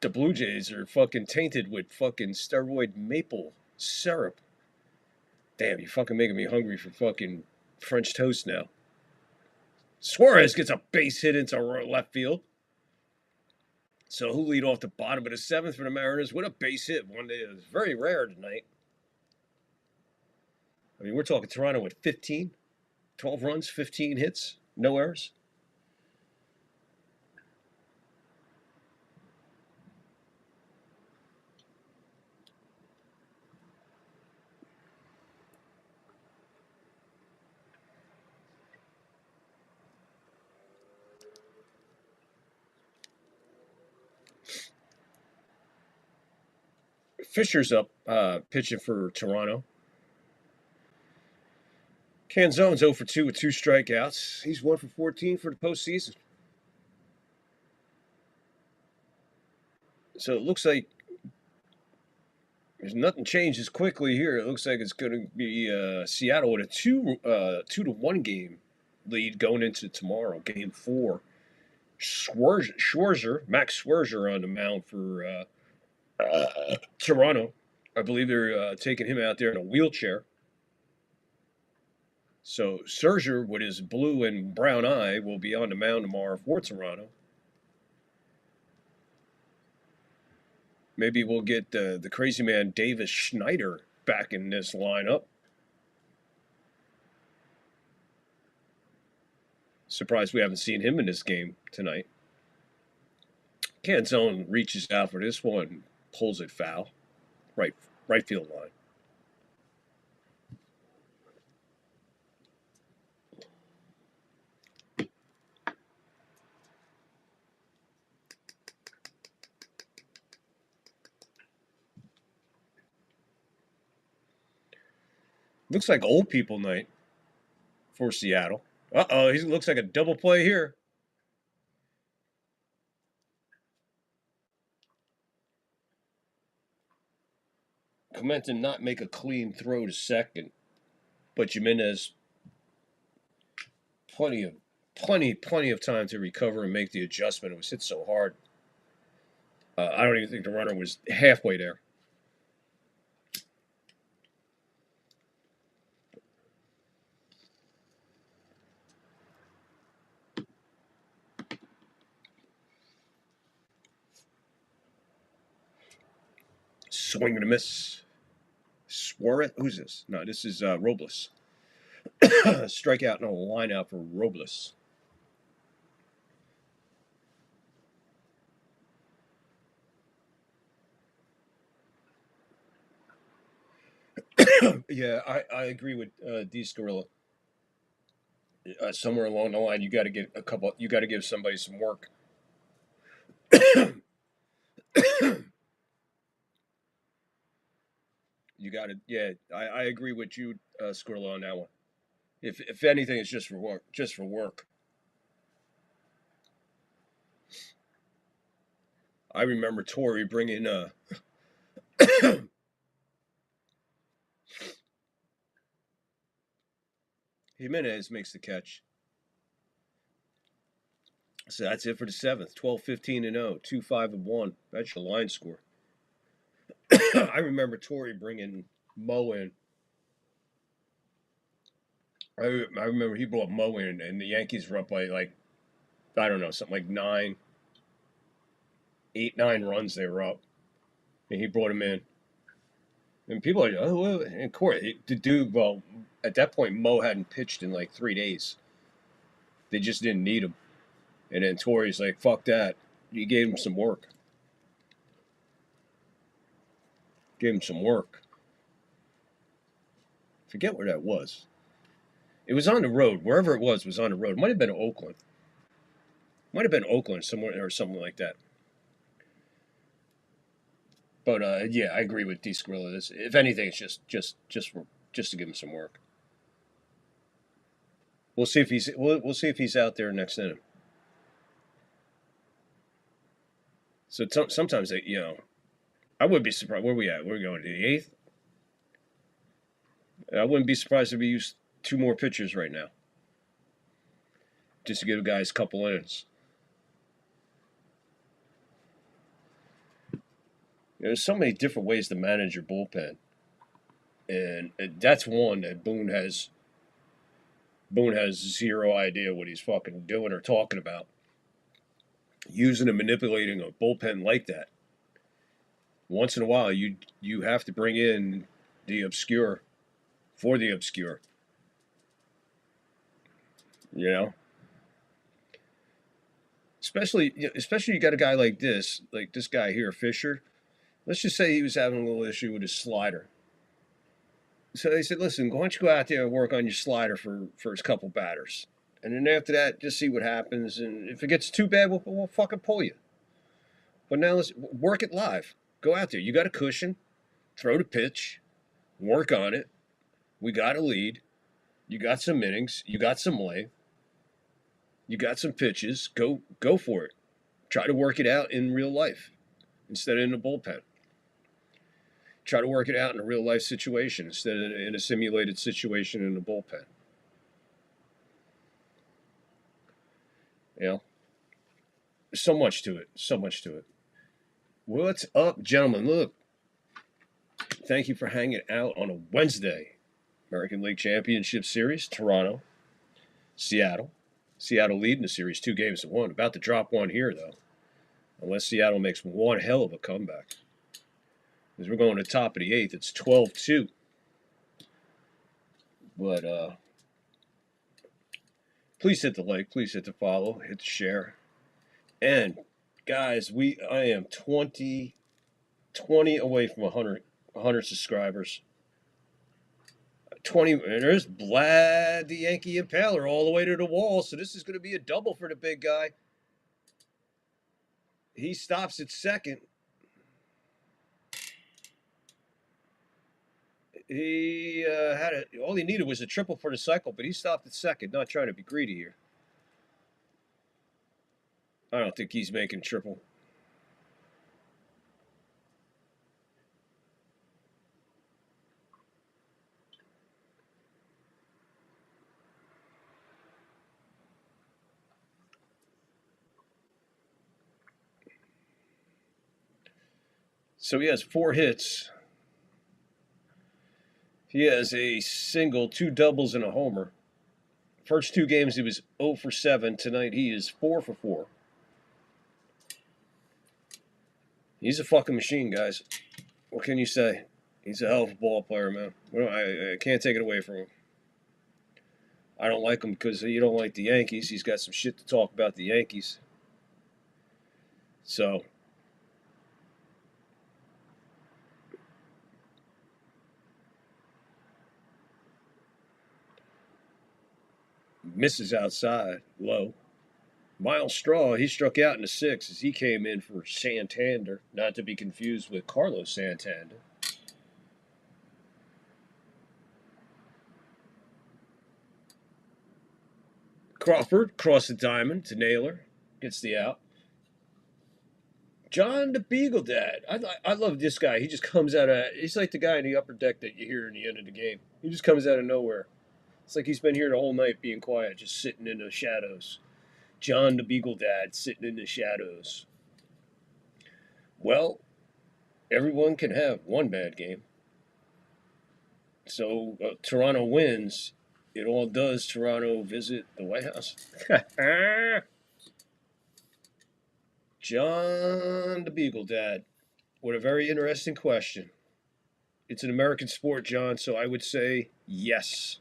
the Blue Jays are fucking tainted with fucking steroid maple syrup. Damn, you fucking making me hungry for fucking French toast now. Suarez gets a base hit into left field. So who lead off the bottom of the seventh for the Mariners with a base hit? One day is very rare tonight. I mean, we're talking Toronto with 15, 12 runs, 15 hits, no errors. Fisher's up pitching for Toronto. Canzone's 0 for 2 with 2 strikeouts. He's 1 for 14 for the postseason. So it looks like there's nothing changes quickly here. It looks like it's going to be Seattle with a 2-1 game lead going into tomorrow, Game 4. Scherzer, Max Scherzer on the mound for Toronto. I believe they're taking him out there in a wheelchair. So Scherzer, with his blue and brown eye, will be on the mound tomorrow for Toronto. Maybe we'll get the crazy man Davis Schneider back in this lineup. Surprised we haven't seen him in this game tonight. Canzone reaches out for this one, pulls it foul. Right field line. Looks like old people night for Seattle. Uh-oh, he looks like a double play here. Clement did not make a clean throw to second, but Jimenez plenty of time to recover and make the adjustment. It was hit so hard. I don't even think the runner was halfway there. Swing and a miss. Suarez. Who's this? No, this is Robles. Strikeout and a line out for Robles. Yeah, I agree with D. Scarilla. Somewhere along the line, you got to get you got to give somebody some work. You got to, yeah. I agree with you, Squirrel, on that one. If anything, it's just for work. Just for work. I remember Torrey bringing Jimenez makes the catch. So that's it for the 7th. 12-15-0, 2-5-1. That's your line score. I remember Torrey bringing Mo in. I remember he brought Mo in, and the Yankees were up by, like, I don't know, something like 9 runs they were up. And he brought him in. And people are, oh, well, and Corey, well, at that point, Mo hadn't pitched in like 3 days. They just didn't need him. And then Torrey's like, fuck that. He gave him some work. Gave him some work. Forget where that was. It was on the road. Wherever it was on the road. It might have been Oakland. Might have been Oakland somewhere or something like that. But yeah, I agree with D. Skrilla. If anything, it's just to give him some work. We'll see if he's out there next inning. So sometimes I wouldn't be surprised. Where are we at? We're going to the 8th. I wouldn't be surprised if we use 2 more pitchers right now, just to give guys a couple innings. There's so many different ways to manage your bullpen, and that's one that Boone has. Boone has zero idea what he's fucking doing or talking about. Using and manipulating a bullpen like that. Once in a while, you have to bring in the obscure for the obscure. You know? Especially you got a guy like this guy here, Fisher. Let's just say he was having a little issue with his slider. So they said, listen, why don't you go out there and work on your slider for his couple batters. And then after that, just see what happens. And if it gets too bad, we'll fucking pull you. But now let's work it live. Go out there. You got a cushion. Throw the pitch. Work on it. We got a lead. You got some innings. You got some length. You got some pitches. Go for it. Try to work it out in real life instead of in the bullpen. Try to work it out in a real life situation instead of in a simulated situation in the bullpen. You know, there's so much to it. So much to it. What's up, gentlemen? Look, thank you for hanging out on a Wednesday. American League Championship Series, Toronto, Seattle. Seattle leading the series 2-1. About to drop one here, though. Unless Seattle makes one hell of a comeback. As we're going to the top of the 8th, it's 12-2. But please hit the like, please hit the follow, hit the share. And guys, I am 20 away from 100 subscribers. 20, and there's Vlad the Yankee Impaler all the way to the wall. So this is going to be a double for the big guy. He stops at second. He all he needed was a triple for the cycle, but he stopped at second. Not trying to be greedy here. I don't think he's making triple. So he has 4 hits. He has a single, 2 doubles, and a homer. First 2 games, he was 0 for 7. Tonight, he is 4 for 4. He's a fucking machine, guys. What can you say? He's a hell of a ball player, man. I can't take it away from him. I don't like him because you don't like the Yankees. He's got some shit to talk about the Yankees. So misses outside, low. Miles Straw, he struck out in the 6th as he came in for Santander, not to be confused with Carlos Santander. Crawford, cross the diamond to Naylor, gets the out. John the Beagle Dad. I love this guy. He just comes out of, he's like the guy in the upper deck that you hear in the end of the game. He just comes out of nowhere. It's like he's been here the whole night being quiet, just sitting in the shadows. John the Beagle Dad sitting in the shadows. Well, everyone can have one bad game. So Toronto wins. It all does Toronto visit the White House. John the Beagle Dad with a very interesting question. It's an American sport, John, so I would say yes.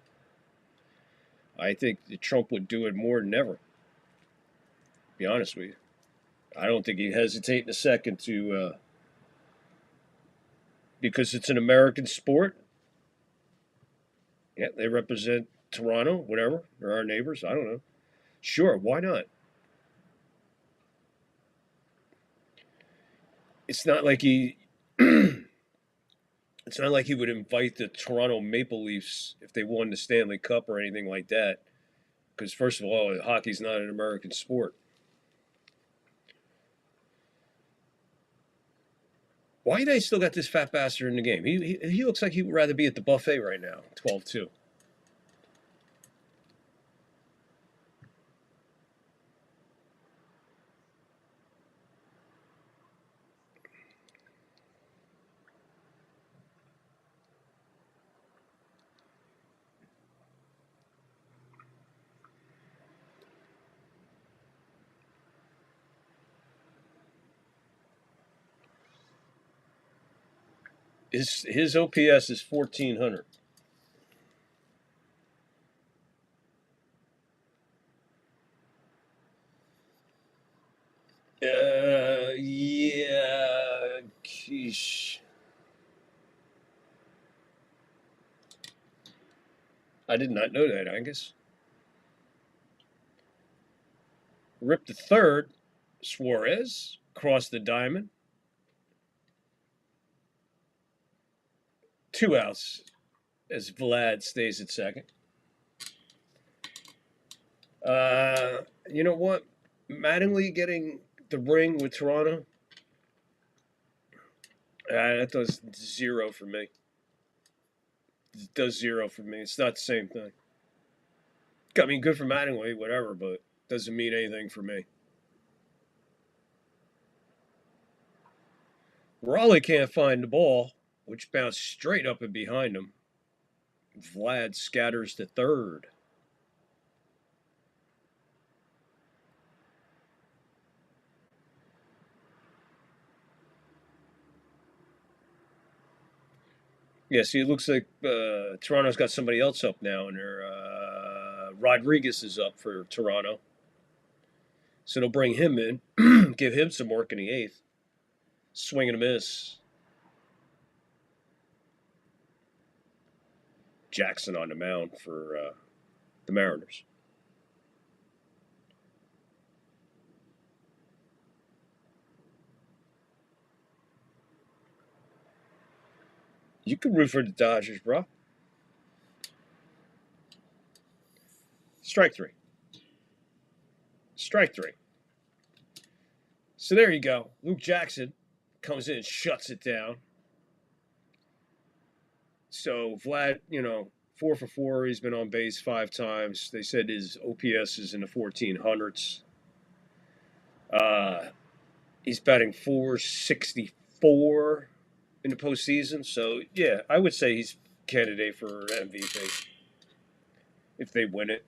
I think that Trump would do it more than ever. Be honest with you. I don't think he'd hesitate in a second to, because it's an American sport. Yeah, they represent Toronto, whatever. They're our neighbors. I don't know. Sure, why not? It's not like he it's not like he would invite the Toronto Maple Leafs if they won the Stanley Cup or anything like that. Because first of all, hockey's not an American sport. Why they still got this fat bastard in the game? He looks like he would rather be at the buffet right now, 12-2. His OPS is 1,400. Yeah, geesh. I did not know that, Angus. Rip the third. Suarez crossed the diamond. 2 outs as Vlad stays at second. You know what? Mattingly getting the ring with Toronto, that does 0 for me. It does 0 for me. It's not the same thing. I mean, good for Mattingly, whatever, but doesn't mean anything for me. Raleigh can't find the ball, which bounced straight up and behind him. Vlad scatters to third. Yeah, see, it looks like Toronto's got somebody else up now, and Rodriguez is up for Toronto. So they'll bring him in, give him some work in the 8th. Swing and a miss. Jackson on the mound for the Mariners. You can root for the Dodgers, bro. Strike 3. Strike 3. So there you go. Luke Jackson comes in and shuts it down. So Vlad, 4 for 4. He's been on base 5 times. They said his OPS is in the 1400s. He's batting .464 in the postseason. So, yeah, I would say he's candidate for MVP if they win it.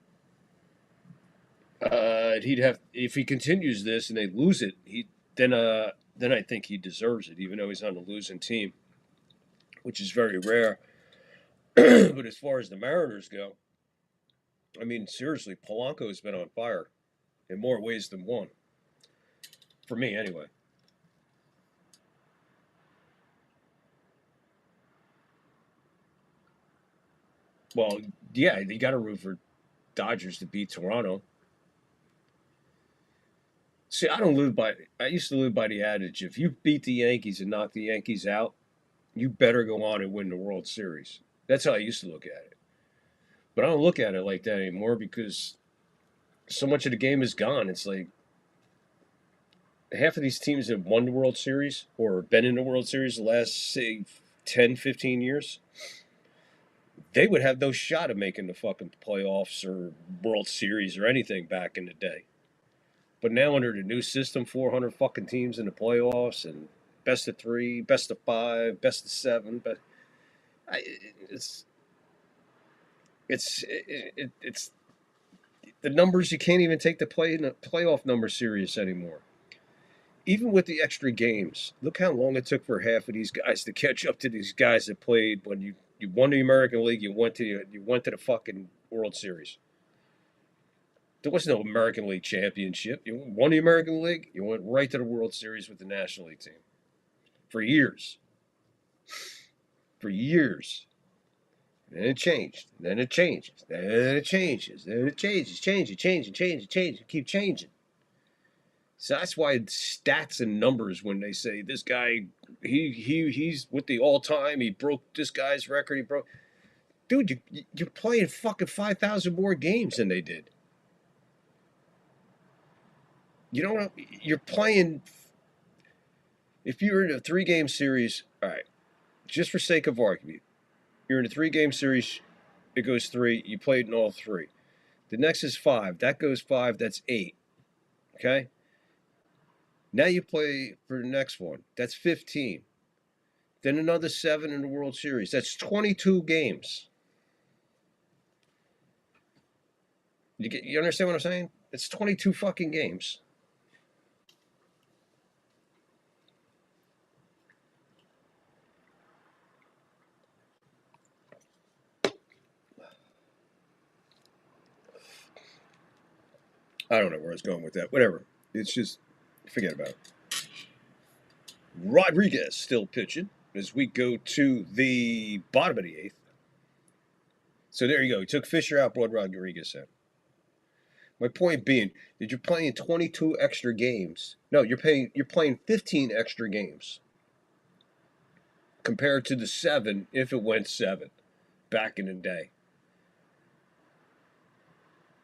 He'd have, if he continues this and they lose it, then I think he deserves it, even though he's on a losing team, which is very rare. But as far as the Mariners go, I mean, seriously, Polanco's been on fire in more ways than one. For me, anyway. Well, yeah, you got to root for Dodgers to beat Toronto. See, I used to live by the adage, if you beat the Yankees and knock the Yankees out, you better go on and win the World Series. That's how I used to look at it. But I don't look at it like that anymore because so much of the game is gone. It's like half of these teams have won the World Series or been in the World Series the last, say, 10, 15 years. They would have no shot of making the fucking playoffs or World Series or anything back in the day. But now under the new system, 400 fucking teams in the playoffs and best of 3, best of 5, best of 7, but it's the numbers. You can't even take the playoff numbers serious anymore. even with the extra games, look how long it took for half of these guys to catch up to these guys that played when you won the American League, you went to the fucking World Series. There was no American League championship. You won the American League, you went right to the World Series with the National League team. For years. For years. Then it changed. Then it changes. Then it changes. Then it changes. Change. Keep changing. So that's why stats and numbers, when they say this guy, he's with the all-time, he broke this guy's record, he broke. Dude, you're playing fucking 5,000 more games than they did. You don't. You're playing. If you're in a 3-game series, all right, just for sake of argument, you're in a 3-game series, it goes 3, you played in all 3. The next is 5, that goes 5, that's 8. Okay? Now you play for the next one, that's 15. Then another 7 in the World Series, that's 22 games. You understand what I'm saying? It's 22 fucking games. I don't know where I was going with that. Whatever. It's just, forget about it. Rodriguez still pitching as we go to the bottom of the 8th. So there you go. He took Fisher out, brought Rodriguez in. My point being that you're playing 22 extra games. No, you're playing 15 extra games compared to the 7 if it went 7 back in the day.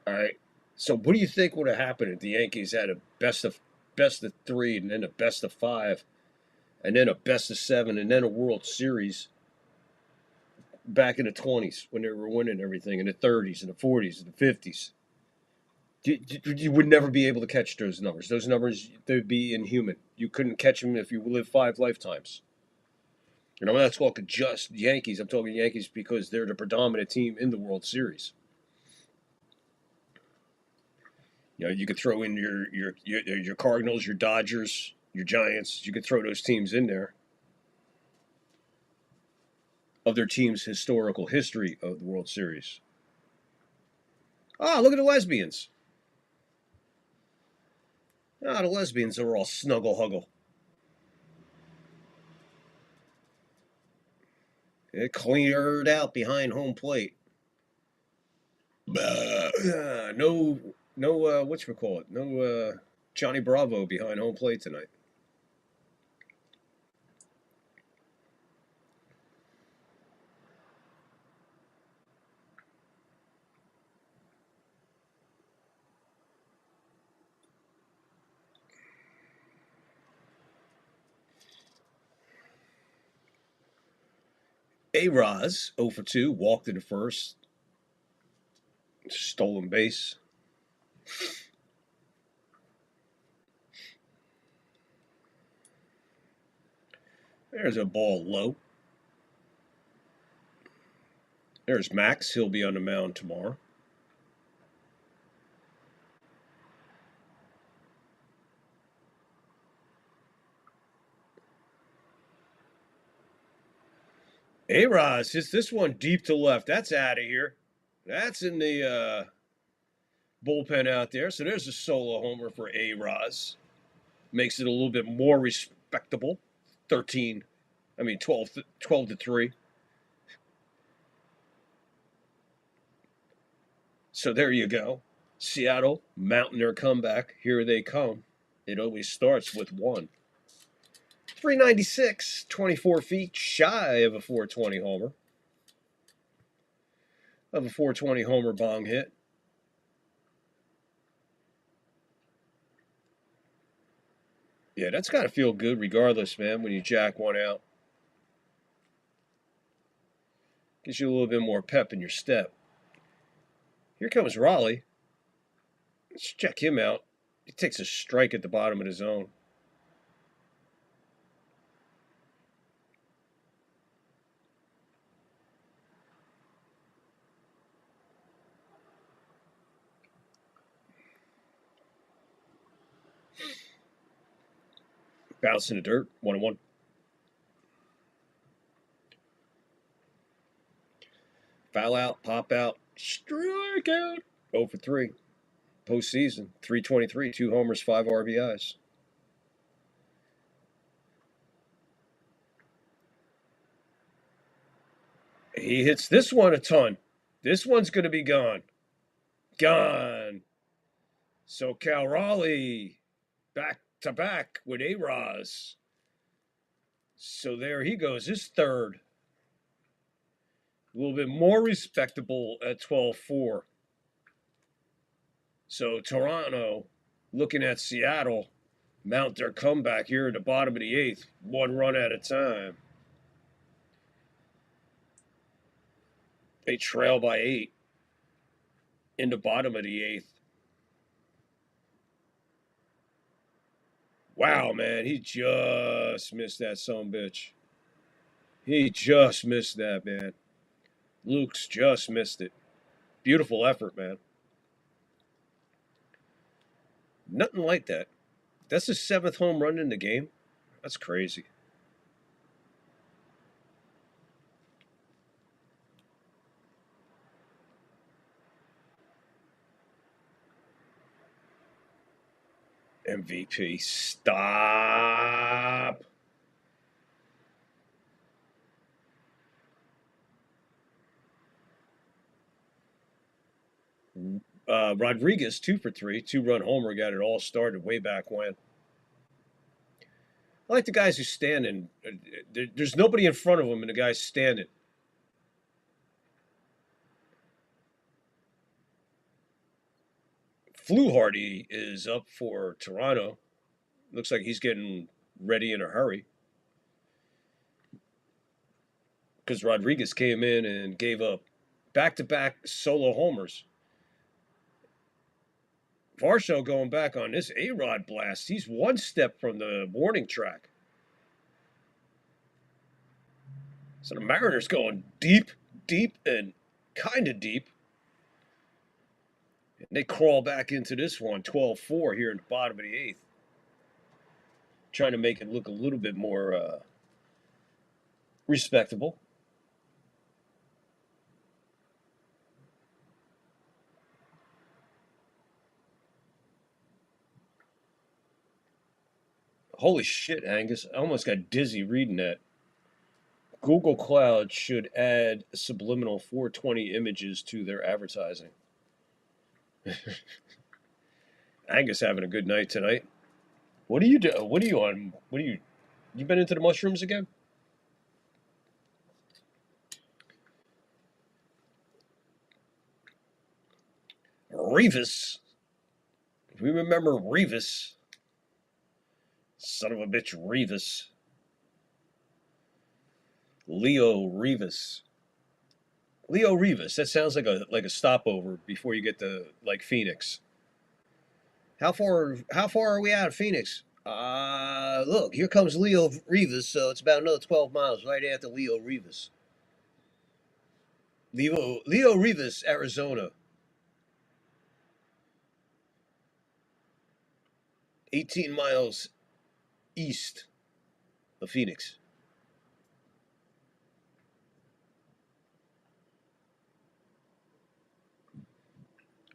All right. So what do you think would have happened if the Yankees had a best of 3 and then a best of 5 and then a best of 7 and then a World Series back in the 20s when they were winning everything, in the 30s and the 40s and the 50s? You would never be able to catch those numbers. Those numbers, they'd be inhuman. You couldn't catch them if you lived 5 lifetimes. And I'm not talking just Yankees. I'm talking Yankees because they're the predominant team in the World Series. You know, you could throw in your Cardinals, your Dodgers, your Giants. You could throw those teams in there of their team's historical history of the World Series. Ah, look at the lesbians. Ah, the lesbians are all snuggle-huggle. It cleared out behind home plate. No, whatchamacallit? No Johnny Bravo behind home plate tonight. A-Roz, 0 for 2, walked in the first. Stolen base. There's a ball low. There's Max. He'll be on the mound tomorrow. A-Roz, it's this one deep to left. That's out of here. That's in the bullpen out there. So there's a solo homer for A-Roz. Makes it a little bit more respectable. 12 to 3. So there you go. Seattle mounting their comeback. Here they come. It always starts with 1. 396, 24 feet, shy of a 420 homer. Of a 420 homer bong hit. Yeah, that's got to feel good regardless, man, when you jack one out. Gives you a little bit more pep in your step. Here comes Raleigh. Let's check him out. He takes a strike at the bottom of the zone. Bounce in the dirt. 1-1. Foul out, pop out, strike out. 0 for 3. Postseason, 323, 2 homers, 5 RBIs. He hits this one a ton. This one's going to be gone. Gone. So Cal Raleigh back to back with A-Ros. So there he goes, his third. A little bit more respectable at 12-4. So Toronto, looking at Seattle, mount their comeback here at the bottom of the 8th, 1 run at a time. They trail by 8 in the bottom of the 8th. Wow, man, he just missed that sumbitch. He just missed that, man. Luke's just missed it. Beautiful effort, man. Nothing like that. That's his 7th home run in the game. That's crazy. MVP, stop. Rodriguez, 2 for 3, 2-run homer, got it all started way back when. I like the guys who stand in. There's nobody in front of them, and the guy's standing. Fluharty is up for Toronto. Looks like he's getting ready in a hurry. Because Rodriguez came in and gave up back-to-back solo homers. Varsho going back on this A-Rod blast. He's 1 step from the warning track. So the Mariners going deep, and kind of deep. And they crawl back into this one, 12-4 here in the bottom of the 8th. Trying to make it look a little bit more respectable. Holy shit, Angus. I almost got dizzy reading that. Google Cloud should add subliminal 420 images to their advertising. Angus having a good night tonight. What do you do? What are you on? You been into the mushrooms again? Revis. If we remember Revis. Son of a bitch, Revis. Leo Revis. Leo Revis. That sounds like a stopover before you get to Phoenix. How far are we out of Phoenix? Look, here comes Leo Revis, so it's about another 12 miles right after Leo Revis. Leo Revis, Arizona. 18 miles east of Phoenix.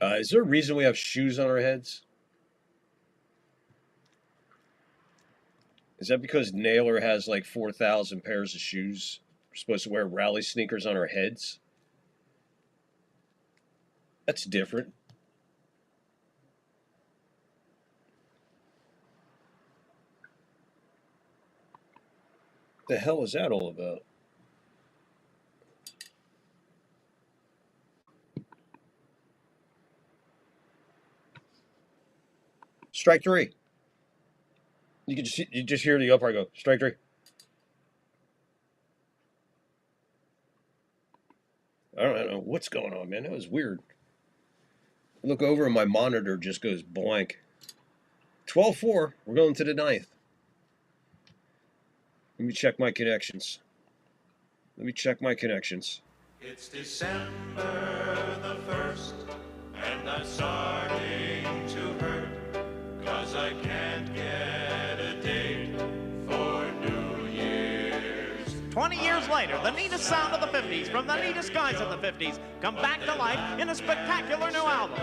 Is there a reason we have shoes on our heads? Is that because Naylor has like 4,000 pairs of shoes? We're supposed to wear rally sneakers on our heads? That's different. What the hell is that all about? Strike 3. You just hear the umpire go, strike 3. I don't know what's going on, man. That was weird. I look over and my monitor just goes blank. 12-4. We're going to the 9th. Let me check my connections. It's December the 1st, and I'm starting to hurt, 'cause I can't get a date years later, the neatest sound of the 50s from the neatest guys of the 50s come back to life in a spectacular new album.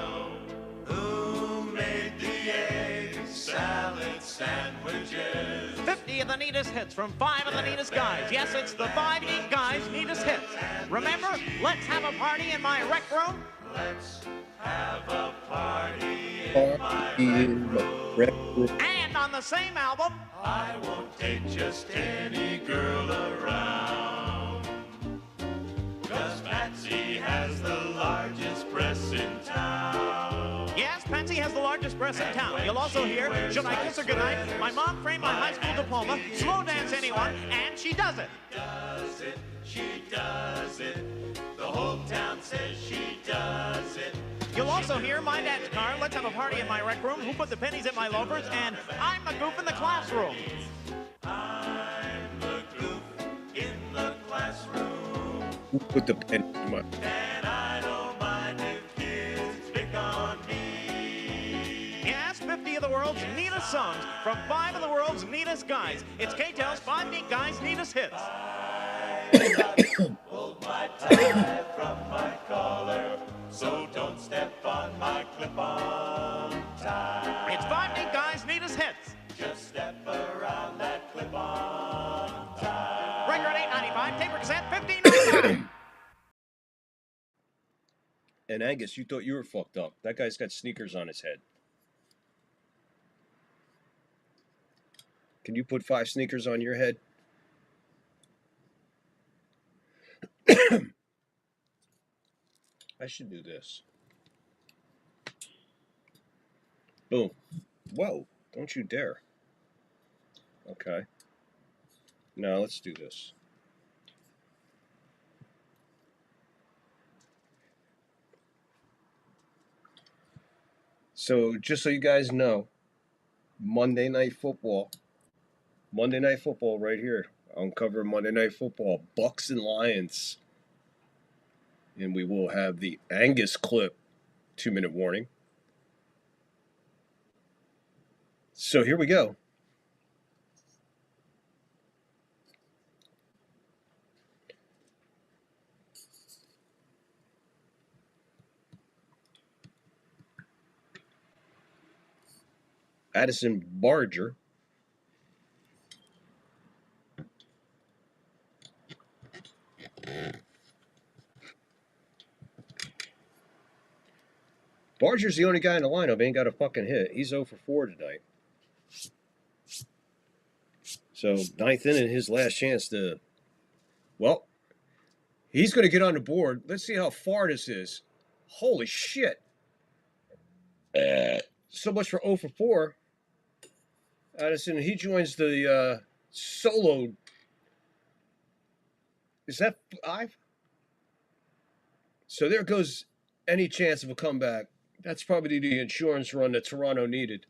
Who made the egg salad sandwiches? 50 of the neatest hits from 5 of the neatest guys. Yes, it's the 5 neat guys' neatest hits. Remember, let's have a party in my rec room? Let's have a party in my rec room. And on the same album, I won't take just any girl around. 'Cause Patsy has the largest breasts in town. yes, Patsy has the largest breasts in town. You'll also hear, should I kiss her goodnight? My mom framed my high school diploma, slow dance anyone, and she does it. Does it, she does it. The whole town says she does it. You'll also hear my dad's car, let's have a party in my rec room, who put the pennies in my loafers, and I'm the goof in the classroom. I'm the goof in the classroom. Who put the pen in my... And I don't mind if kids pick on me. Yes, 50 of the world's neatest songs from 5 of the world's neatest guys. It's K-Tel's 5 Neat Guys' neatest hits. Pulled my tie from my collar, so don't step on my clip-on tie. It's 5 Neat Guys' neatest hits. Just step around that clip-on tie. Record 895, tape cassette 1599. And Angus, you thought you were fucked up. That guy's got sneakers on his head. Can you put 5 sneakers on your head? I should do this. Boom. Whoa, don't you dare. Okay. Now let's do this. So, just so you guys know, Monday Night Football right here. I'm covering Monday Night Football, Bucks and Lions. And we will have the Angus clip, 2-minute warning. So here we go. Addison Barger. Barger's the only guy in the lineup ain't got a fucking hit. He's 0 for 4 tonight. So, 9th inning, his last chance to... Well, he's going to get on the board. Let's see how far this is. Holy shit. So much for 0 for 4. Addison, he joins the solo... Is that 5? So there goes any chance of a comeback. That's probably the insurance run that Toronto needed.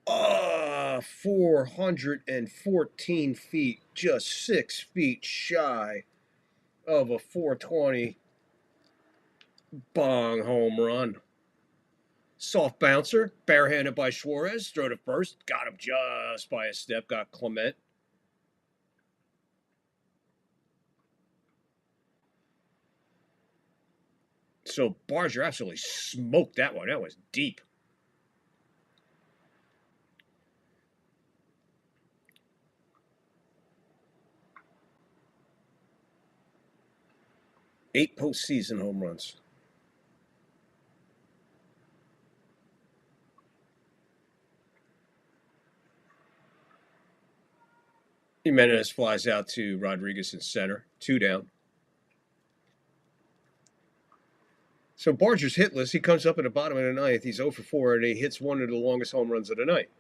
414 feet, just 6 feet shy of a 420 bong home run. Soft bouncer, barehanded by Suarez, throw to first, got him just by a step, got Clement. So Barger absolutely smoked that one. That was deep. Eight postseason home runs. Jimenez flies out to Rodriguez in center. 2 down. So Barger's hitless. He comes up at the bottom of the 9th. He's 0 for 4, and he hits one of the longest home runs of the night.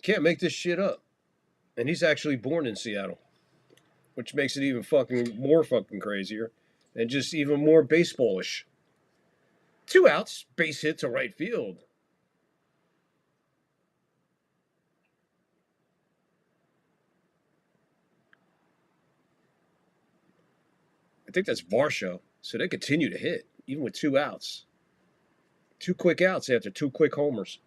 Can't make this shit up. And he's actually born in Seattle, which makes it even more fucking crazier and just even more baseballish. 2 outs, base hit to right field. I think that's Varsho. So they continue to hit, even with 2 outs. 2 quick outs after 2 quick homers.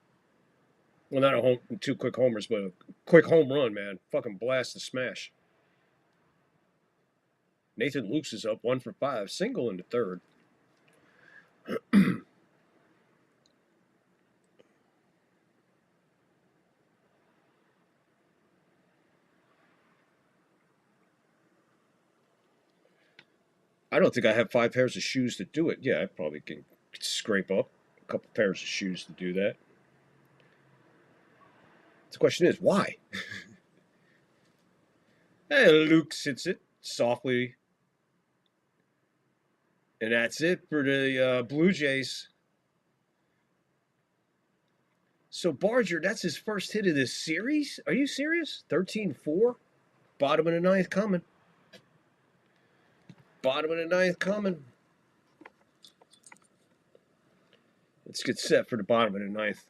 Well, not a home, 2 quick homers, but a quick home run, man. Fucking blast and smash. Nathan Lukes is up 1 for 5, single into third. I don't think I have 5 pairs of shoes to do it. Yeah, I probably can scrape up a couple pairs of shoes to do that. The question is, why? And Luke hits it softly. And that's it for the Blue Jays. So Barger, that's his first hit of this series? Are you serious? 13-4? Bottom of the 9th coming. Bottom of the 9th coming. Let's get set for the bottom of the 9th.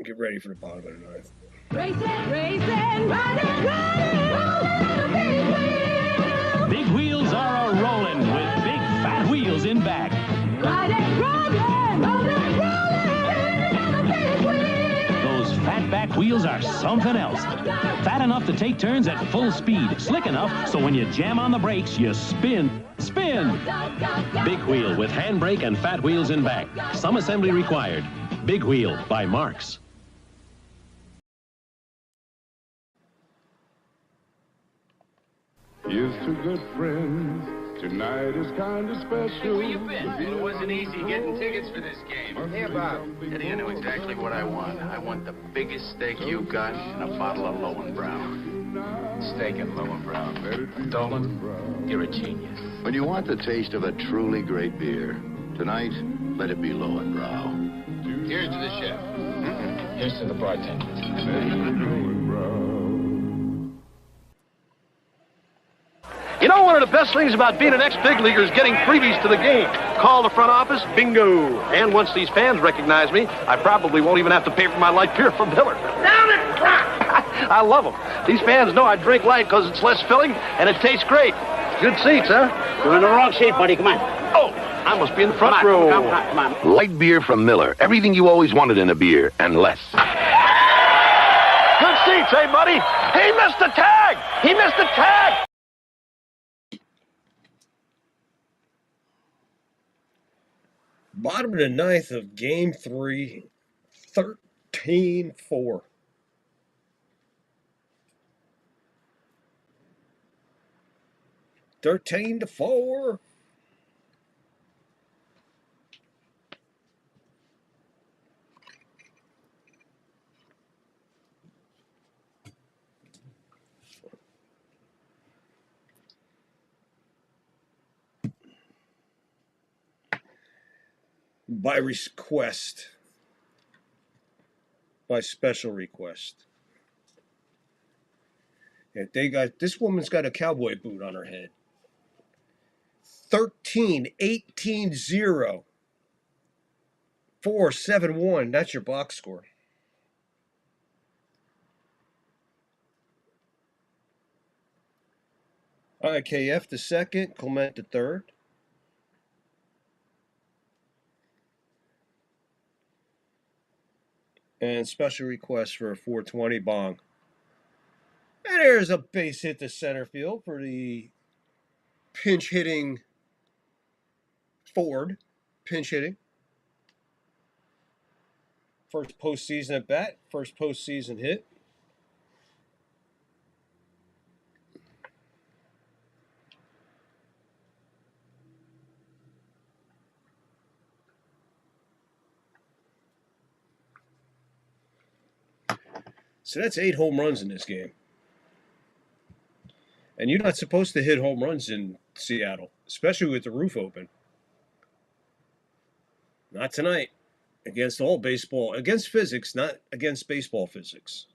Get ready for the bottom of the 9th. Racing, riding, Big wheels are a-rolling with big fat wheels in back. Those fat back wheels are something else. Fat enough to take turns at full speed. Slick enough so when you jam on the brakes, you spin. Spin! Big wheel with handbrake and fat wheels in back. Some assembly required. Big Wheel by Marks. Here's to good friends. Tonight is kind of special. Where you been? Well, it wasn't easy getting tickets for this game. Hey, Bob. Eddie, I know exactly what I want. I want the biggest steak you got and a bottle of Lowenbrow. Steak and Lowenbrow. Dolan, you're a genius. When you want the taste of a truly great beer, tonight, let it be Lowenbrow. Here's to the chef. Here's to the bartender. You know, one of the best things about being an ex-big leaguer is getting freebies to the game. Call the front office, bingo. And once these fans recognize me, I probably won't even have to pay for my light beer from Miller. Down it, crap! I love them. These fans know I drink light because it's less filling and it tastes great. Good seats, huh? You're in the wrong seat, buddy. Come on. Oh, I must be in the front row. Come on. Light beer from Miller. Everything you always wanted in a beer, and less. Good seats, hey, buddy? He missed the tag! He missed the tag! Bottom of the 9th of Game 3, 13-4. $13-4. By request. By special request. And this woman's got a cowboy boot on her head. 13-18-0. 4-7-1. That's your box score. All right, KF the second, Clement the third. And special request for a 420 bong. And there's a base hit to center field for the pinch hitting Ford. Pinch hitting. First postseason at bat. First postseason hit. So that's 8 home runs in this game. And you're not supposed to hit home runs in Seattle, especially with the roof open. Not tonight. Against all baseball. Against physics, not against baseball physics.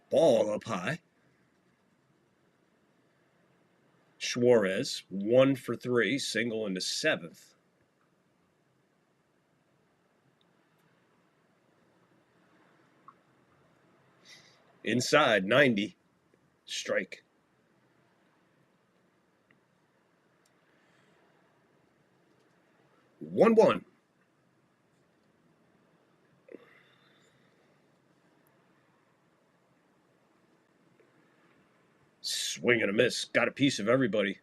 Ball up high. Suarez, 1 for 3, single in the 7th. Inside, 90. Strike. One. Swing and a miss. Got a piece of everybody.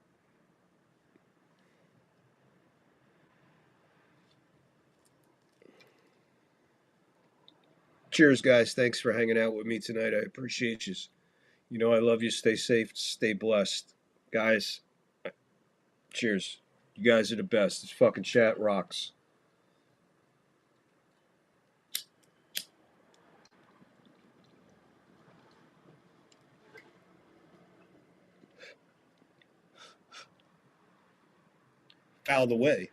Cheers, guys. Thanks for hanging out with me tonight. I appreciate you. You know I love you. Stay safe. Stay blessed. Guys, cheers. You guys are the best. This fucking chat rocks. Fouled away.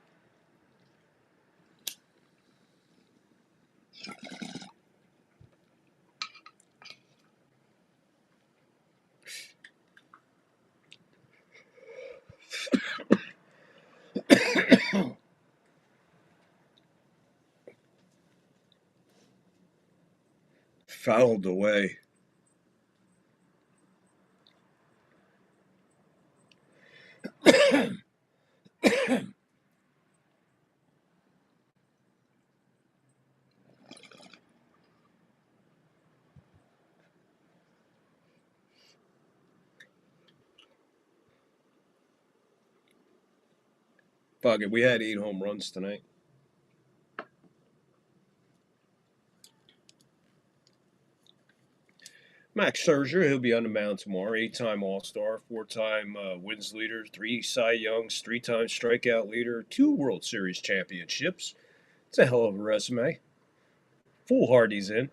Fouled away. Fuck it, we had 8 home runs tonight. Max Scherzer, he'll be on the mound tomorrow. 8-time All-Star, 4-time wins leader, 3 Cy Youngs, 3-time strikeout leader, 2 World Series championships. It's a hell of a resume. Foolhardy's in.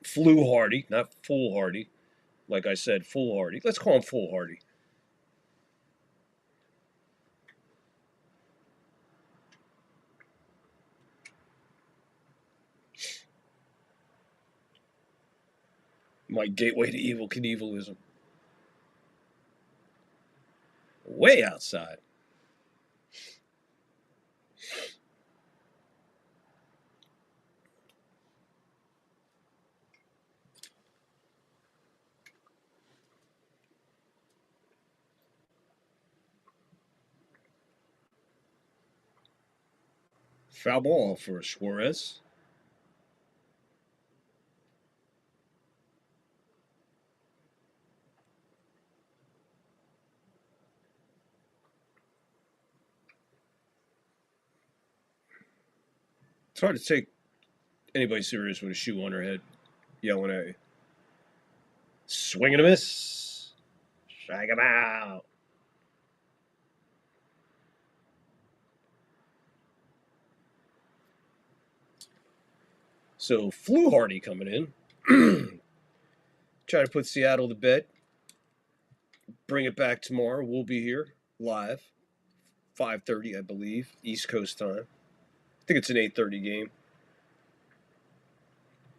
Fluhardy, not Foolhardy. Like I said, Foolhardy. Let's call him Foolhardy. My gateway to evil Knievelism. Way outside. Foul ball for Suarez. It's hard to take anybody serious with a shoe on their head yelling at you. Swing and a miss. Strike him out. So, Fluhardy coming in. Try to put Seattle to bed. Bring it back tomorrow. We'll be here live. 5:30, I believe, East Coast time. I think it's an 8:30 game.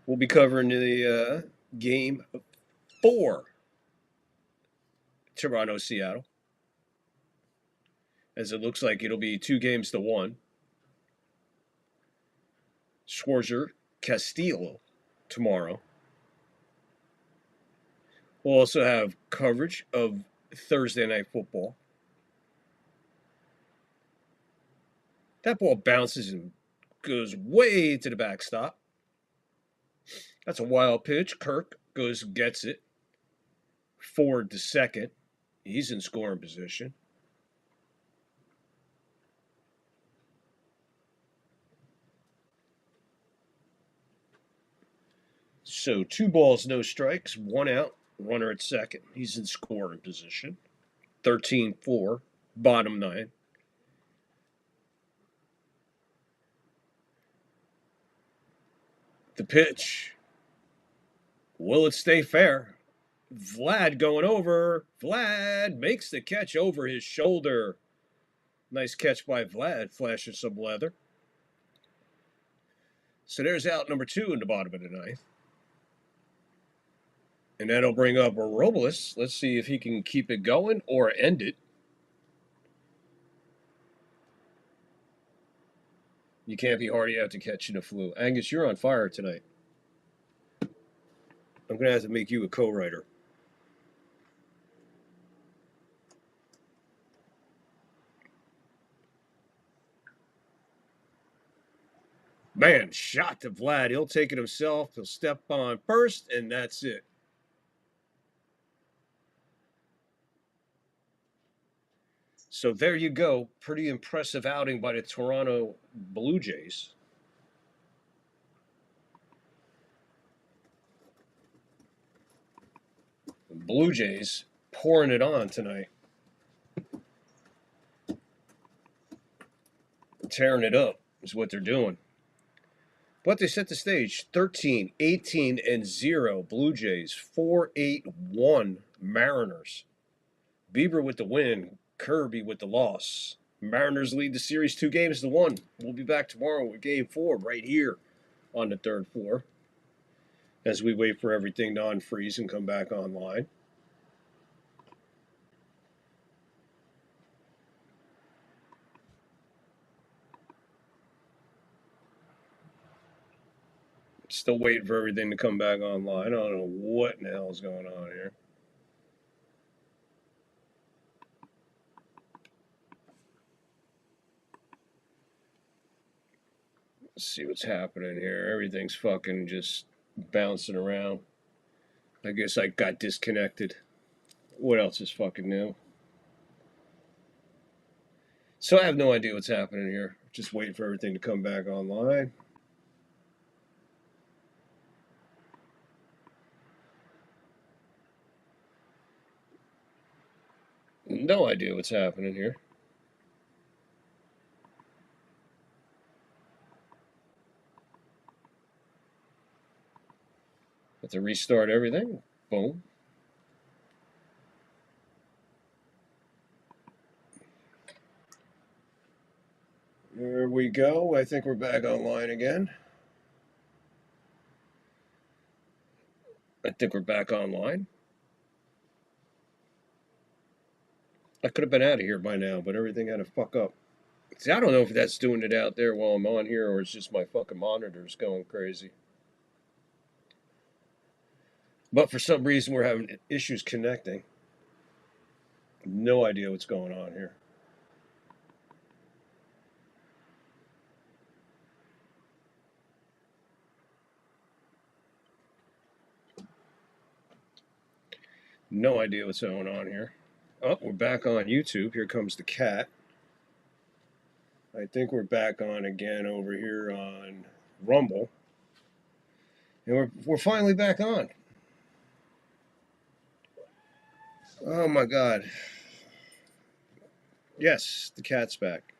We'll be covering the game 4. Toronto-Seattle. As it looks like it'll be 2-1. Scherzer, Castillo tomorrow. We'll also have coverage of Thursday Night Football. That ball bounces and goes way to the backstop. That's a wild pitch. Kirk goes and gets it. Forward to second. He's in scoring position. So 2 balls, no strikes, 1 out, runner at second. He's in scoring position. 13-4, bottom 9. The pitch. Will it stay fair? Vlad going over. Vlad makes the catch over his shoulder. Nice catch by Vlad, flashing some leather. So there's out number 2 in the bottom of the 9th. And that'll bring up Robles. Let's see if he can keep it going or end it. You can't be Hardy after catching a flu. Angus, you're on fire tonight. I'm going to have to make you a co-writer. Man, shot to Vlad. He'll take it himself. He'll step on first, and that's it. So there you go. Pretty impressive outing by the Toronto Blue Jays. The Blue Jays pouring it on tonight. Tearing it up is what they're doing. But they set the stage. 13, 18, and 0. Blue Jays. 4-8-1 Mariners. Bieber with the win. Kirby with the loss. Mariners lead the series 2-1. We'll be back tomorrow with Game 4 right here on the third floor as we wait for everything to unfreeze and come back online. Still waiting for everything to come back online. I don't know what in the hell is going on here. Let's see what's happening here. Everything's fucking just bouncing around. I guess I got disconnected. What else is fucking new? So I have no idea what's happening here. Just waiting for everything to come back online. No idea what's happening here. Have to restart everything. Boom. There we go. I think we're back online again. I think we're back online. I could have been out of here by now, but everything had to fuck up. See, I don't know if that's doing it out there while I'm on here or it's just my fucking monitors going crazy. But for some reason, we're having issues connecting. No idea what's going on here. No idea what's going on here. Oh, we're back on YouTube. Here comes the cat. I think we're back on again over here on Rumble. And we're finally back on. Oh my God. Yes, the cat's back.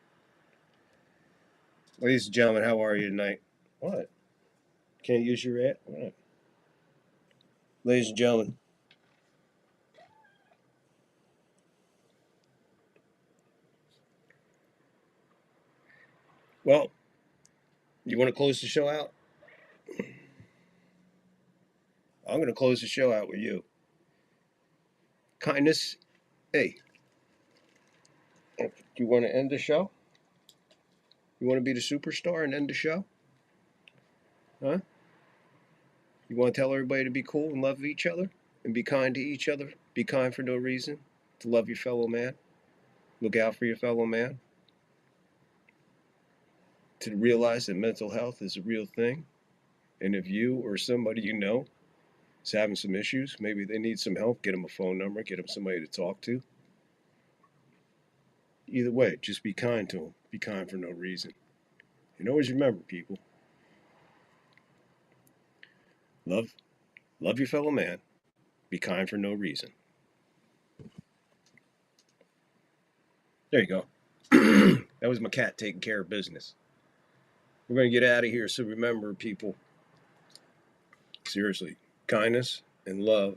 Ladies and gentlemen, how are you tonight? What? Can't use your ad? What? Ladies and gentlemen. Well, you want to close the show out? I'm going to close the show out with you. Kindness. Hey. Do you want to end the show? You want to be the superstar and end the show? Huh? You want to tell everybody to be cool and love each other? And be kind to each other? Be kind for no reason? To love your fellow man? Look out for your fellow man? To realize that mental health is a real thing? And if you or somebody you know is having some issues, maybe they need some help, get them a phone number, get them somebody to talk to. Either way, just be kind to them. Be kind for no reason. And always remember, people, love your fellow man. Be kind for no reason. There you go. That was my cat taking care of business. We're going to get out of here, so remember, people, seriously, kindness and love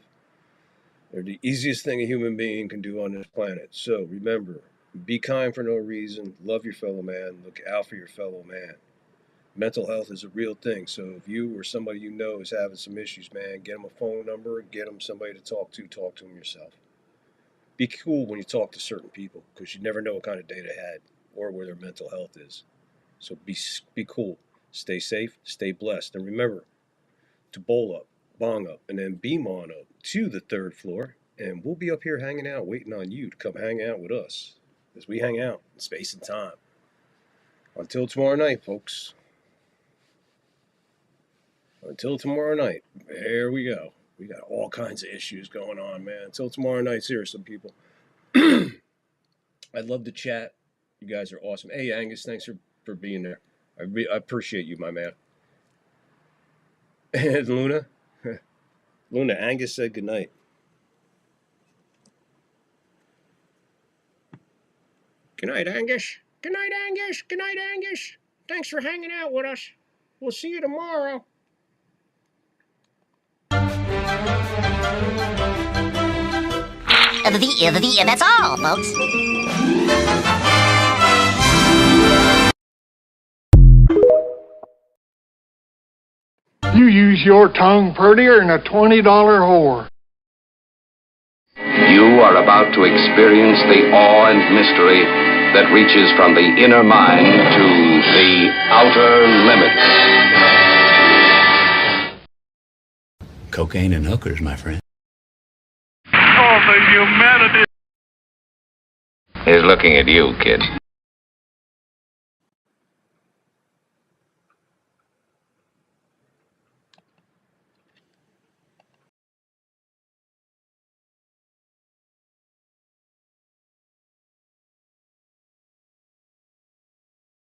are the easiest thing a human being can do on this planet. So remember, be kind for no reason, love your fellow man, look out for your fellow man. Mental health is a real thing, so if you or somebody you know is having some issues, man, get them a phone number, get them somebody to talk to them yourself. Be cool when you talk to certain people, because you never know what kind of day they had or where their mental health is. So be cool, stay safe, stay blessed, and remember to bowl up, bong up, and then beam on up to the 3rd floor, and we'll be up here hanging out, waiting on you to come hang out with us as we hang out in space and time. Until tomorrow night, folks. Until tomorrow night. There we go. We got all kinds of issues going on, man. Until tomorrow night, seriously, people. I'd love to chat. You guys are awesome. Hey, Angus, thanks for being there. I appreciate you, my man. And Luna. Luna, Angus said goodnight. Good night, Angus. Good night, Angus. Good night, Angus. Thanks for hanging out with us. We'll see you tomorrow. That's all, folks. You use your tongue prettier than a $20 whore. You are about to experience the awe and mystery that reaches from the inner mind to the outer limits. Cocaine and hookers, my friend. Oh, the humanity. He's looking at you, kid.